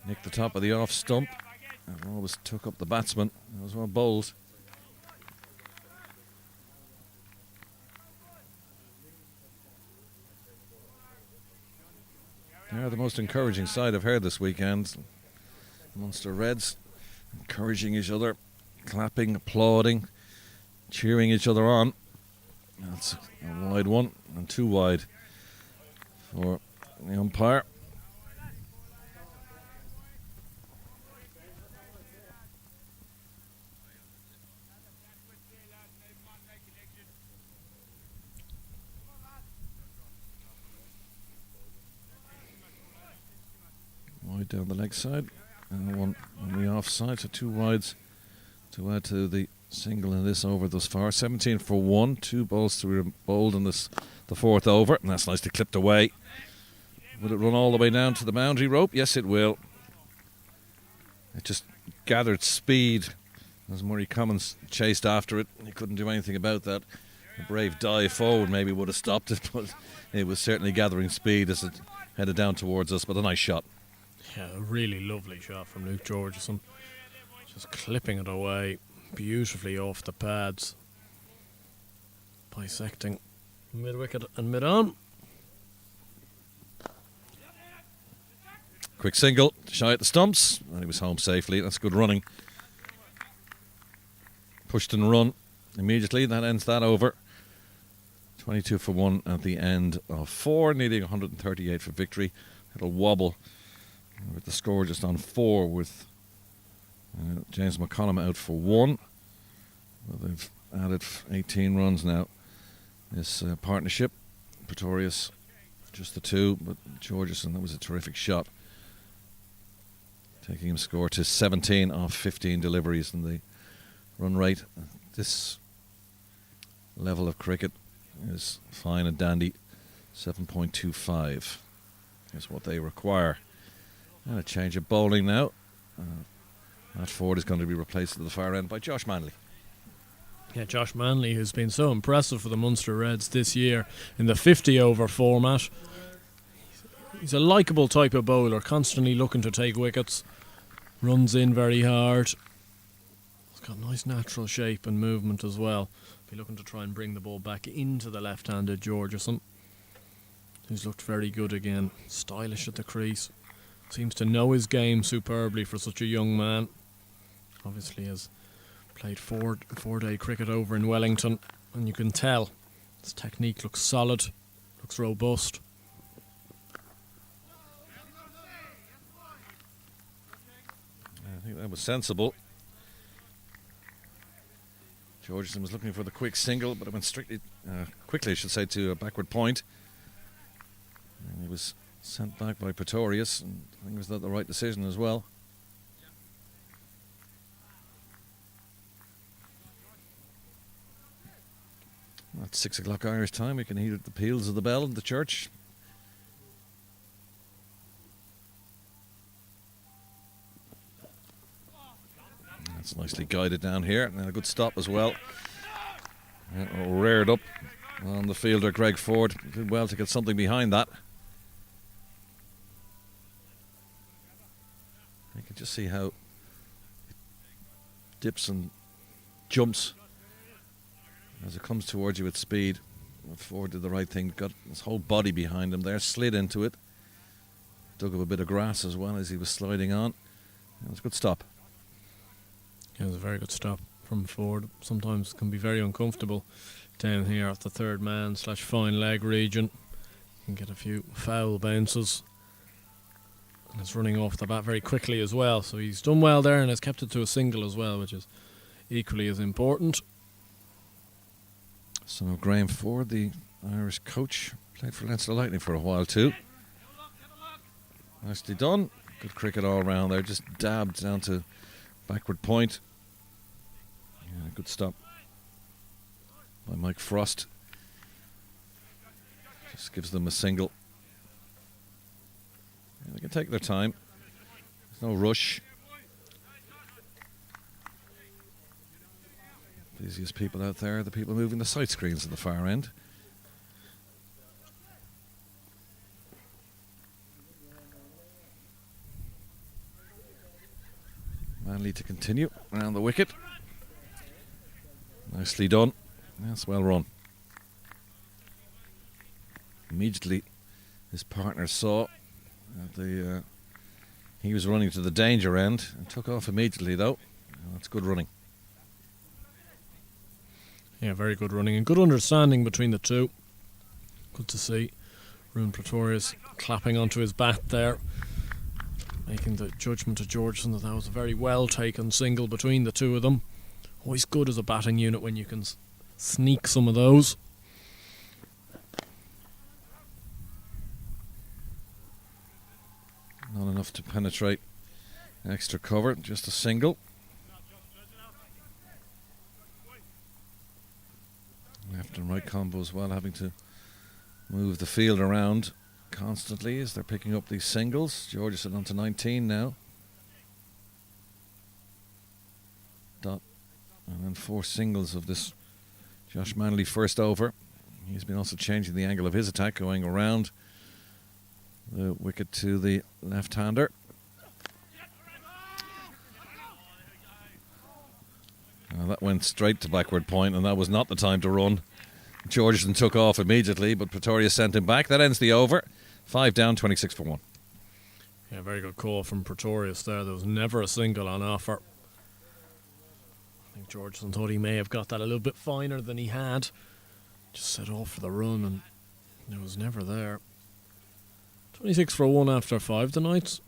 nick the top of the off stump. And always took up the batsman. That was well bowled. They're the most encouraging side I've heard this weekend. Munster Reds encouraging each other, clapping, applauding, cheering each other on. That's a wide one and 2 wide for the umpire. Wide down the leg side and 1 on the off side, so 2 wides to add to the single in this over thus far. 17 for 1, 2 balls to be bowled in this, the 4th over, and that's nicely clipped away. Will it run all the way down to the boundary rope? Yes, it will. It just gathered speed as Murray Cummins chased after it. He couldn't do anything about that. A brave dive forward maybe would have stopped it, but it was certainly gathering speed as it headed down towards us. But a nice shot. Yeah, a really lovely shot from Luke Georgeson. Just clipping it away beautifully off the pads. Bisecting mid-wicket and mid-on. Quick single, shy at the stumps, and he was home safely. That's good running. Pushed and run immediately. That ends that over. 22 for 1 at the end of 4, needing 138 for victory. Little wobble with the score just on 4 with James McCollum out for 1. Well, they've added 18 runs now. This partnership, Pretorius, just the 2, but Georgeson, that was a terrific shot. Taking him score to 17 off 15 deliveries, and the run rate at this level of cricket is fine and dandy. 7.25 is what they require. And a change of bowling now. Matt Ford is going to be replaced at the far end by Josh Manley. Yeah, Josh Manley, who's been so impressive for the Munster Reds this year in the 50-over format. He's a likeable type of bowler, constantly looking to take wickets. Runs in very hard. He's got nice natural shape and movement as well. Be looking to try and bring the ball back into the left-handed Georgeson, who's looked very good again. Stylish at the crease. Seems to know his game superbly for such a young man. Obviously has played four-day cricket over in Wellington, and you can tell his technique looks solid, looks robust. I think that was sensible. Georgeson was looking for the quick single, but it went quickly, I should say, to a backward point. And he was sent back by Pretorius, and I think was that the right decision as well. At 6 o'clock Irish time, we can hear the peals of the bell in the church. That's nicely guided down here, and a good stop as well. Reared up on the fielder Greg Ford. Did well to get something behind that. You can just see how it dips and jumps as it comes towards you with speed. Ford did the right thing, got his whole body behind him there, slid into it, dug up a bit of grass as well as he was sliding on. It was a good stop. Yeah, it was a very good stop from Ford. Sometimes can be very uncomfortable down here at the third man / fine leg region. You can get a few foul bounces. And it's running off the bat very quickly as well. So he's done well there and has kept it to a single as well, which is equally as important. So Graham Ford, the Irish coach, played for Leinster Lightning for a while too. Nicely done. Good cricket all round there. Just dabbed down to backward point. Yeah, good stop by Mike Frost. Just gives them a single. Yeah, they can take their time. There's no rush. The easiest people out there are the people moving the sight screens at the far end. Manley to continue around the wicket. Nicely done. That's well run. Immediately his partner saw that he was running to the danger end and took off immediately though. That's good running. Yeah, very good running and good understanding between the two. Good to see. Ruan Pretorius clapping onto his bat there, making the judgment to Georgeson that was a very well taken single between the two of them. Always good as a batting unit when you can sneak some of those. Not enough to penetrate extra cover, just a single. Left and right combo as well, having to move the field around constantly as they're picking up these singles. Georgeson on to 19 now. dot, and then 4 singles of this Josh Manley first over. He's been also changing the angle of his attack, going around the wicket to the left-hander. That went straight to backward point, and that was not the time to run. Georgeson took off immediately, but Pretoria sent him back. That ends the over. 5 down, 26 for 1. Yeah, very good call from Pretorius there. There was never a single on offer. I think Georgeson thought he may have got that a little bit finer than he had. Just set off for the run, and it was never there. 26 for 1 after 5 tonight.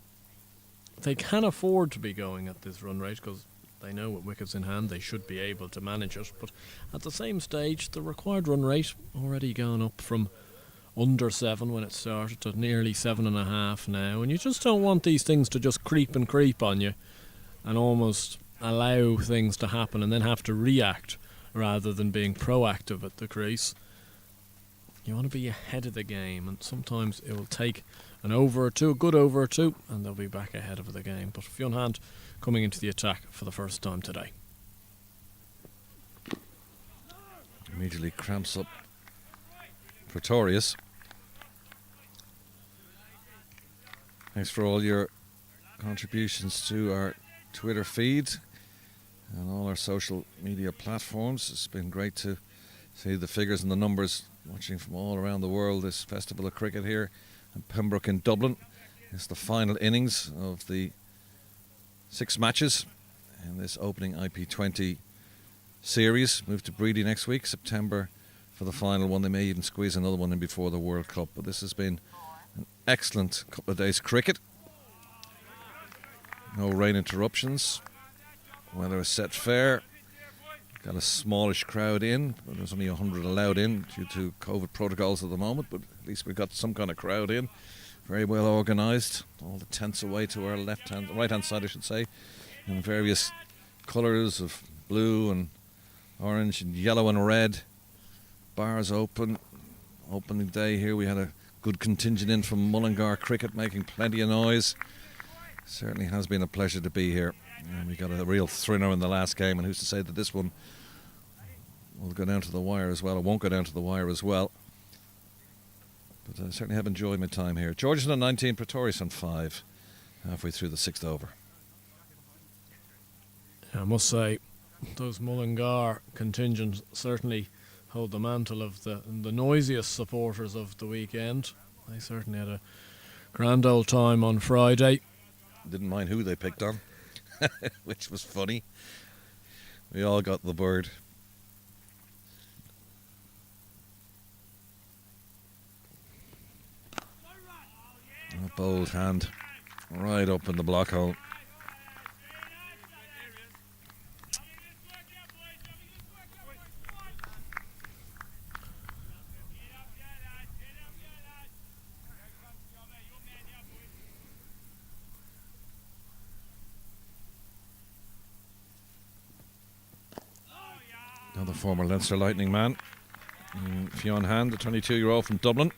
They can afford to be going at this run rate because they know with wickets in hand they should be able to manage it. But at the same stage, the required run rate already gone up from under 7 when it started to nearly 7.5 now. And you just don't want these things to just creep on you and almost allow things to happen and then have to react rather than being proactive at the crease. You want to be ahead of the game, and sometimes it will take an over or two, a good over or two, and they'll be back ahead of the game. But Fionn Hand coming into the attack for the first time today. Immediately cramps up Pretorius. Thanks for all your contributions to our Twitter feed and all our social media platforms. It's been great to see the figures and the numbers watching from all around the world this festival of cricket here at Pembroke in Dublin. It's the final innings of the 6 matches in this opening IP20 series. Move to Breedy next week, September, for the final one. They may even squeeze another one in before the World Cup. But this has been an excellent couple of days cricket. No rain interruptions. Weather is set fair. Got a smallish crowd in, but there's only 100 allowed in due to COVID protocols at the moment, but at least we've got some kind of crowd in. Very well organised. All the tents away to our right-hand side, I should say, in various colours of blue and orange and yellow and red. Bars open. Opening day here, we had a good contingent in from Mullingar Cricket, making plenty of noise. Certainly has been a pleasure to be here. And we got a real thriller in the last game, and who's to say that this one will go down to the wire as well, or won't go down to the wire as well. But I certainly have enjoyed my time here. Georgeson on 19, Pretorius on 5, halfway through the 6th over. I must say, those Mullingar contingents certainly hold the mantle of the noisiest supporters of the weekend. They certainly had a grand old time on Friday. Didn't mind who they picked on, which was funny. We all got the bird. A bold hand right up in the block hole. Another former Leinster Lightning man, Fionn Hand, the 22-year-old from Dublin.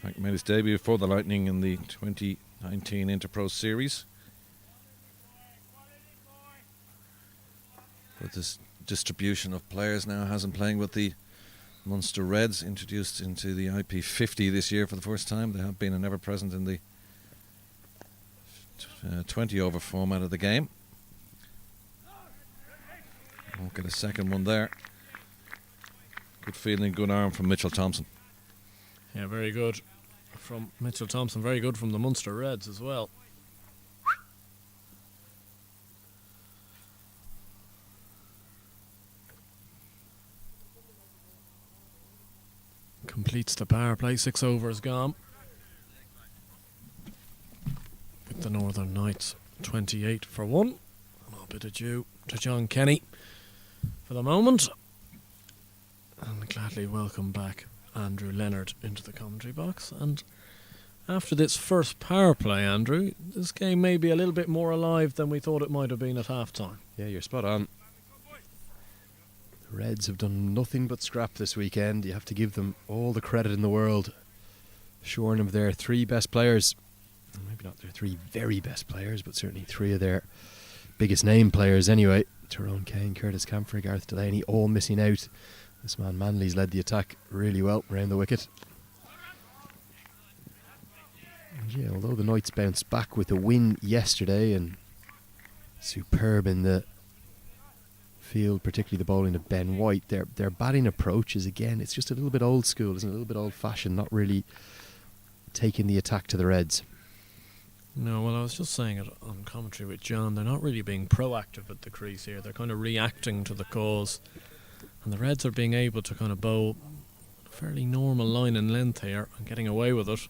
In fact, made his debut for the Lightning in the 2019 Interpro Series. But this distribution of players now has him playing with the Munster Reds, introduced into the IP50 this year for the first time. They have been and never present in the 20-over format of the game. Won't get a second one there. Good feeling, good arm from Mitchell Thompson. Yeah, very good from Mitchell Thompson. Very good from the Munster Reds as well. Completes the power play. 6 overs gone. With the Northern Knights 28 for 1. A little bit of due to John Kenny for the moment. And gladly welcome back Andrew Leonard into the commentary box. And after this first power play, Andrew, this game may be a little bit more alive than we thought it might have been at half-time. Yeah, you're spot on. The Reds have done nothing but scrap this weekend. You have to give them all the credit in the world. Shorn of their 3 best players. Maybe not their 3 very best players, but certainly 3 of their biggest name players anyway. Tyrone Kane, Curtis Camphor, Gareth Delaney, all missing out. This man Manley's led the attack really well around the wicket. And yeah, although the Knights bounced back with a win yesterday and superb in the field, particularly the bowling of Ben White, their batting approach is, again, it's just a little bit old school, isn't it? A little bit old fashioned, not really taking the attack to the Reds. No, well, I was just saying it on commentary with John, they're not really being proactive at the crease here. They're kind of reacting to the cause. And the Reds are being able to kind of bowl a fairly normal line and length here and getting away with it.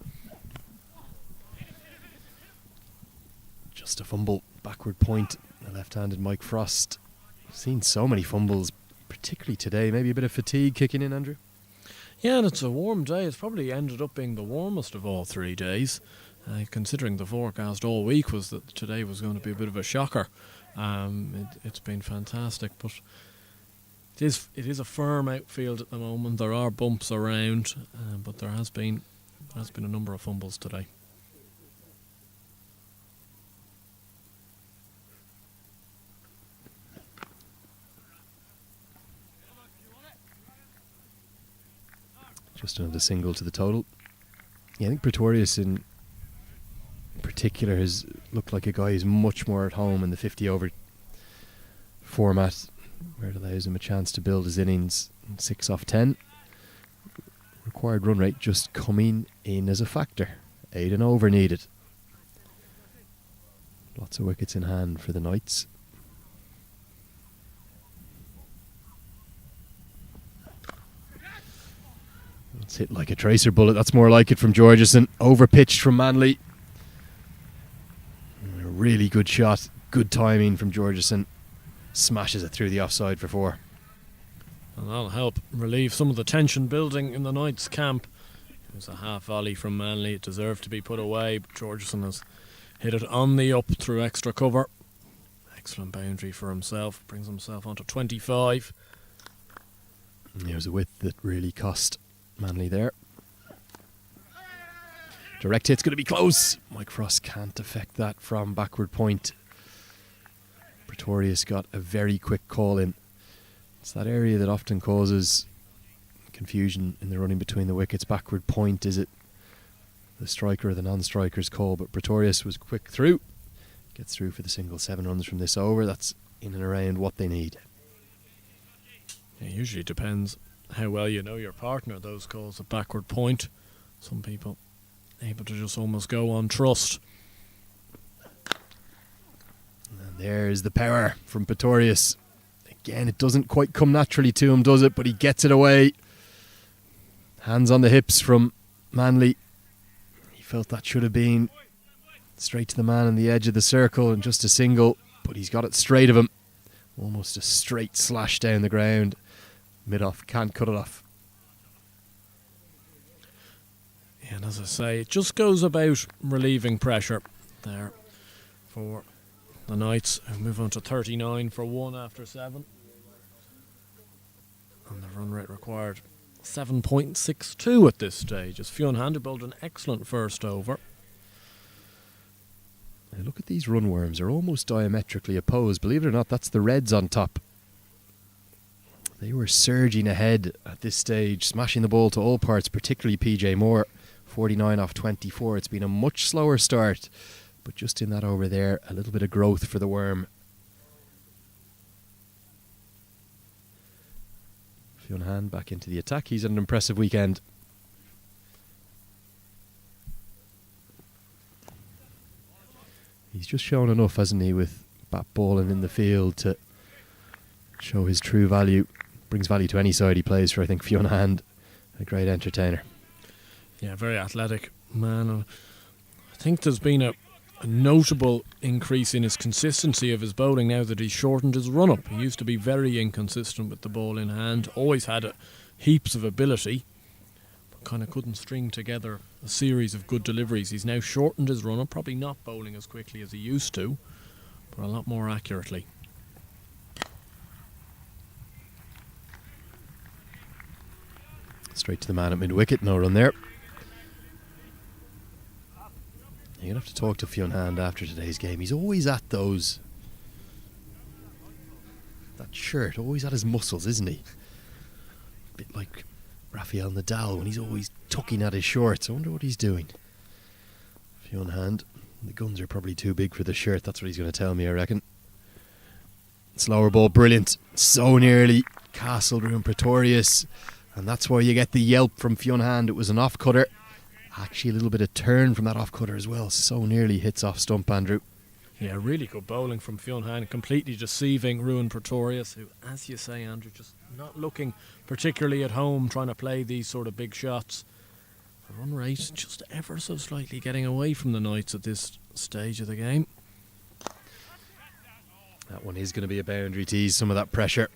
Just a fumble, backward point, the left-handed Mike Frost. I've seen so many fumbles, particularly today. Maybe a bit of fatigue kicking in, Andrew? Yeah, and it's a warm day. It's probably ended up being the warmest of all 3 days. Considering the forecast all week was that today was going to be a bit of a shocker. It's been fantastic, but it is a firm outfield at the moment. There are bumps around, but there has been a number of fumbles today. Just another single to the total. Yeah, I think Pretorius in particular has looked like a guy who's much more at home in the 50 over format, where it allows him a chance to build his innings 6 off 10. Required run rate just coming in as a factor. 8 and over needed. Lots of wickets in hand for the Knights. It's hit like a tracer bullet. That's more like it from Georgeson. Overpitched from Manley. A really good shot. Good timing from Georgeson. Smashes it through the offside for 4. And that'll help relieve some of the tension building in the Knights camp. It was a half volley from Manley. It deserved to be put away, but Georgeson has hit it on the up through extra cover. Excellent boundary for himself. Brings himself onto 25. And there was a width that really cost Manley there. Direct hit's going to be close. Mike Frost can't affect that from backward point. Pretorius got a very quick call in. It's that area that often causes confusion in the running between the wickets. Backward point, is it the striker or the non-striker's call? But Pretorius was quick through. Gets through for the single. 7 runs from this over. That's in and around what they need. It usually depends how well you know your partner, those calls at backward point. Some people able to just almost go on trust. And there's the power from Pretorius. Again, it doesn't quite come naturally to him, does it? But he gets it away. Hands on the hips from Manley. He felt that should have been straight to the man on the edge of the circle and just a single, but he's got it straight of him. Almost a straight slash down the ground. Mid-off, can't cut it off. And as I say, it just goes about relieving pressure there for the Knights, who move on to 39 for 1 after 7. And the run rate required 7.62 at this stage, as Fionn Hand bowled an excellent first over. Now look at these run worms, they're almost diametrically opposed. Believe it or not, that's the Reds on top. They were surging ahead at this stage, smashing the ball to all parts, particularly PJ Moore. 49 off 24. It's been a much slower start, but just in that over there, a little bit of growth for the worm. Fionn Hand back into the attack. He's had an impressive weekend. He's just shown enough, hasn't he, with bat balling in the field to show his true value. Brings value to any side he plays for, I think. Fionn Hand, a great entertainer. Yeah, very athletic man. I think there's been a notable increase in his consistency of his bowling now that he's shortened his run-up. He used to be very inconsistent with the ball in hand, always had heaps of ability, but kind of couldn't string together a series of good deliveries. He's now shortened his run-up, probably not bowling as quickly as he used to, but a lot more accurately. Straight to the man at mid-wicket, no run there. You're going to have to talk to Fionn Hand after today's game. He's always at those That shirt, always at his muscles, isn't he? A bit like Rafael Nadal when he's always tucking at his shorts. I wonder what he's doing. Fionn Hand. The guns are probably too big for the shirt. That's what he's going to tell me, I reckon. Slower ball, brilliant. So nearly castled round Pretorius. And that's why you get the yelp from Fionn Hand. It was an off-cutter. Actually, a little bit of turn from that off-cutter as well. So nearly hits off stump, Andrew. Yeah, really good bowling from Fionn Hand, completely deceiving Ruin Pretorius, who, as you say, Andrew, just not looking particularly at home, trying to play these sort of big shots. The run rate just ever so slightly getting away from the Knights at this stage of the game. That one is going to be a boundary to ease some of that pressure.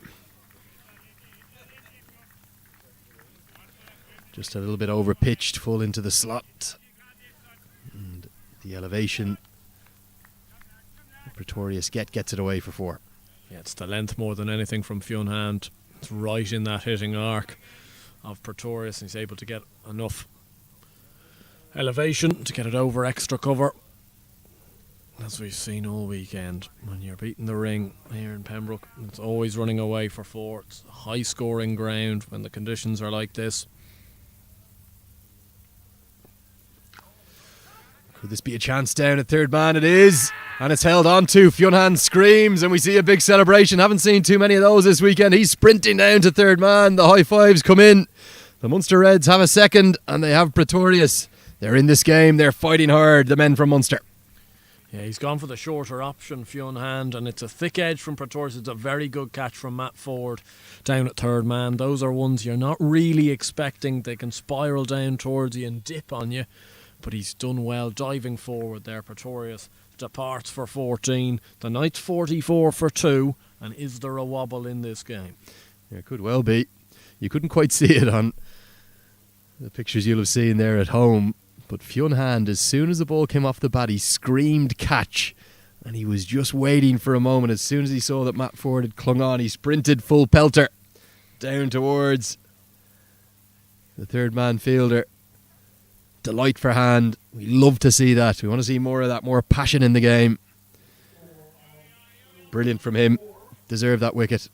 Just a little bit over pitched, full into the slot. And the elevation. Pretorius gets it away for 4. Yeah, it's the length more than anything from Fionn Hand. It's right in that hitting arc of Pretorius, and he's able to get enough elevation to get it over extra cover. As we've seen all weekend, when you're beating the ring here in Pembroke, it's always running away for 4. It's a high scoring ground when the conditions are like this. Could this be a chance down at third man? It is. And it's held on to. Fionn Hand screams and we see a big celebration. Haven't seen too many of those this weekend. He's sprinting down to third man. The high fives come in. The Munster Reds have a second and they have Pretorius. They're in this game. They're fighting hard, the men from Munster. Yeah, he's gone for the shorter option, Fionn Hand, and it's a thick edge from Pretorius. It's a very good catch from Matt Ford down at third man. Those are ones you're not really expecting. They can spiral down towards you and dip on you. But he's done well diving forward there. Pretorius departs for 14. The Knights 44 for 2. And is there a wobble in this game? Yeah, could well be. You couldn't quite see it on the pictures you'll have seen there at home. But Fionn Hand, as soon as the ball came off the bat, he screamed catch. And he was just waiting for a moment. As soon as he saw that Matt Ford had clung on, he sprinted full pelter down towards the third man fielder. Delight for Hand. We love to see that. We want to see more of that, more passion in the game. Brilliant from him. Deserved that wicket.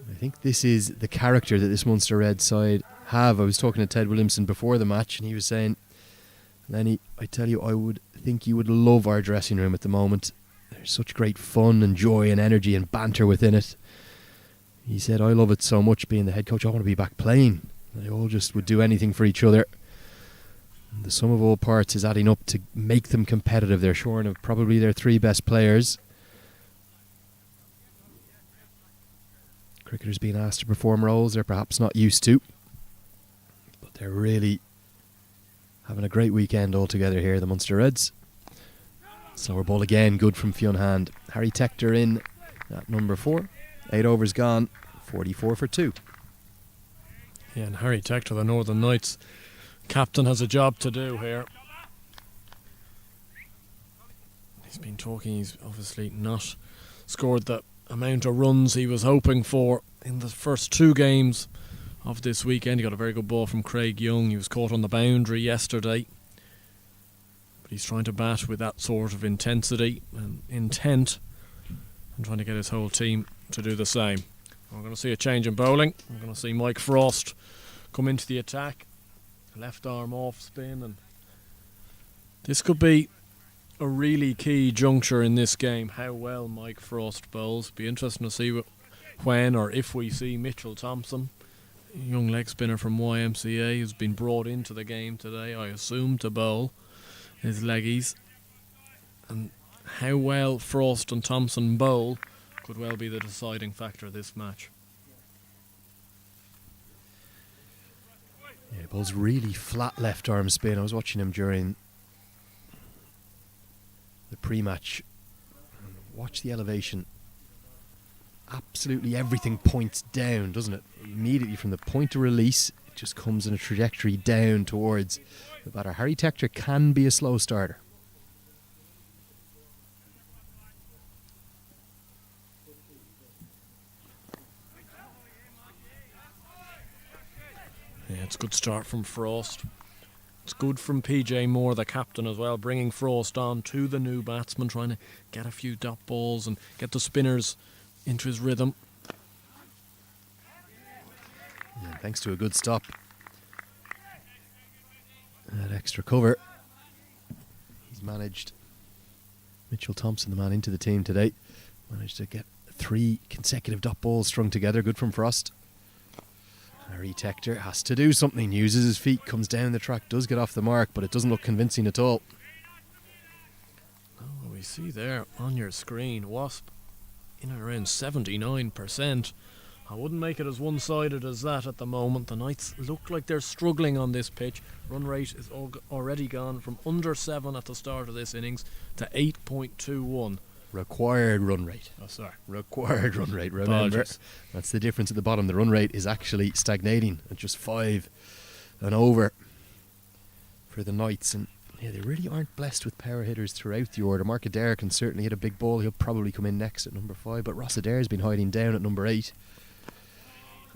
I think this is the character that this Munster Red side have. I was talking to Ted Williamson before the match and he was saying, Lenny, I tell you, I would think you would love our dressing room at the moment. There's such great fun and joy and energy and banter within it. He said, I love it so much being the head coach. I want to be back playing. They all just would do anything for each other. And the sum of all parts is adding up to make them competitive. They're shorn of probably their 3 best players. Cricketers being asked to perform roles they're perhaps not used to. But they're really having a great weekend altogether here, the Munster Reds. Slower ball again, good from Fionn Hand. Harry Tector in at number 4. 8 overs gone, 44 for 2. Yeah, and Harry Tector, the Northern Knights captain, has a job to do here. He's been talking, he's obviously not scored the amount of runs he was hoping for in the first 2 games of this weekend. He got a very good ball from Craig Young. He was caught on the boundary yesterday. But he's trying to bat with that sort of intensity and intent and trying to get his whole team to do the same. We're going to see a change in bowling. We're going to see Mike Frost come into the attack. Left arm off spin. And this could be a really key juncture in this game, how well Mike Frost bowls. Be interesting to see when or if we see Mitchell Thompson, a young leg spinner from YMCA, who's been brought into the game today, I assume, to bowl his leggies. And how well Frost and Thompson bowl could well be the deciding factor of this match. Yeah, he bowls really flat left arm spin. I was watching him during the pre-match. Watch the elevation. Absolutely everything points down, doesn't it? Immediately from the point of release, it just comes in a trajectory down towards the batter. Harry Tector can be a slow starter. Yeah, it's a good start from Frost. It's good from PJ Moore, the captain, as well, bringing Frost on to the new batsman, trying to get a few dot balls and get the spinners into his rhythm. And thanks to a good stop, that extra cover, he's managed, Mitchell Thompson, the man into the team today, managed to get 3 consecutive dot balls strung together. Good from Frost. Harry Tector has to do something, uses his feet, comes down the track, does get off the mark, but it doesn't look convincing at all. Oh, we see there on your screen, Wasp in and around 79%. I wouldn't make it as one-sided as that at the moment. The Knights look like they're struggling on this pitch. Run rate is already gone from under 7 at the start of this innings to 8.21. Required run rate. Oh, sorry. Required run rate. Remember, Apologies. that's the difference at the bottom. The run rate is actually stagnating at just 5 and over for the Knights. And yeah, they really aren't blessed with power hitters throughout the order. Mark Adair can certainly hit a big ball. He'll probably come in next at number 5. But Ross Adair's been hiding down at number 8.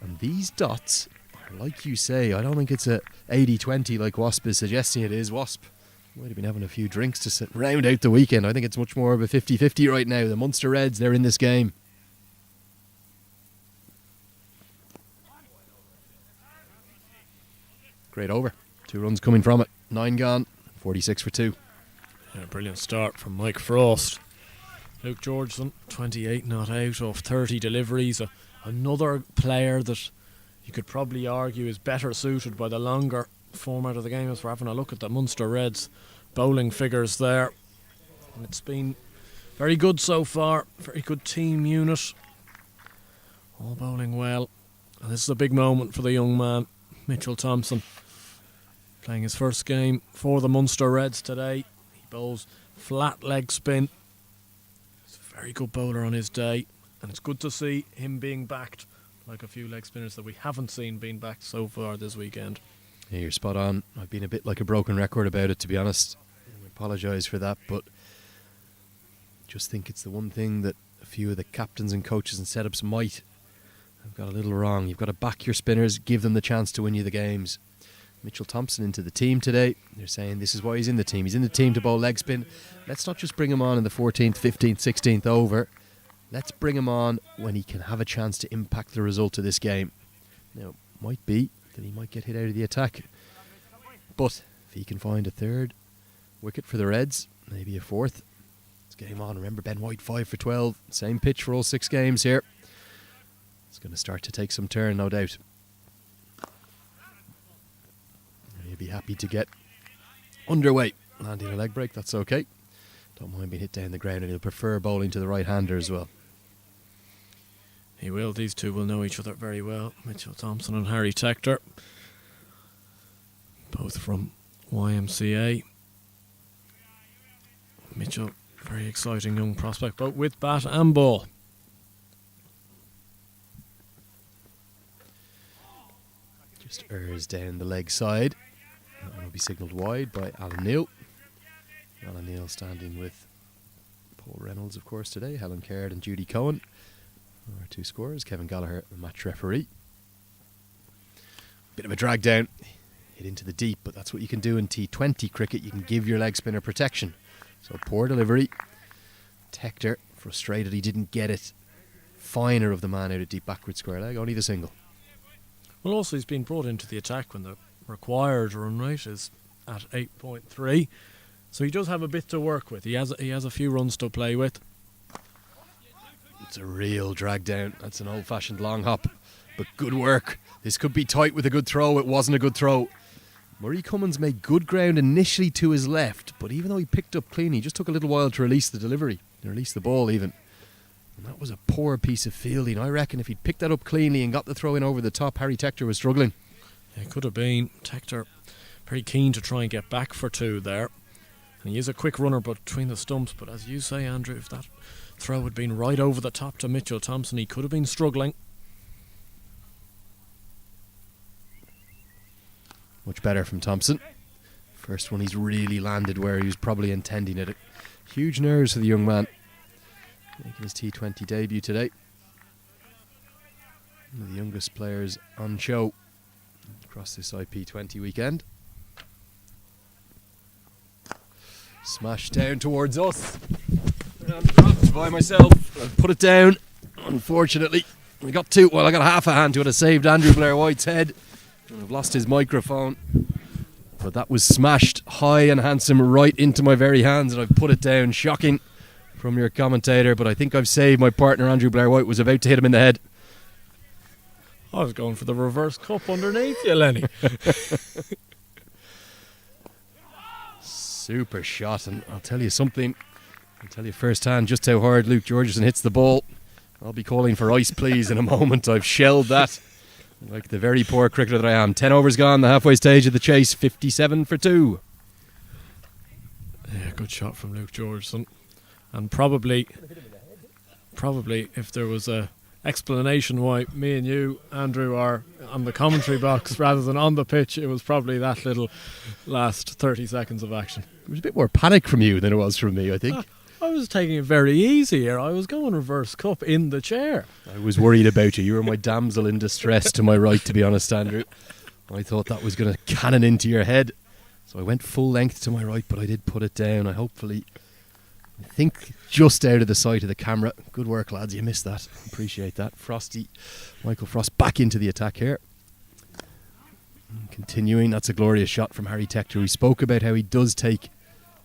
And these dots are, like you say, I don't think it's a 80-20 like Wasp is suggesting it is. Wasp might have been having a few drinks to round out the weekend. I think it's much more of a 50-50 right now. The Munster Reds, they're in this game. Great over. 2 runs coming from it. 9 gone. 46 for 2. Yeah, brilliant start from Mike Frost. Luke Georgeson, 28 not out of 30 deliveries. Another player that you could probably argue is better suited by the longer format of the game, as we're having a look at the Munster Reds bowling figures there. And it's been very good so far. Very good team unit. All bowling well. And this is a big moment for the young man, Mitchell Thompson. Playing his first game for the Munster Reds today. He bowls flat leg spin. He's a very good bowler on his day. And it's good to see him being backed like a few leg spinners that we haven't seen being backed so far this weekend. Yeah, you're spot on. I've been a bit like a broken record about it, to be honest. I apologise for that, but just think it's the one thing that a few of the captains and coaches and setups might have got a little wrong. You've got to back your spinners, give them the chance to win you the games. Mitchell Thompson into the team today. They're saying this is why he's in the team. He's in the team to bowl leg spin. Let's not just bring him on in the 14th, 15th, 16th over. Let's bring him on when he can have a chance to impact the result of this game. Now, it might be that he might get hit out of the attack. But if he can find a 3rd wicket for the Reds, maybe a 4th, let's get him on. Remember, Ben White 5 for 12. Same pitch for all 6 games here. It's going to start to take some turn, no doubt. And he'll be happy to get underway. Landing a leg break, that's okay. Don't mind being hit down the ground, and he'll prefer bowling to the right-hander as well. He will. These two will know each other very well. Mitchell Thompson and Harry Tector. Both from YMCA. Mitchell, very exciting young prospect, both with bat and ball. Just errs down the leg side. That one will be signalled wide by Alan Neal. Alan Neal standing with Paul Reynolds, of course, today. Helen Caird and Judy Cohen. Our 2 scorers. Kevin Gallagher, the match referee. Bit of a drag down. Hit into the deep, but that's what you can do in T20 cricket. You can give your leg spinner protection. So poor delivery. Tector, frustrated he didn't get it. Finer of the man out of deep backward square leg. Only the single. Well, also he's been brought into the attack when the required run rate is at 8.3. So he does have a bit to work with. He has a few runs to play with. It's a real drag down. That's an old-fashioned long hop. But good work. This could be tight with a good throw. It wasn't a good throw. Murray Cummins made good ground initially to his left, but even though he picked up clean, he just took a little while to release the delivery, to release the ball even. And that was a poor piece of fielding. I reckon if he'd picked that up cleanly and got the throw in over the top, Harry Tector was struggling. It could have been. Tector very keen to try and get back for 2 there. And he is a quick runner between the stumps, but as you say, Andrew, if that throw had been right over the top to Mitchell Thompson, he could have been struggling. Much better from Thompson. First one he's really landed where he was probably intending it. Huge nerves for the young man. Making his T20 debut today. One of the youngest players on show across this IP20 weekend. Smashed down towards us. And dropped by myself. I put it down. Unfortunately, I got half a hand to it. I saved Andrew Blair White's head. And I've lost his microphone. But that was smashed high and handsome right into my very hands, and I've put it down. Shocking from your commentator, but I think I've saved my partner. Andrew Blair White was about to hit him in the head. I was going for the reverse cup underneath you, Lenny. Super shot, and I'll tell you something. I'll tell you firsthand just how hard Luke Georgeson hits the ball. I'll be calling for ice, please, in a moment. I've shelled that like the very poor cricketer that I am. 10 overs gone, the halfway stage of the chase, 57 for 2. Yeah, good shot from Luke Georgeson. And probably if there was a explanation why me and you, Andrew, are on the commentary box rather than on the pitch, it was probably that little last 30 seconds of action. It was a bit more panic from you than it was from me, I think. I was taking it very easy here. I was going reverse cup in the chair. I was worried about you. You were my damsel in distress to my right, to be honest, Andrew. I thought that was going to cannon into your head. So I went full length to my right, but I did put it down. I think just out of the sight of the camera. Good work, lads. You missed that. Appreciate that. Michael Frost back into the attack here. Continuing, that's a glorious shot from Harry Tector. We spoke about how he does take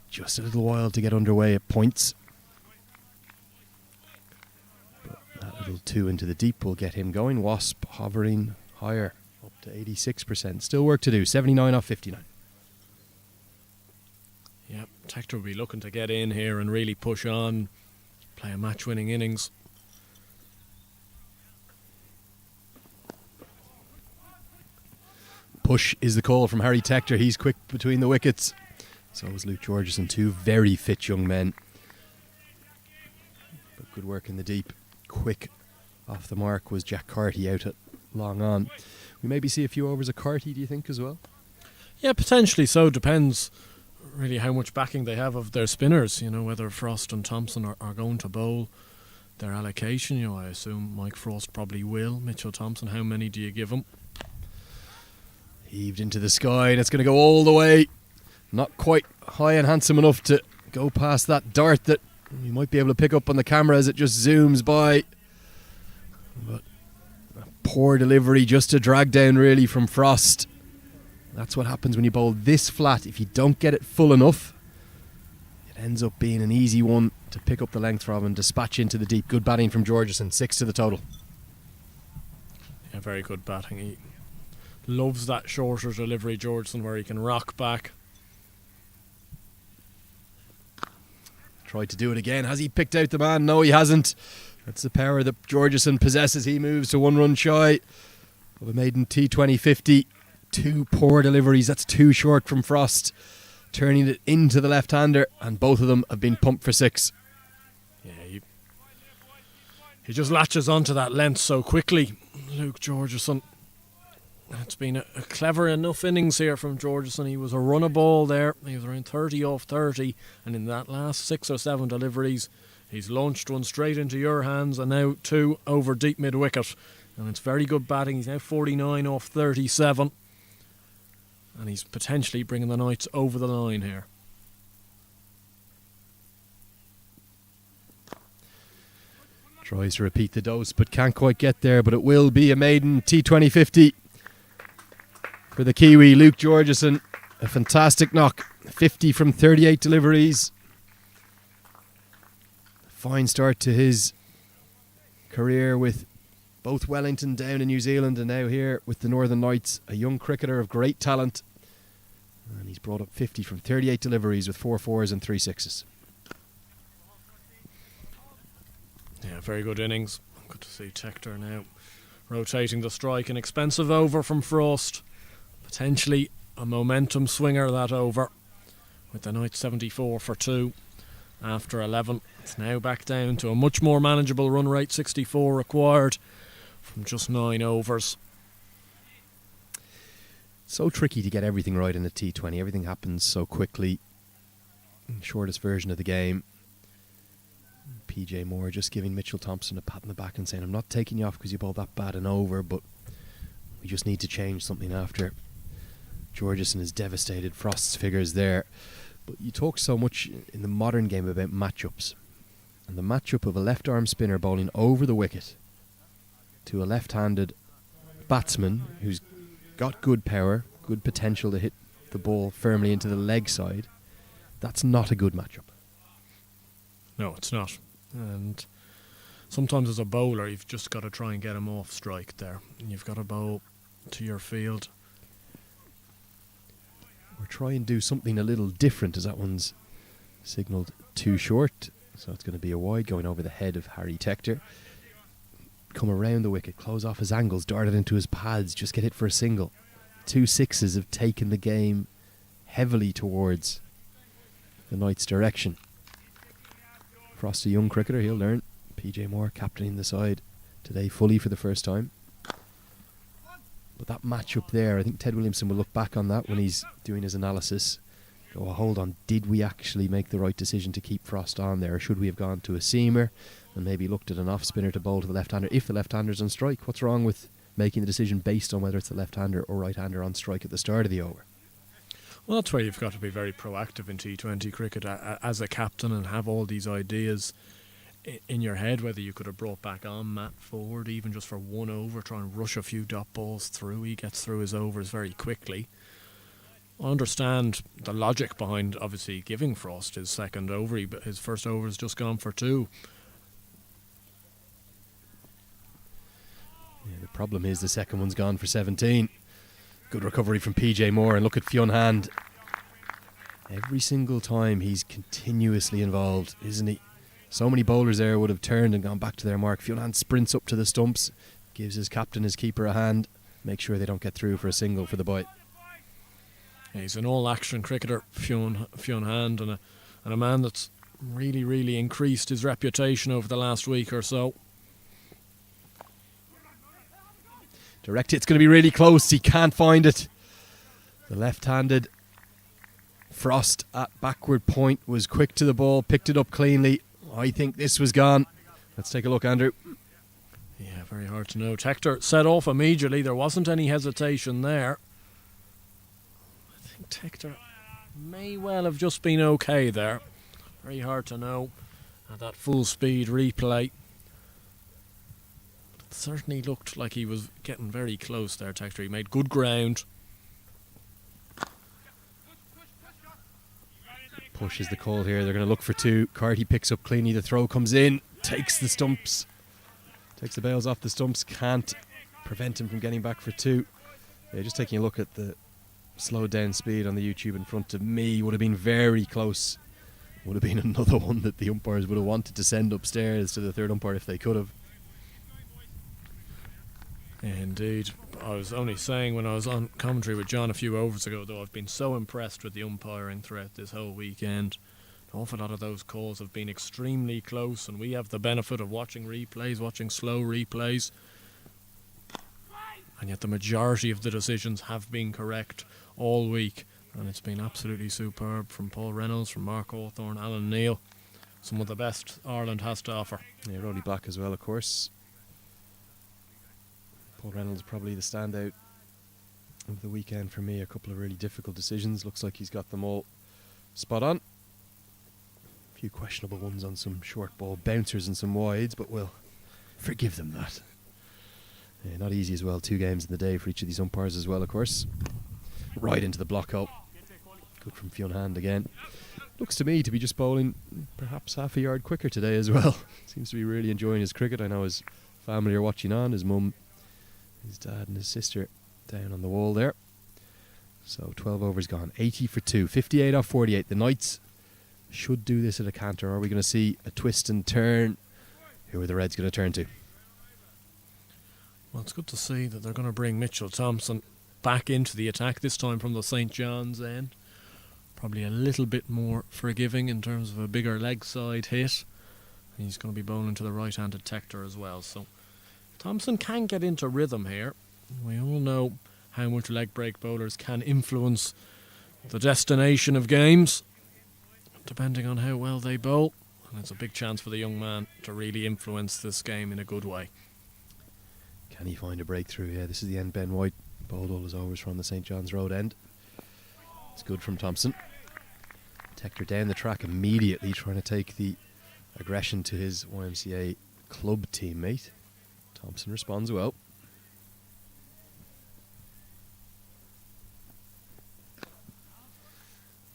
just a little while to get underway at points. But that little 2 into the deep will get him going. Wasp hovering higher, up to 86%. Still work to do. 79 off 59. Yep, Tector will be looking to get in here and really push on, play a match-winning innings. Push is the call from Harry Tector. He's quick between the wickets. So was Luke Georgeson. 2 very fit young men. But good work in the deep. Quick off the mark was Jack Carty out at long on. We maybe see a few overs of Carty, do you think, as well? Yeah, potentially so. Depends really how much backing they have of their spinners. You know, whether Frost and Thompson are going to bowl their allocation. You know, I assume Mike Frost probably will. Mitchell Thompson, how many do you give him? Heaved into the sky, and it's going to go all the way. Not quite high and handsome enough to go past that dart that you might be able to pick up on the camera as it just zooms by. But a poor delivery, just a drag down really from Frost. That's what happens when you bowl this flat. If you don't get it full enough, it ends up being an easy one to pick up the length from and dispatch into the deep. Good batting from Georgeson, 6 to the total. Yeah, very good batting. He loves that shorter delivery, Georgeson, where he can rock back. Tried to do it again. Has he picked out the man? No, he hasn't. That's the power that Georgeson possesses. He moves to 1 run shy of a maiden T20 50. 2 poor deliveries. That's 2 short from Frost. Turning it into the left-hander, and both of them have been pumped for 6. Yeah, he just latches onto that length so quickly, Luke Georgeson. It's been a clever enough innings here from Georgeson. He was a runner ball there. He was around 30 off 30, and in that last 6 or 7 deliveries, he's launched one straight into your hands, and now 2 over deep mid-wicket. And it's very good batting. He's now 49 off 37. And he's potentially bringing the Knights over the line here. Tries to repeat the dose, but can't quite get there. But it will be a maiden T20 50 for the Kiwi, Luke Georgeson. A fantastic knock. 50 from 38 deliveries. Fine start to his career with both Wellington down in New Zealand and now here with the Northern Knights. A young cricketer of great talent. And he's brought up 50 from 38 deliveries with 4 4s and 3 6s. Yeah, very good innings. Good to see Tector now rotating the strike. An expensive over from Frost. Potentially a momentum swinger, that over. With the Knights 74 for 2 after 11. It's now back down to a much more manageable run rate. 64 required from just 9 overs. So tricky to get everything right in a T20. Everything happens so quickly. Shortest version of the game. PJ Moore just giving Mitchell Thompson a pat on the back and saying, I'm not taking you off because you bowled that bad and over, but we just need to change something after. Georgeson is devastated. Frost's figures there. But you talk so much in the modern game about matchups. And the matchup of a left-arm spinner bowling over the wicket to a left-handed batsman who's got good power, good potential to hit the ball firmly into the leg side, that's not a good matchup. No, it's not. And sometimes as a bowler, you've just got to try and get him off strike there. And you've got to bowl to your field. Or try and do something a little different, as that one's signalled too short. So it's going to be a wide going over the head of Harry Tector. Come around the wicket, close off his angles, dart it into his pads, just get hit for a single. 2 sixes have taken the game heavily towards the Knights' direction. Frost, a young cricketer, he'll learn. PJ Moore captaining the side today fully for the first time. But that matchup there, I think Ted Williamson will look back on that when he's doing his analysis. Go, oh, hold on, did we actually make the right decision to keep Frost on there? Or should we have gone to a seamer and maybe looked at an off-spinner to bowl to the left-hander if the left-hander's on strike? What's wrong with making the decision based on whether it's the left-hander or right-hander on strike at the start of the over? Well, that's where you've got to be very proactive in T20 cricket as a captain and have all these ideas in your head, whether you could have brought back on Matt Ford even just for one over, try and rush a few dot balls through. He gets through his overs very quickly. I understand the logic behind obviously giving Frost his second over, but his first over has just gone for 2. Yeah, the problem is the second one's gone for 17. Good recovery from PJ Moore, and look at Fionn Hand. Every single time he's continuously involved, isn't he? So many bowlers there would have turned and gone back to their mark. Fionn Hand sprints up to the stumps, gives his captain, his keeper a hand, make sure they don't get through for a single for the bite. He's an all-action cricketer, Fionn Hand, and a man that's really, really increased his reputation over the last week or so. Direct hit's going to be really close. He can't find it. The left-handed Frost at backward point was quick to the ball, picked it up cleanly. I think this was gone. Let's take a look, Andrew. Yeah, very hard to know. Tector set off immediately. There wasn't any hesitation there. I think Tector may well have just been okay there. Very hard to know at that full speed replay. It certainly looked like he was getting very close there, Tector. He made good ground. Push is the call here. They're going to look for 2. Carty picks up cleanly. The throw comes in. Takes the stumps. Takes the bails off the stumps. Can't prevent him from getting back for 2. Yeah, just taking a look at the slowed down speed on the YouTube in front of me. Would have been very close. Would have been another one that the umpires would have wanted to send upstairs to the third umpire if they could have. Indeed. I was only saying when I was on commentary with John a few overs ago, though, I've been so impressed with the umpiring throughout this whole weekend. An awful lot of those calls have been extremely close, and we have the benefit of watching replays, watching slow replays. And yet the majority of the decisions have been correct all week, and it's been absolutely superb from Paul Reynolds, from Mark Hawthorne, Alan Neil. Some of the best Ireland has to offer. Yeah, Roddy Black as well, of course. Paul Reynolds probably the standout of the weekend for me. A couple of really difficult decisions. Looks like he's got them all spot on. A few questionable ones on some short ball bouncers and some wides, but we'll forgive them that. Yeah, not easy as well. 2 games in the day for each of these umpires as well, of course. Right into the block hole. Good from Fionn Hand again. Looks to me to be just bowling perhaps half a yard quicker today as well. Seems to be really enjoying his cricket. I know his family are watching on. His mum, his dad and his sister down on the wall there. So 12 overs gone. 80 for 2. 58 off 48. The Knights should do this at a canter. Are we going to see a twist and turn? Who are the Reds going to turn to? Well, it's good to see that they're going to bring Mitchell Thompson back into the attack, this time from the St. John's end. Probably a little bit more forgiving in terms of a bigger leg side hit. And he's going to be bowling to the right-handed Tector as well. So Thompson can get into rhythm here. We all know how much leg break bowlers can influence the destination of games, depending on how well they bowl. And it's a big chance for the young man to really influence this game in a good way. Can he find a breakthrough? Yeah, this is the end. Ben White bowled all his overs from the St. John's Road end. It's good from Thompson. Tector down the track immediately, trying to take the aggression to his YMCA club teammate. Thompson responds well.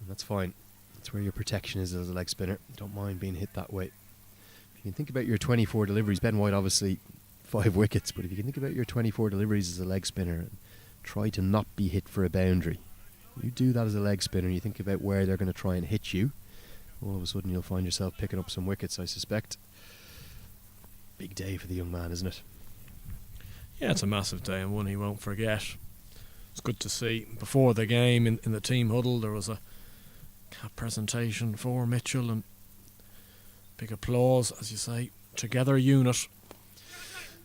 And that's fine. That's where your protection is as a leg spinner. Don't mind being hit that way. If you can think about your 24 deliveries, Ben White obviously 5 wickets, but if you can think about your 24 deliveries as a leg spinner and try to not be hit for a boundary, you do that as a leg spinner and you think about where they're going to try and hit you, all of a sudden you'll find yourself picking up some wickets, I suspect. Big day for the young man, isn't it? Yeah, it's a massive day and one he won't forget. It's good to see. Before the game in the team huddle there was a cap presentation for Mitchell and big applause, as you say, together unit.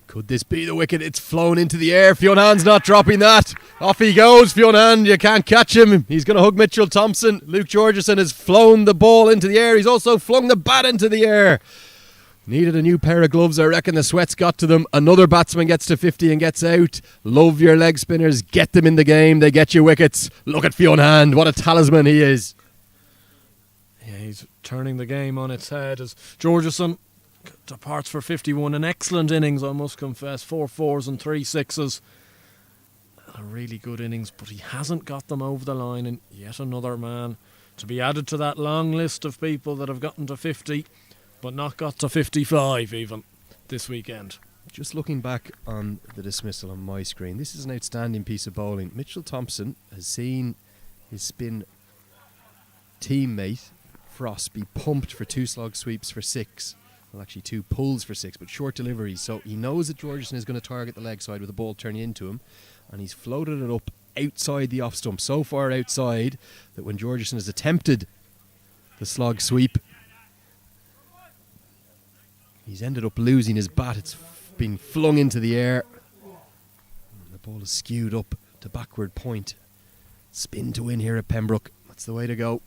Could this be the wicket? It's flown into the air. Fionan's not dropping that. Off he goes, Fionan. You can't catch him. He's going to hug Mitchell Thompson. Luke Georgeson has flown the ball into the air. He's also flung the bat into the air. Needed a new pair of gloves. I reckon the sweat's got to them. Another batsman gets to 50 and gets out. Love your leg spinners. Get them in the game. They get you wickets. Look at Fionn. What a talisman he is. Yeah, he's turning the game on its head as Georgeson departs for 51. An excellent innings, I must confess. 4 fours and 3 sixes. A really good innings, but he hasn't got them over the line. And yet another man to be added to that long list of people that have gotten to 50 but not got to 55 even this weekend. Just looking back on the dismissal on my screen, this is an outstanding piece of bowling. Mitchell Thompson has seen his spin teammate Frost be pumped for 2 slog sweeps for 6. Well, actually 2 pulls for 6, but short deliveries. So he knows that Georgeson is going to target the leg side with the ball turning into him, and he's floated it up outside the off stump, so far outside that when Georgeson has attempted the slog sweep, he's ended up losing his bat. It's been flung into the air. And the ball is skewed up to backward point. Spin to win here at Pembroke. That's the way to go.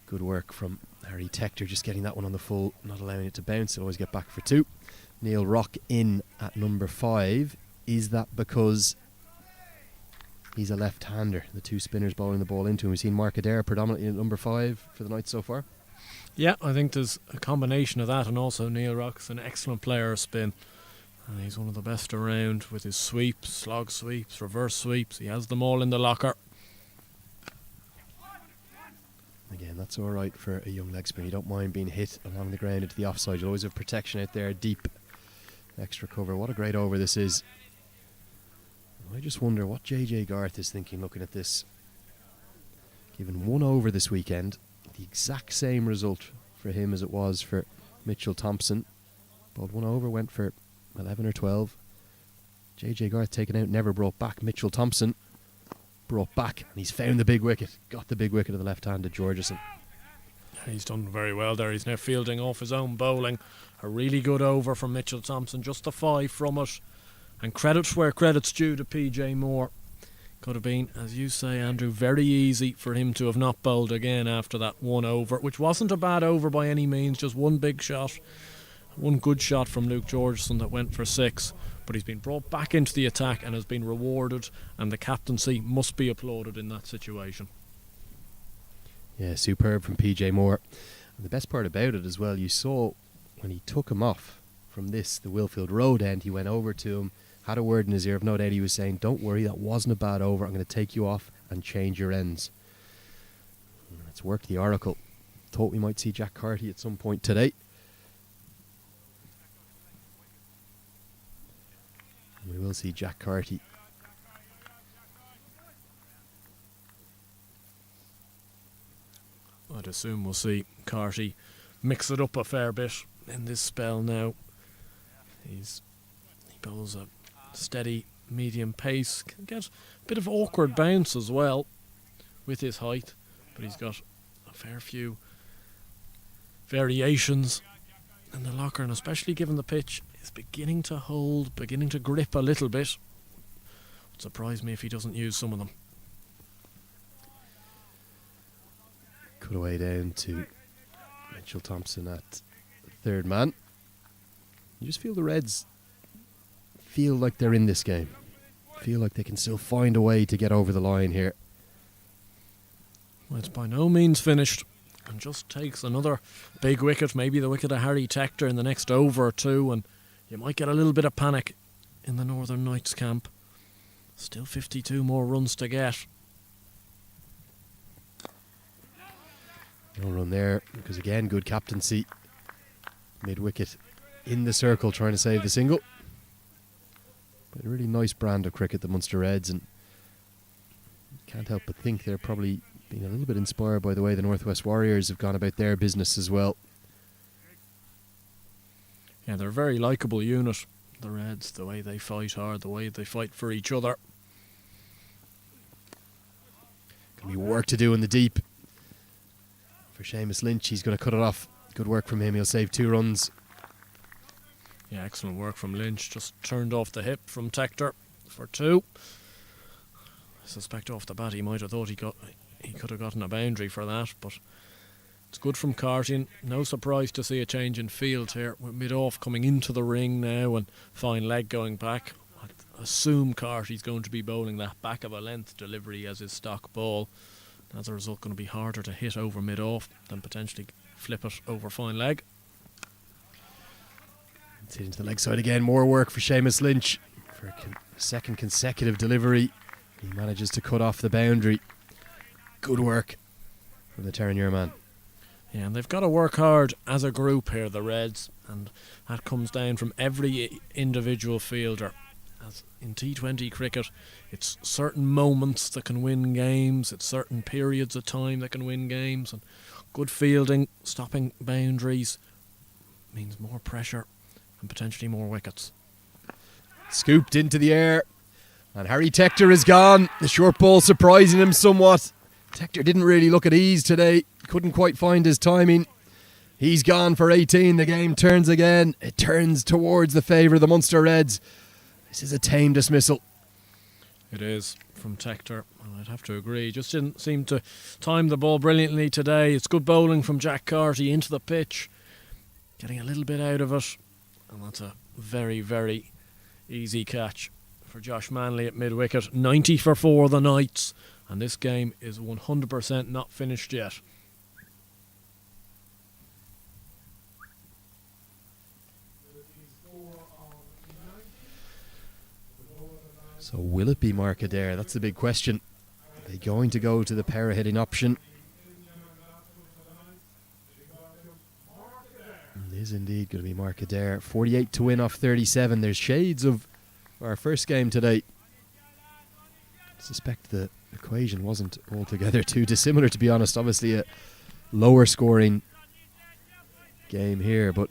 Good work from Harry Tector, just getting that one on the full, not allowing it to bounce. He'll always get back for 2. Neil Rock in at number 5. Is that because he's a left-hander? The 2 spinners bowling the ball into him. We've seen Mark Adair predominantly at number 5 for the night so far. Yeah, I think there's a combination of that, and also Neil Rock's an excellent player of spin. And he's one of the best around with his sweeps, slog sweeps, reverse sweeps. He has them all in the locker. Again, that's all right for a young leg spinner. You don't mind being hit along the ground into the offside. You'll always have protection out there, deep, extra cover. What a great over this is. I just wonder what JJ Garth is thinking looking at this. Given 1 over this weekend, the exact same result for him as it was for Mitchell Thompson. Bowled 1 over, went for 11 or 12. JJ Garth taken out, never brought back. Mitchell Thompson brought back, and he's found the big wicket. Got the big wicket of the left-handed Georgeson. He's done very well there. He's now fielding off his own bowling. A really good over from Mitchell Thompson. Just a 5 from it. And credit where credit's due to PJ Moore. Could have been, as you say, Andrew, very easy for him to have not bowled again after that 1 over, which wasn't a bad over by any means. Just one big shot. One good shot from Luke Georgeson that went for 6. But he's been brought back into the attack and has been rewarded, and the captaincy must be applauded in that situation. Yeah, superb from PJ Moore. And the best part about it as well, you saw when he took him off from the Wilfield Road end, he went over to him, had a word in his ear. I've no doubt he was saying, don't worry, that wasn't a bad over. I'm going to take you off and change your ends. And it's worked the oracle. Thought we might see Jack Carty at some point today. We will see Jack Carty. I'd assume we'll see Carty mix it up a fair bit in this spell now. He bowls a steady medium pace, can get a bit of awkward bounce as well with his height, but he's got a fair few variations in the locker, and especially given the pitch is beginning to hold, beginning to grip a little bit. Would surprise me if he doesn't use some of them. Cut away down to Mitchell Thompson at third man. You just feel the Reds feel like they're in this game. Feel like they can still find a way to get over the line here. Well, it's by no means finished, and just takes another big wicket, maybe the wicket of Harry Tector in the next over or two, and you might get a little bit of panic in the Northern Knights camp. Still 52 more runs to get. No run there, because again, good captaincy. Mid-wicket in the circle, trying to save the single. But a really nice brand of cricket, the Munster Reds, and can't help but think they're probably being a little bit inspired by the way the Northwest Warriors have gone about their business as well. Yeah, they're a very likeable unit, the Reds, the way they fight hard, the way they fight for each other. Gonna be work to do in the deep. For Seamus Lynch, he's going to cut it off. Good work from him, he'll save 2 runs. Yeah, excellent work from Lynch. Just turned off the hip from Tector for 2. I suspect off the bat he might have thought he could have gotten a boundary for that, but it's good from Cartian. No surprise to see a change in field here, with mid-off coming into the ring now and fine leg going back. I assume Carty's going to be bowling that back of a length delivery as his stock ball. As a result, going to be harder to hit over mid-off than potentially flip it over fine leg. It's hit into the leg side again. More work for Seamus Lynch for a second consecutive delivery. He manages to cut off the boundary. Good work from the Terranure man. Yeah, and they've got to work hard as a group here, the Reds, and that comes down from every individual fielder. As in T20 cricket, it's certain moments that can win games, it's certain periods of time that can win games, and good fielding, stopping boundaries means more pressure and potentially more wickets. Scooped into the air, and Harry Tector is gone. The short ball surprising him somewhat. Tector didn't really look at ease today, couldn't quite find his timing. He's gone for 18. The game turns again. It turns towards the favour of the Munster Reds. This is a tame dismissal. It is from Tector, and I'd have to agree. Just didn't seem to time the ball brilliantly today. It's good bowling from Jack Carty into the pitch, getting a little bit out of it, and that's a very, very easy catch for Josh Manley at mid-wicket. 90 for 4 the Knights, and this game is 100% not finished yet. So will it be Mark Adair? That's the big question. Are they going to go to the power hitting option? It is indeed going to be Mark Adair. 48 to win off 37. There's shades of our first game today. I suspect the equation wasn't altogether too dissimilar, to be honest. Obviously a lower scoring game here, but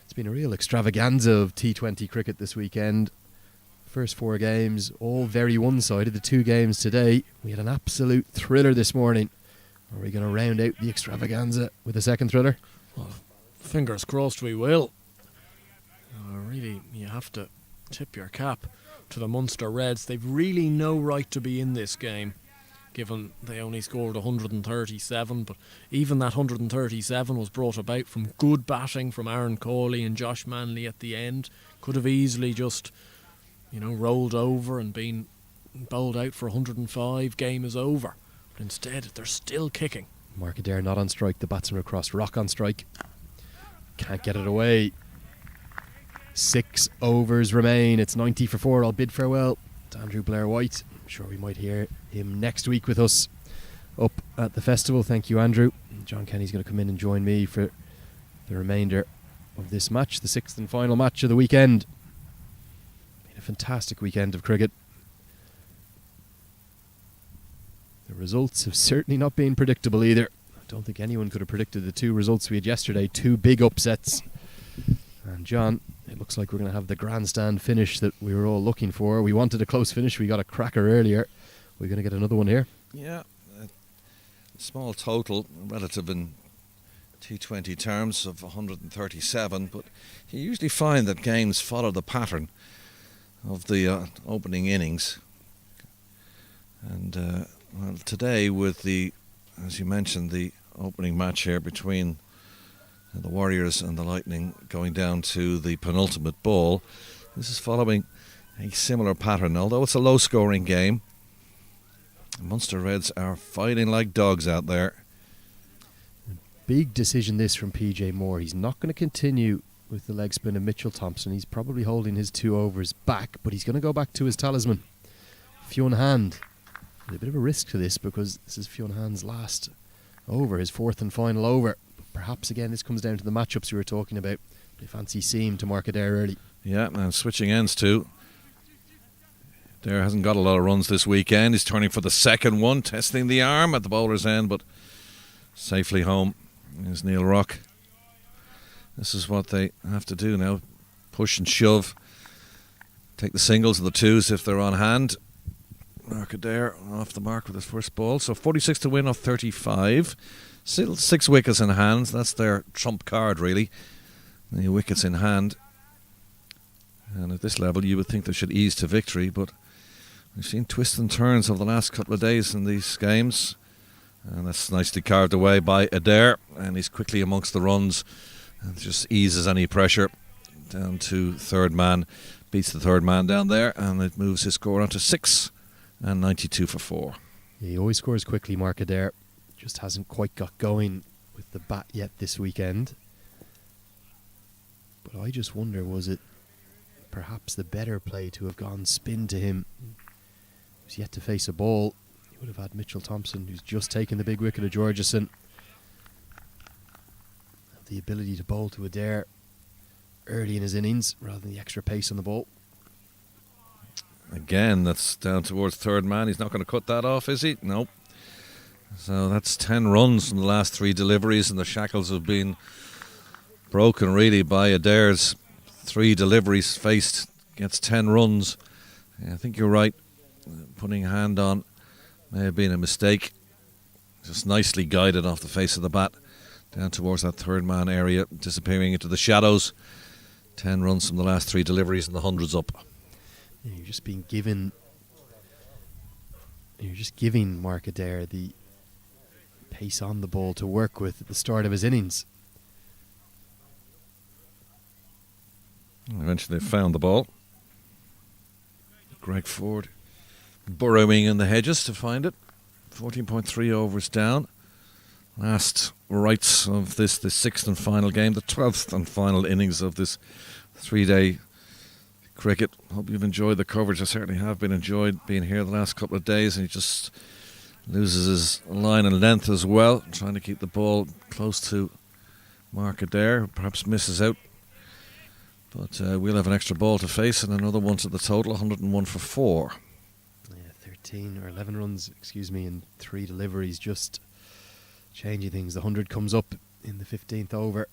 it's been a real extravaganza of T20 cricket this weekend. First 4 games, all very one-sided. The 2 games today, we had an absolute thriller this morning. Are we going to round out the extravaganza with a second thriller? Well, fingers crossed we will. Really, you have to tip your cap to the Munster Reds. They've really no right to be in this game, given they only scored 137, but even that 137 was brought about from good batting from Aaron Cawley and Josh Manley at the end. Could have easily just, rolled over and been bowled out for 105, game is over. But instead, they're still kicking. Mark Adair not on strike, the batsman across Rock on strike. Can't get it away. 6 overs remain. It's 90 for 4. I'll bid farewell to Andrew Blair White. I'm sure we might hear him next week with us up at the festival. Thank you, Andrew. John Kenny's going to come in and join me for the remainder of this match, the 6th and final match of the weekend. Been a fantastic weekend of cricket. The results have certainly not been predictable either. I don't think anyone could have predicted the 2 results we had yesterday. 2 big upsets. And John, it looks like we're going to have the grandstand finish that we were all looking for. We wanted a close finish. We got a cracker earlier. We're going to get another one here. Yeah, a small total, relative in T20 terms, of 137. But you usually find that games follow the pattern of the opening innings. And today, with the, as you mentioned, the opening match here between the Warriors and the Lightning going down to the penultimate ball, this is following a similar pattern. Although it's a low-scoring game, Munster Reds are fighting like dogs out there. Big decision this from PJ Moore. He's not going to continue with the leg spin of Mitchell Thompson. He's probably holding his 2 overs back, but he's going to go back to his talisman, Fionn Hand. There's a bit of a risk to this because this is Fionn Hand's last over, his 4th and final over. Perhaps again this comes down to the matchups we were talking about. They fancy seam to mark Adair early. Yeah, and switching ends too. Adair hasn't got a lot of runs this weekend. He's turning for the second one, testing the arm at the bowler's end, but safely home. Here's Neil Rock. This is what they have to do now. Push and shove. Take the singles and the twos if they're on hand. Mark Adair off the mark with his first ball. So 46 to win off 35. Still 6 wickets in hand. That's their trump card, really. The wickets in hand. And at this level, you would think they should ease to victory, but we've seen twists and turns over the last couple of days in these games. And that's nicely carved away by Adair, and he's quickly amongst the runs and just eases any pressure down to third man, beats the third man down there, and it moves his score on to 6 and 92 for 4. Yeah, he always scores quickly, Mark Adair. Just hasn't quite got going with the bat yet this weekend. But I just wonder, was it perhaps the better play to have gone spin to him? He was yet to face a ball. He would have had Mitchell Thompson, who's just taken the big wicket of Georgeson. The ability to bowl to Adair early in his innings rather than the extra pace on the ball. Again, that's down towards third man. He's not going to cut that off, is he? Nope. So that's 10 runs from the last 3 deliveries, and the shackles have been broken really by Adair's 3 deliveries faced. Gets 10 runs. Yeah, I think you're right. Putting a hand on may have been a mistake. Just nicely guided off the face of the bat down towards that third man area, disappearing into the shadows. 10 runs from the last 3 deliveries and the hundreds up. Yeah, you're just giving Mark Adair the pace on the ball to work with at the start of his innings. Eventually they found the ball. Greg Ford burrowing in the hedges to find it. 14.3 overs down. Last rights of this, the 6th and final game, the 12th and final innings of this 3-day cricket. Hope you've enjoyed the coverage. I certainly have been enjoyed being here the last couple of days, and he just loses his line and length as well, trying to keep the ball close to Mark Adair, perhaps misses out. But we'll have an extra ball to face and another one to the total, 101 for 4. Yeah, 13 or 11 runs, in 3 deliveries, just changing things. The 100 comes up in the 15th over.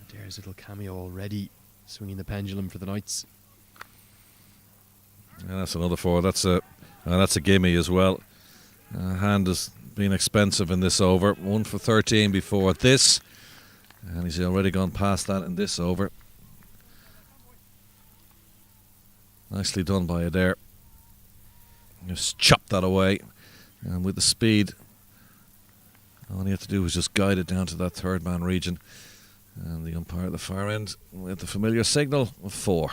Adair's little cameo already swinging the pendulum for the Knights. And that's another 4. That's a gimme as well. Hand has been expensive in this over. 1 for 13 before this, and he's already gone past that in this over. Nicely done by Adair. Just chopped that away, and with the speed, all he had to do was just guide it down to that third man region, and the umpire at the far end with the familiar signal of 4.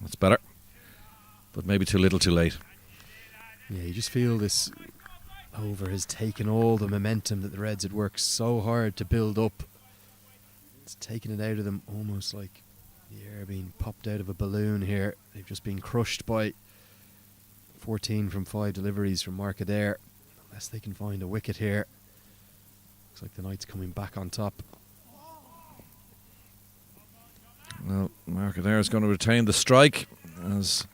That's better, but maybe too little too late. Yeah, you just feel this over has taken all the momentum that the Reds had worked so hard to build up. It's taken it out of them, almost like the air being popped out of a balloon here. They've just been crushed by 14 from 5 deliveries from Mark Adair. Unless they can find a wicket here. Looks like the Knights coming back on top. Well, Mark Adair is going to retain the strike as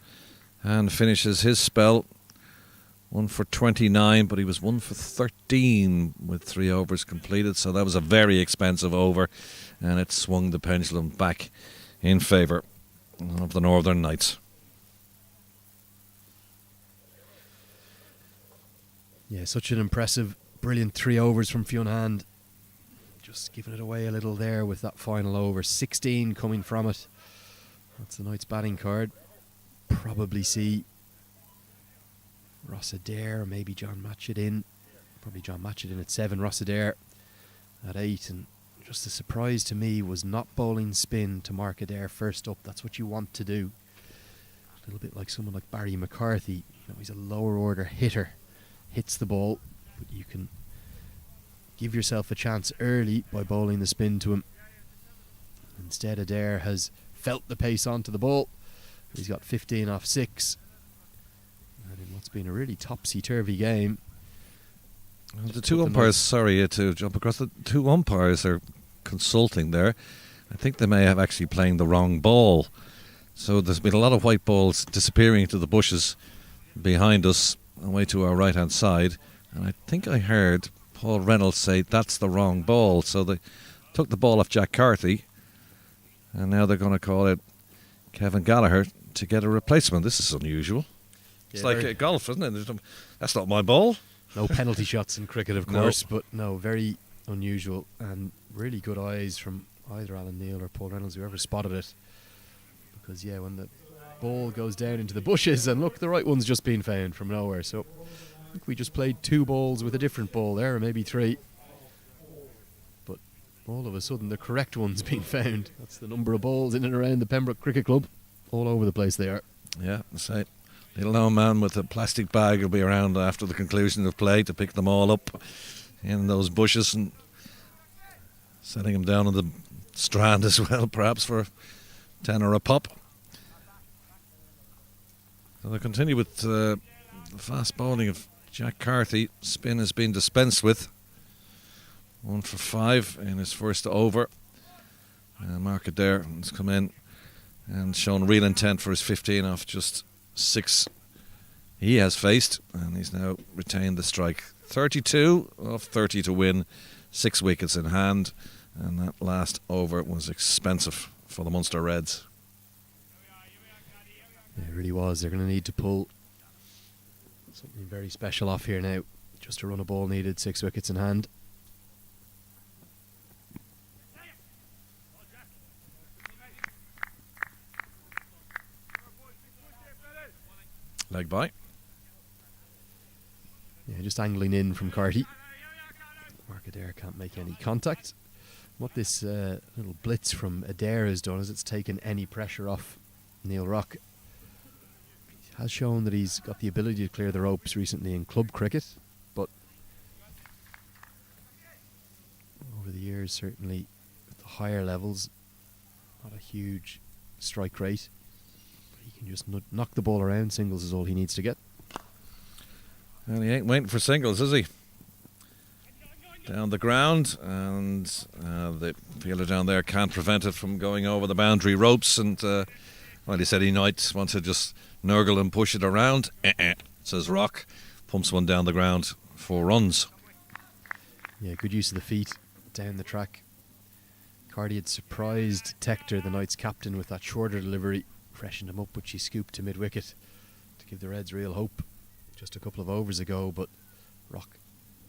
Hand finishes his spell. 1 for 29, but he was 1 for 13 with 3 overs completed, so that was a very expensive over, and it swung the pendulum back in favour of the Northern Knights. Yeah, such an impressive, brilliant 3 overs from Fionn Hand. Just giving it away a little there with that final over. 16 coming from it. That's the Knights batting card. Probably see Ross Adair or maybe John Matchett in. Probably John Matchett in at 7, Ross Adair at 8. And just a surprise to me was not bowling spin to Mark Adair first up. That's what you want to do. A little bit like someone like Barry McCarthy. You know, he's a lower order hitter, hits the ball, but you can give yourself a chance early by bowling the spin to him. Instead, Adair has felt the pace onto the ball. He's got 15 off 6. And in what's been a really topsy-turvy game. The two umpires, sorry to jump across, the two umpires are consulting there. I think they may have actually playing the wrong ball. So there's been a lot of white balls disappearing into the bushes behind us, away to our right-hand side. And I think I heard Paul Reynolds say that's the wrong ball. So they took the ball off Jack Carthy, and now they're going to call it Kevin Gallagher to get a replacement. This is unusual. It's like golf, isn't it? That's not my ball. No penalty shots in cricket, of course, but no, very unusual, and really good eyes from either Alan Neil or Paul Reynolds, whoever spotted it. Because, yeah, when the ball goes down into the bushes, and look, the right one's just been found from nowhere. So I think we just played 2 balls with a different ball there, or maybe 3. But all of a sudden, the correct one's been found. That's the number of balls in and around the Pembroke Cricket Club. All over the place they are. Yeah, that's right. Little known man with a plastic bag will be around after the conclusion of play to pick them all up in those bushes and setting them down on the strand as well, perhaps for a tenner a pop. So they continue with the fast bowling of Jack Carthy. Spin has been dispensed with. 1 for 5 in his first over. Mark Adair has come in and shown real intent for his 15 off just 6 he has faced, and he's now retained the strike. 32 off 30 to win, 6 wickets in hand, and that last over was expensive for the Munster Reds. Yeah, it really was. They're going to need to pull something very special off here now, just to run a ball needed, 6 wickets in hand. Leg by. Yeah, just angling in from Carty. Mark Adair can't make any contact. What this little blitz from Adair has done is it's taken any pressure off Neil Rock. He has shown that he's got the ability to clear the ropes recently in club cricket, but over the years, certainly at the higher levels, not a huge strike rate. He can just knock the ball around. Singles is all he needs to get. And he ain't waiting for singles, is he? Down the ground, and the fielder down there can't prevent it from going over the boundary ropes. And well, he said he might want to just nurgle and push it around. Says Rock, pumps one down the ground, 4 runs. Yeah, good use of the feet down the track. Carty had surprised Tector, the Knights captain, with that shorter delivery, freshened him up, which he scooped to mid-wicket to give the Reds real hope just a couple of overs ago. But Rock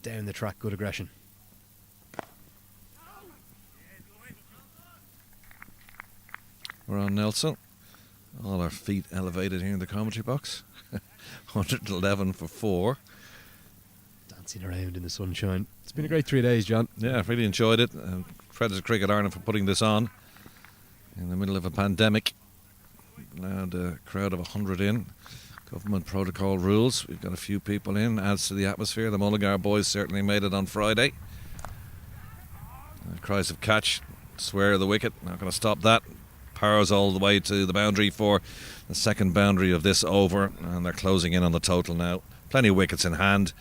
down the track, good aggression. We're on Nelson. All our feet elevated here in the commentary box. 111 for 4. Dancing around in the sunshine. It's been a great 3 days, John. Yeah, I've really enjoyed it. Credit to Cricket Ireland for putting this on in the middle of a pandemic. Allowed a crowd of 100 in. Government protocol rules. We've got a few people in. Adds to the atmosphere. The Mullingar boys certainly made it on Friday. Cries of catch. Swear of the wicket. Not going to stop that. Powers all the way to the boundary for the second boundary of this over, and they're closing in on the total now. Plenty of wickets in hand,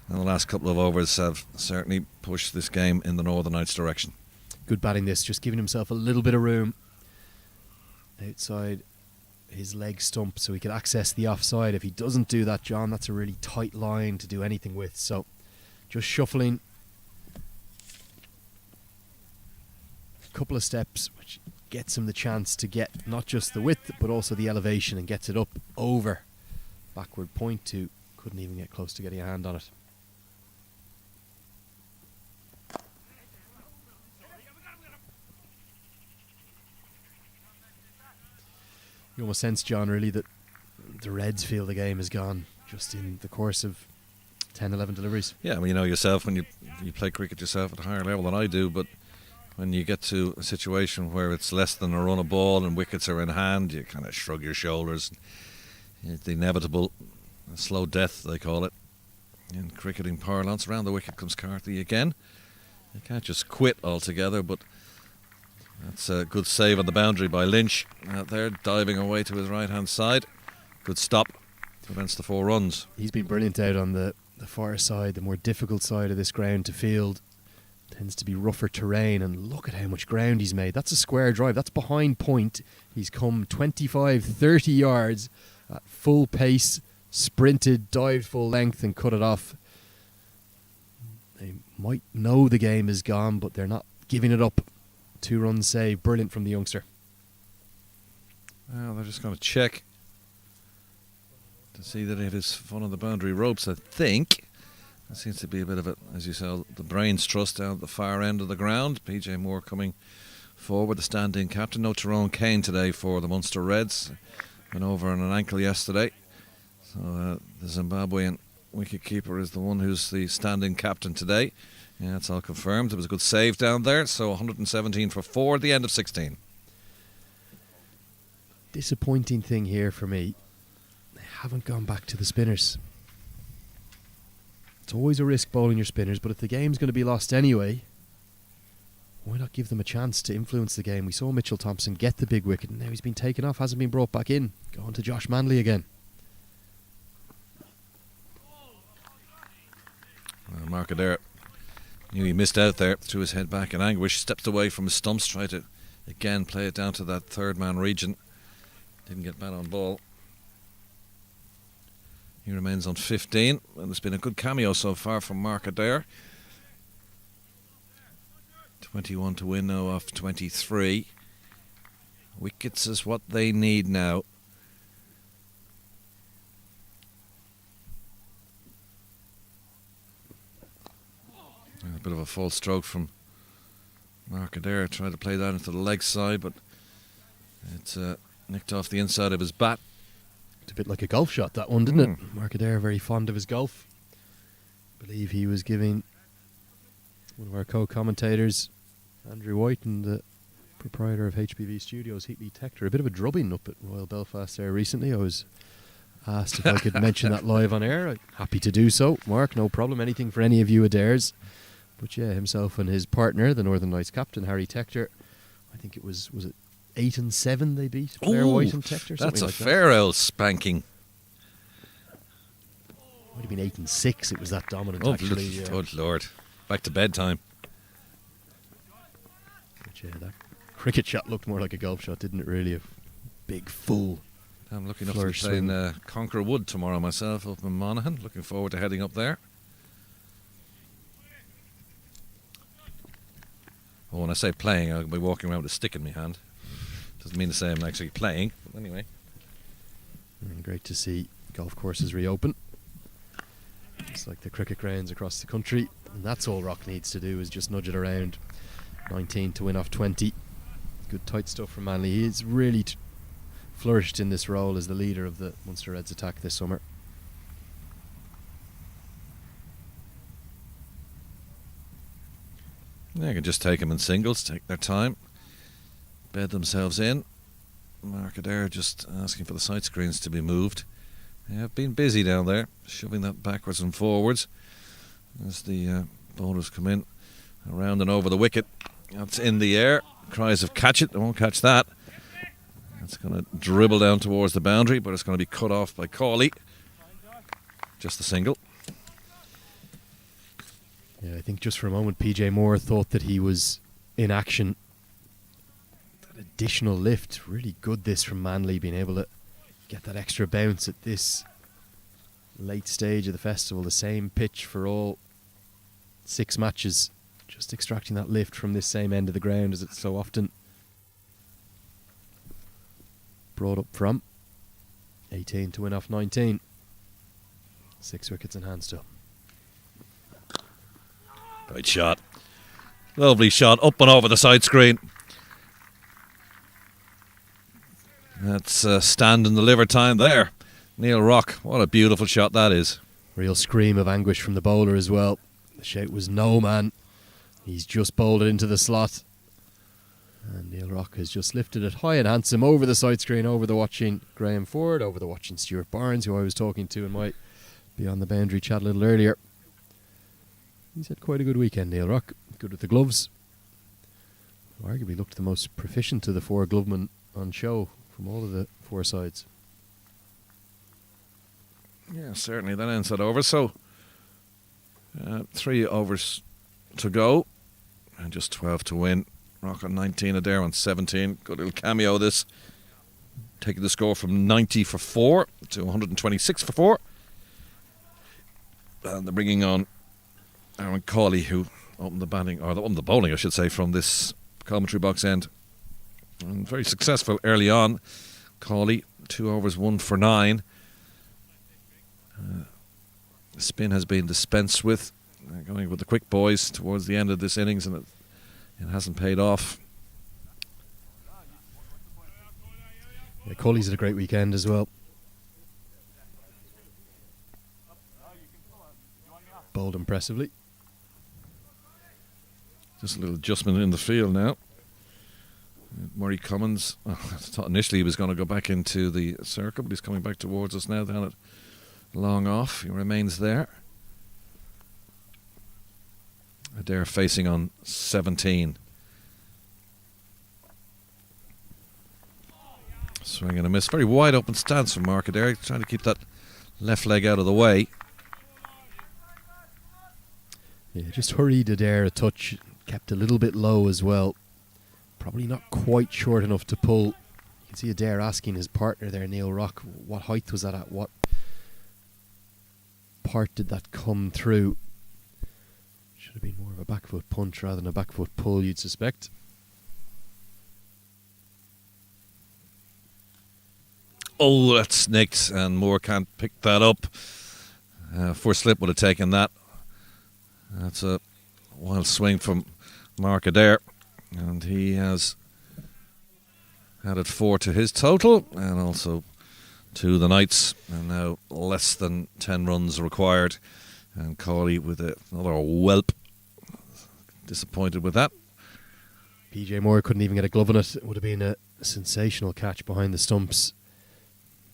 and the last couple of overs have certainly pushed this game in the Northern Knights direction. Good batting this, just giving himself a little bit of room outside his leg stump so he could access the offside. If he doesn't do that, John, that's a really tight line to do anything with. So just shuffling a couple of steps, which gets him the chance to get not just the width but also the elevation, and gets it up over backward point to. Couldn't even get close to getting a hand on it. You almost sense, John, really that the Reds feel the game is gone just in the course of 10, 11 deliveries. Yeah, I mean, you know yourself when you play cricket yourself at a higher level than I do, but when you get to a situation where it's less than a run of ball and wickets are in hand, you kind of shrug your shoulders. It's the inevitable A slow death, they call it. In cricketing parlance, around the wicket comes Carthy again. They can't just quit altogether, but that's a good save on the boundary by Lynch. Out there, diving away to his right-hand side. Good stop. Prevents the 4 runs. He's been brilliant out on the far side, the more difficult side of this ground to field. Tends to be rougher terrain, and look at how much ground he's made. That's a square drive. That's behind point. He's come 25, 30 yards at full pace, sprinted, dived full length and cut it off. They might know the game is gone, but they're not giving it up. 2 runs save. Brilliant from the youngster. Well, they're just going to check to see that it is fun on the boundary ropes, I think. There seems to be a bit of it, as you saw, the brains trust down at the far end of the ground. PJ Moore coming forward, the stand-in captain. No Tyrone Kane today for the Munster Reds. Went over on an ankle yesterday. So the Zimbabwean wicket-keeper is the one who's the stand-in captain today. Yeah, that's all confirmed. It was a good save down there. So 117 for 4 at the end of 16. Disappointing thing here for me, they haven't gone back to the spinners. It's always a risk bowling your spinners, but if the game's going to be lost anyway, why not give them a chance to influence the game? We saw Mitchell Thompson get the big wicket, and now he's been taken off, hasn't been brought back in. Going to Josh Manley again. Well, Mark Adair knew he missed out there, threw his head back in anguish, stepped away from his stumps, tried to again play it down to that third man region. Didn't get bat on ball. He remains on 15, and there's been a good cameo so far from Mark Adair. 21 to win now off 23. Wickets is what they need now. A bit of a false stroke from Mark Adair. Tried to play that into the leg side, but it's nicked off the inside of his bat. It's a bit like a golf shot, that one, didn't it? Mark Adair, very fond of his golf. I believe he was giving one of our co-commentators, Andrew White, and the proprietor of HBV Studios, Heatley Tector, a bit of a drubbing up at Royal Belfast there recently. I was asked if I could mention that live on air. I'm happy to do so. Mark, no problem. Anything for any of you Adairs. But yeah, himself and his partner, the Northern Lights captain, Harry Tector, I think it was it 8 and 7 they beat Blair White and Tector? That's a like fair old spanking. Might have been 8 and 6. It was that dominant, Oh, actually. Yeah. Good Lord. Back to bedtime. But yeah, that cricket shot looked more like a golf shot, didn't it, really? A big, full I'm looking up to flourish playing swing. Conquer Wood tomorrow myself up in Monaghan. Looking forward to heading up there. Well, when I say playing, I'll be walking around with a stick in my hand. Doesn't mean to say I'm actually playing, but anyway. And great to see golf courses reopen. It's like the cricket grounds across the country, and that's all Rock needs to do, is just nudge it around. 19 to win off 20. Good tight stuff from Manley. He's really flourished in this role as the leader of the Munster Reds attack this summer. They can just take them in singles, take their time, bed themselves in. Mark Adair just asking for the sight screens to be moved. They have been busy down there, shoving that backwards and forwards as the bowlers come in, around and over the wicket. That's in the air. Cries of catch it. They won't catch that. That's going to dribble down towards the boundary, but it's going to be cut off by Cawley. Just a single. Yeah, I think just for a moment PJ Moore thought that he was in action. That additional lift, really good this from Manley, being able to get that extra bounce at this late stage of the festival. The same pitch for all 6 matches, just extracting that lift from this same end of the ground as it's so often brought up from. 18 to win off 19. 6 wickets in hand still. Great shot. Lovely shot up and over the side screen. That's stand and deliver time there. Neil Rock, what a beautiful shot that is. Real scream of anguish from the bowler as well. The shout was no, man. He's just bowled it into the slot. And Neil Rock has just lifted it high and handsome over the side screen, over the watching Graham Ford, over the watching Stuart Barnes, who I was talking to and might be on the boundary chat a little earlier. He's had quite a good weekend, Neil Rock. Good with the gloves. Arguably looked the most proficient of the 4 glovemen on show from all of the 4 sides. Yeah, certainly that ends that over. So 3 overs to go and just 12 to win. Rock on 19, Adair on 17. Good little cameo this. Taking the score from 90 for 4 to 126 for 4. And they're bringing on Aaron Cawley, who opened the batting, or opened the bowling, I should say, from this commentary box end. And very successful early on. Cawley, 2 overs, 1 for 9. The spin has been dispensed with. Going with the quick boys towards the end of this innings, and it hasn't paid off. Yeah, Cawley's had a great weekend as well. Bowled impressively. Just a little adjustment in the field now. Murray Cummins, I thought initially he was going to go back into the circle, but he's coming back towards us now down at long off. He remains there. Adair facing on 17. Swing and a miss. Very wide open stance from Mark Adair, trying to keep that left leg out of the way. Yeah, just hurried Adair a touch, kept a little bit low as well. Probably not quite short enough to pull. You can see Adair asking his partner there, Neil Rock, what height was that at? What part did that come through? Should have been more of a back foot punch rather than a back foot pull, you'd suspect. Oh, that's nicked, and Moore can't pick that up. First slip would have taken that. That's a wild swing from Mark Adair, and he has added 4 to his total, and also to the Knights, and now less than 10 runs required. And Cawley with another whelp. Disappointed with that. PJ Moore couldn't even get a glove on it. It would have been a sensational catch behind the stumps.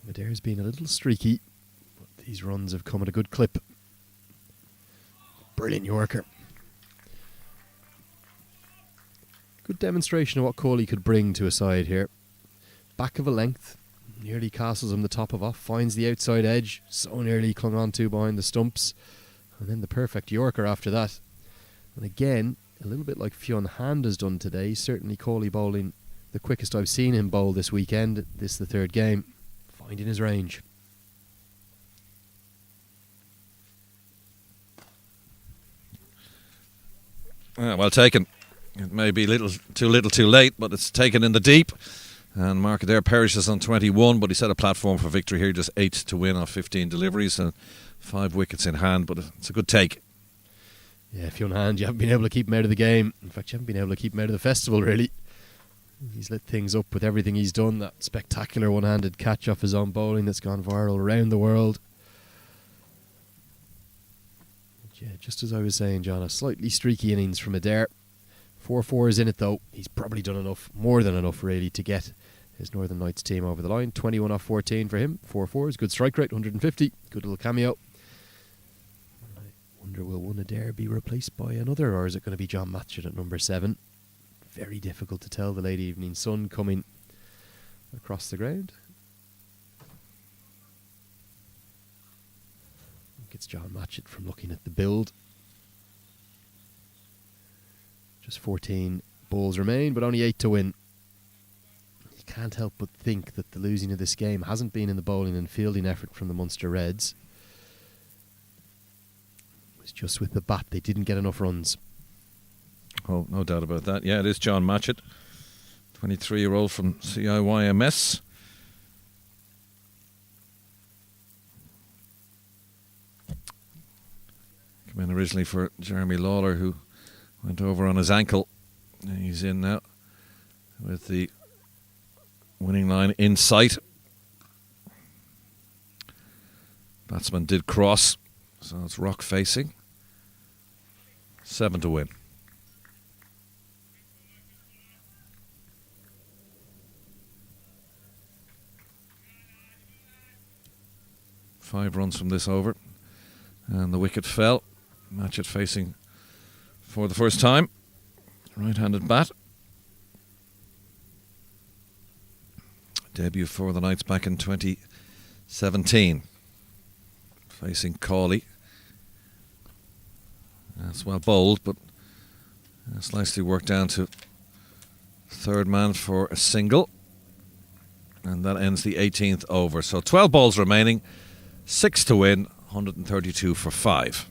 Adair's been a little streaky, but these runs have come at a good clip. Brilliant Yorker. Good demonstration of what Cawley could bring to a side here. Back of a length, nearly castles him the top of off, finds the outside edge, so nearly clung on to behind the stumps, and then the perfect Yorker after that. And again, a little bit like Fionn Hand has done today, certainly Cawley bowling the quickest I've seen him bowl this weekend, this the 3rd game, finding his range. Well taken. It may be little too late, but it's taken in the deep. And Mark Adair perishes on 21, but he set a platform for victory here, just 8 to win off 15 deliveries and 5 wickets in hand, but it's a good take. Yeah, Fionn Hand, you haven't been able to keep him out of the game. In fact, you haven't been able to keep him out of the festival, really. He's lit things up with everything he's done. That spectacular one-handed catch off his own bowling that's gone viral around the world. But yeah, just as I was saying, John, a slightly streaky innings from Adair. 4 fours in it, though. He's probably done enough, more than enough, really, to get his Northern Knights team over the line. 21 off 14 for him. 4 fours, good strike rate, 150. Good little cameo. I wonder, will one Adair be replaced by another, or is it going to be John Matchett at number 7? Very difficult to tell. The late evening sun coming across the ground. I think it's John Matchett from looking at the build. Just 14 balls remain, but only 8 to win. You can't help but think that the losing of this game hasn't been in the bowling and fielding effort from the Munster Reds. It was just with the bat. They didn't get enough runs. Oh, no doubt about that. Yeah, it is John Matchett, 23-year-old from CIYMS. Came in originally for Jeremy Lawler, who went over on his ankle. He's in now with the winning line in sight. Batsman did cross, so it's Rock facing. 7 to win. 5 runs from this over. And the wicket fell. Matchett facing for the first time. Right-handed bat. Debut for the Knights back in 2017. Facing Cawley. That's well bowled, but slightly worked down to third man for a single. And that ends the 18th over. So 12 balls remaining, 6 to win, 132 for 5.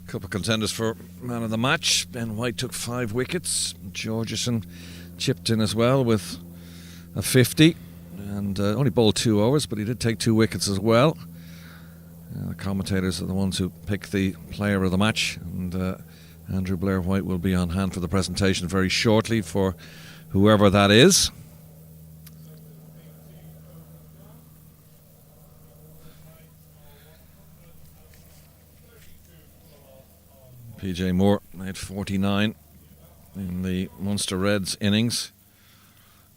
Couple of contenders for man of the match. Ben White took 5 wickets. Georgeson chipped in as well with a 50. And only bowled 2 overs, but he did take 2 wickets as well. The commentators are the ones who pick the player of the match. And Andrew Blair White will be on hand for the presentation very shortly for whoever that is. PJ Moore made 49 in the Munster Reds innings.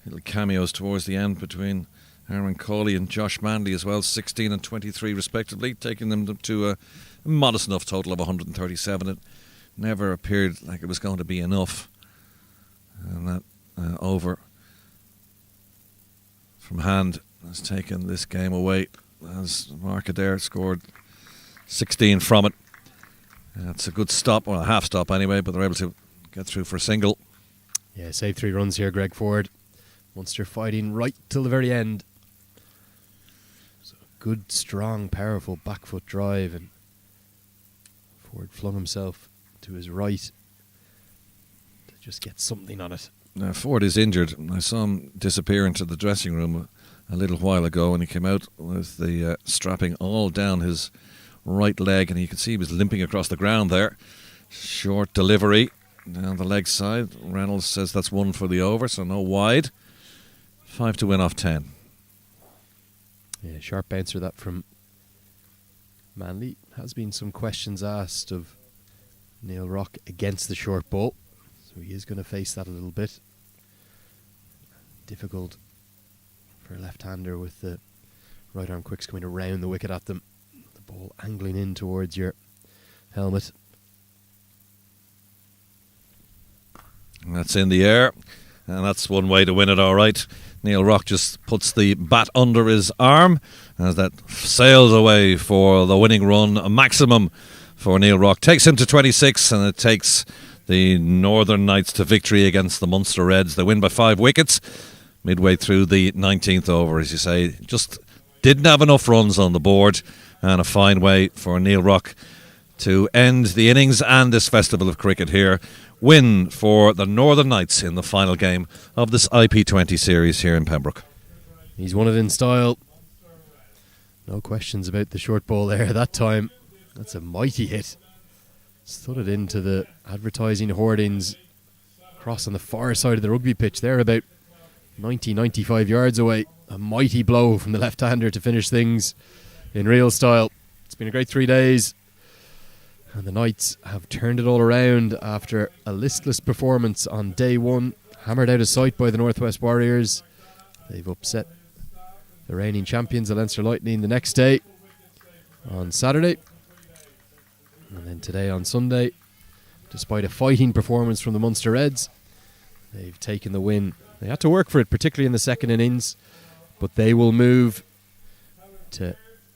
Little cameos towards the end between Aaron Cawley and Josh Manley as well, 16 and 23 respectively, taking them to a modest enough total of 137. It never appeared like it was going to be enough. And that over from hand has taken this game away as Mark Adair scored 16 from it. It's a good stop, well a half stop anyway, but they're able to get through for a single. Yeah, saved 3 runs here, Greg Ford. Munster fighting right till the very end. So good, strong, powerful back foot drive, and Ford flung himself to his right to just get something on it. Now Ford is injured. I saw him disappear into the dressing room a little while ago, and he came out with the strapping all down his right leg, and you could see he was limping across the ground there. Short delivery down the leg side. Reynolds says that's 1 for the over, so no wide. 5 to win off 10. Yeah, sharp bouncer that from Manley. Has been some questions asked of Neil Rock against the short ball, so he is going to face that a little bit. Difficult for a left-hander with the right arm quicks coming around the wicket at them. The ball angling in towards your helmet. And that's in the air, and that's one way to win it, all right. Neil Rock just puts the bat under his arm as that sails away for the winning run. A maximum for Neil Rock. Takes him to 26, and it takes the Northern Knights to victory against the Munster Reds. They win by 5 wickets midway through the 19th over, as you say. Just didn't have enough runs on the board, and a fine way for Neil Rock to end the innings and this festival of cricket here. Win for the Northern Knights in the final game of this IP20 series here in Pembroke. He's won it in style. No questions about the short ball there that time. That's a mighty hit. Thudded into the advertising hoardings across on the far side of the rugby pitch there, about 90-95 yards away. A mighty blow from the left-hander to finish things in real style. It's been a great 3 days, and the Knights have turned it all around after a listless performance on day 1, hammered out of sight by the Northwest Warriors. They've upset the reigning champions, the Leinster Lightning, the next day on Saturday, and then today on Sunday. Despite a fighting performance from the Munster Reds, they've taken the win. They had to work for it, particularly in the second innings, but they will move to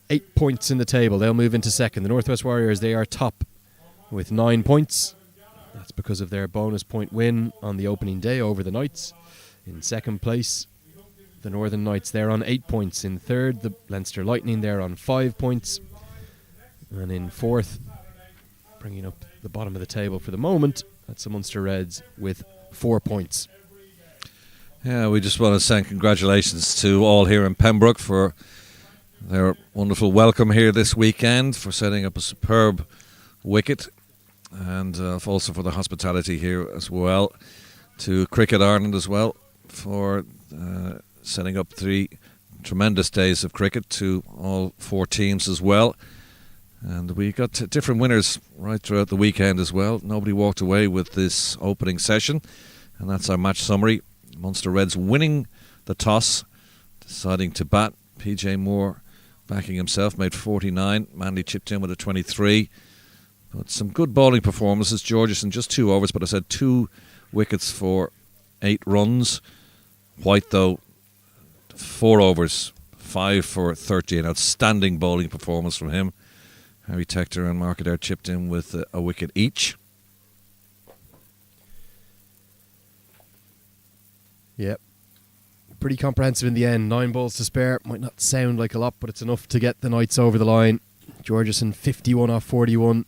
8 points in the table. They'll move into second. The Northwest Warriors, they are top with 9 points. That's because of their bonus point win on the opening day over the Knights. In second place, the Northern Knights, they're on 8 points. In third, the Leinster Lightning, they're on 5 points. And in fourth, bringing up the bottom of the table for the moment, that's the Munster Reds with 4 points. Yeah, we just want to say congratulations to all here in Pembroke for their wonderful welcome here this weekend, for setting up a superb wicket, and also for the hospitality here as well. To Cricket Ireland as well for setting up 3 tremendous days of cricket to all 4 teams as well. And we got different winners right throughout the weekend as well. Nobody walked away with this opening session, and that's our match summary. Munster Reds winning the toss, deciding to bat. PJ Moore backing himself, made 49. Manley chipped in with a 23. But some good bowling performances. Georgeson just 2 overs, but I said 2 wickets for 8 runs. White, though, 4 overs, 5 for 30. An outstanding bowling performance from him. Harry Tector and Mark Adair chipped in with a wicket each. Yep. Pretty comprehensive in the end. 9 balls to spare. Might not sound like a lot, but it's enough to get the Knights over the line. Georgeson 51 off 41.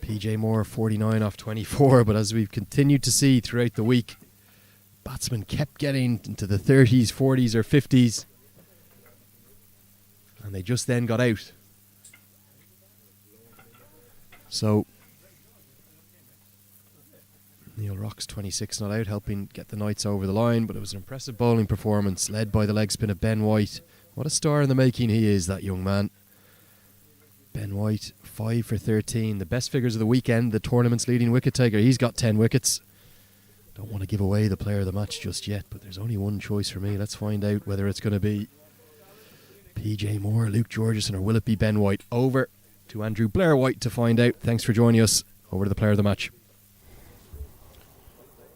PJ Moore 49 off 24. But as we've continued to see throughout the week, batsmen kept getting into the 30s, 40s or 50s. And they just then got out. So Neil Rock's 26 not out, helping get the Knights over the line, but it was an impressive bowling performance led by the leg spin of Ben White. What a star in the making he is, that young man. Ben White 5 for 13, the best figures of the weekend, the tournament's leading wicket taker. He's got 10 wickets. Don't want to give away the player of the match just yet, but there's only one choice for me. Let's find out whether it's going to be PJ Moore, Luke Georgeson, or will it be Ben White? Over to Andrew Blair White to find out. Thanks for joining us. Over to the player of the match.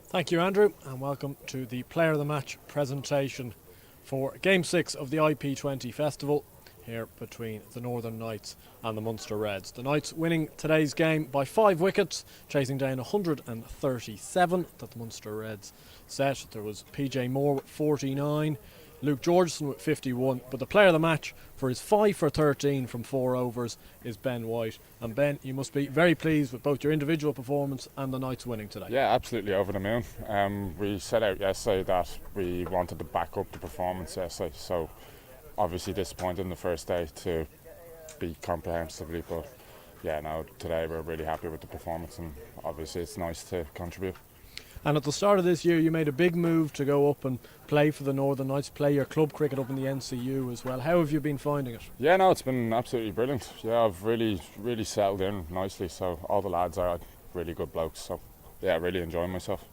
Thank you, Andrew, and welcome to the Player of the Match presentation for Game 6 of the IP20 Festival here between the Northern Knights and the Munster Reds. The Knights winning today's game by 5 wickets, chasing down 137 that the Munster Reds set. There was PJ Moore with 49, Luke Georgeson with 51, but the player of the match for his 5 for 13 from 4 overs is Ben White. And Ben, you must be very pleased with both your individual performance and the Knights winning today. Yeah, absolutely over the moon. We set out yesterday that we wanted to back up the performance yesterday, so obviously disappointed in the first day to beat comprehensively, but yeah, no, today we're really happy with the performance, and obviously it's nice to contribute. And at the start of this year, you made a big move to go up and play for the Northern Knights, play your club cricket up in the NCU as well. How have you been finding it? Yeah, no, it's been absolutely brilliant. Yeah, I've really settled in nicely, so all the lads are really good blokes, so yeah, really enjoying myself.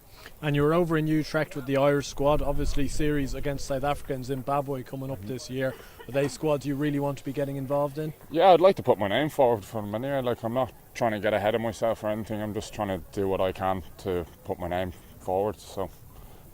And you were over in Utrecht with the Irish squad, obviously series against South Africa and Zimbabwe coming up this year. Are they squads you really want to be getting involved in? Yeah, I'd like to put my name forward for them anyway. Like, I'm not trying to get ahead of myself or anything. I'm just trying to do what I can to put my name forward. So,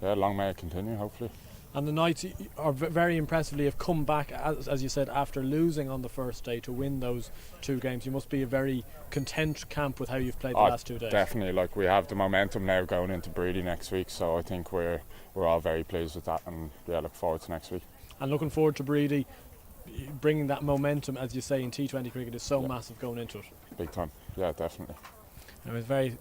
yeah, long may it continue, hopefully. And the Knights are very impressively have come back, as you said, after losing on the first day to win those 2 games. You must be a very content camp with how you've played the last 2 days. Definitely. Like, we have the momentum now going into Breedy next week, so I think we're all very pleased with that, and yeah, look forward to next week. And looking forward to Breedy. Bringing that momentum, as you say, in T20 cricket is so massive going into it. Big time. Yeah, definitely. And it was very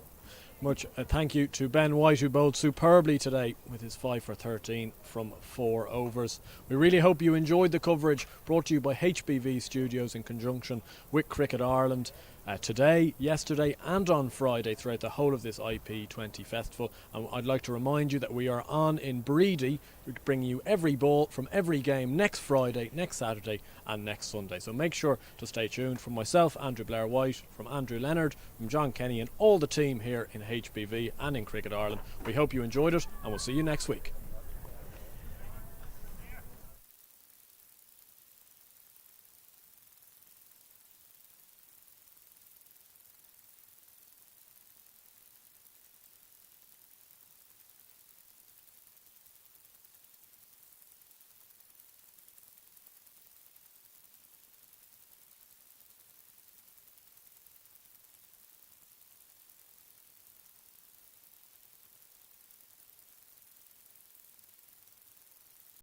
much a thank you to Ben White, who bowled superbly today with his 5 for 13 from 4 overs. We really hope you enjoyed the coverage brought to you by HBV Studios in conjunction with Cricket Ireland today, yesterday and on Friday throughout the whole of this IP20 festival. And I'd like to remind you that we are on in Breedy, bringing you every ball from every game next Friday, next Saturday and next Sunday. So make sure to stay tuned. From myself, Andrew Blair White, from Andrew Leonard, from John Kenny and all the team here in HBV and in Cricket Ireland. We hope you enjoyed it, and we'll see you next week.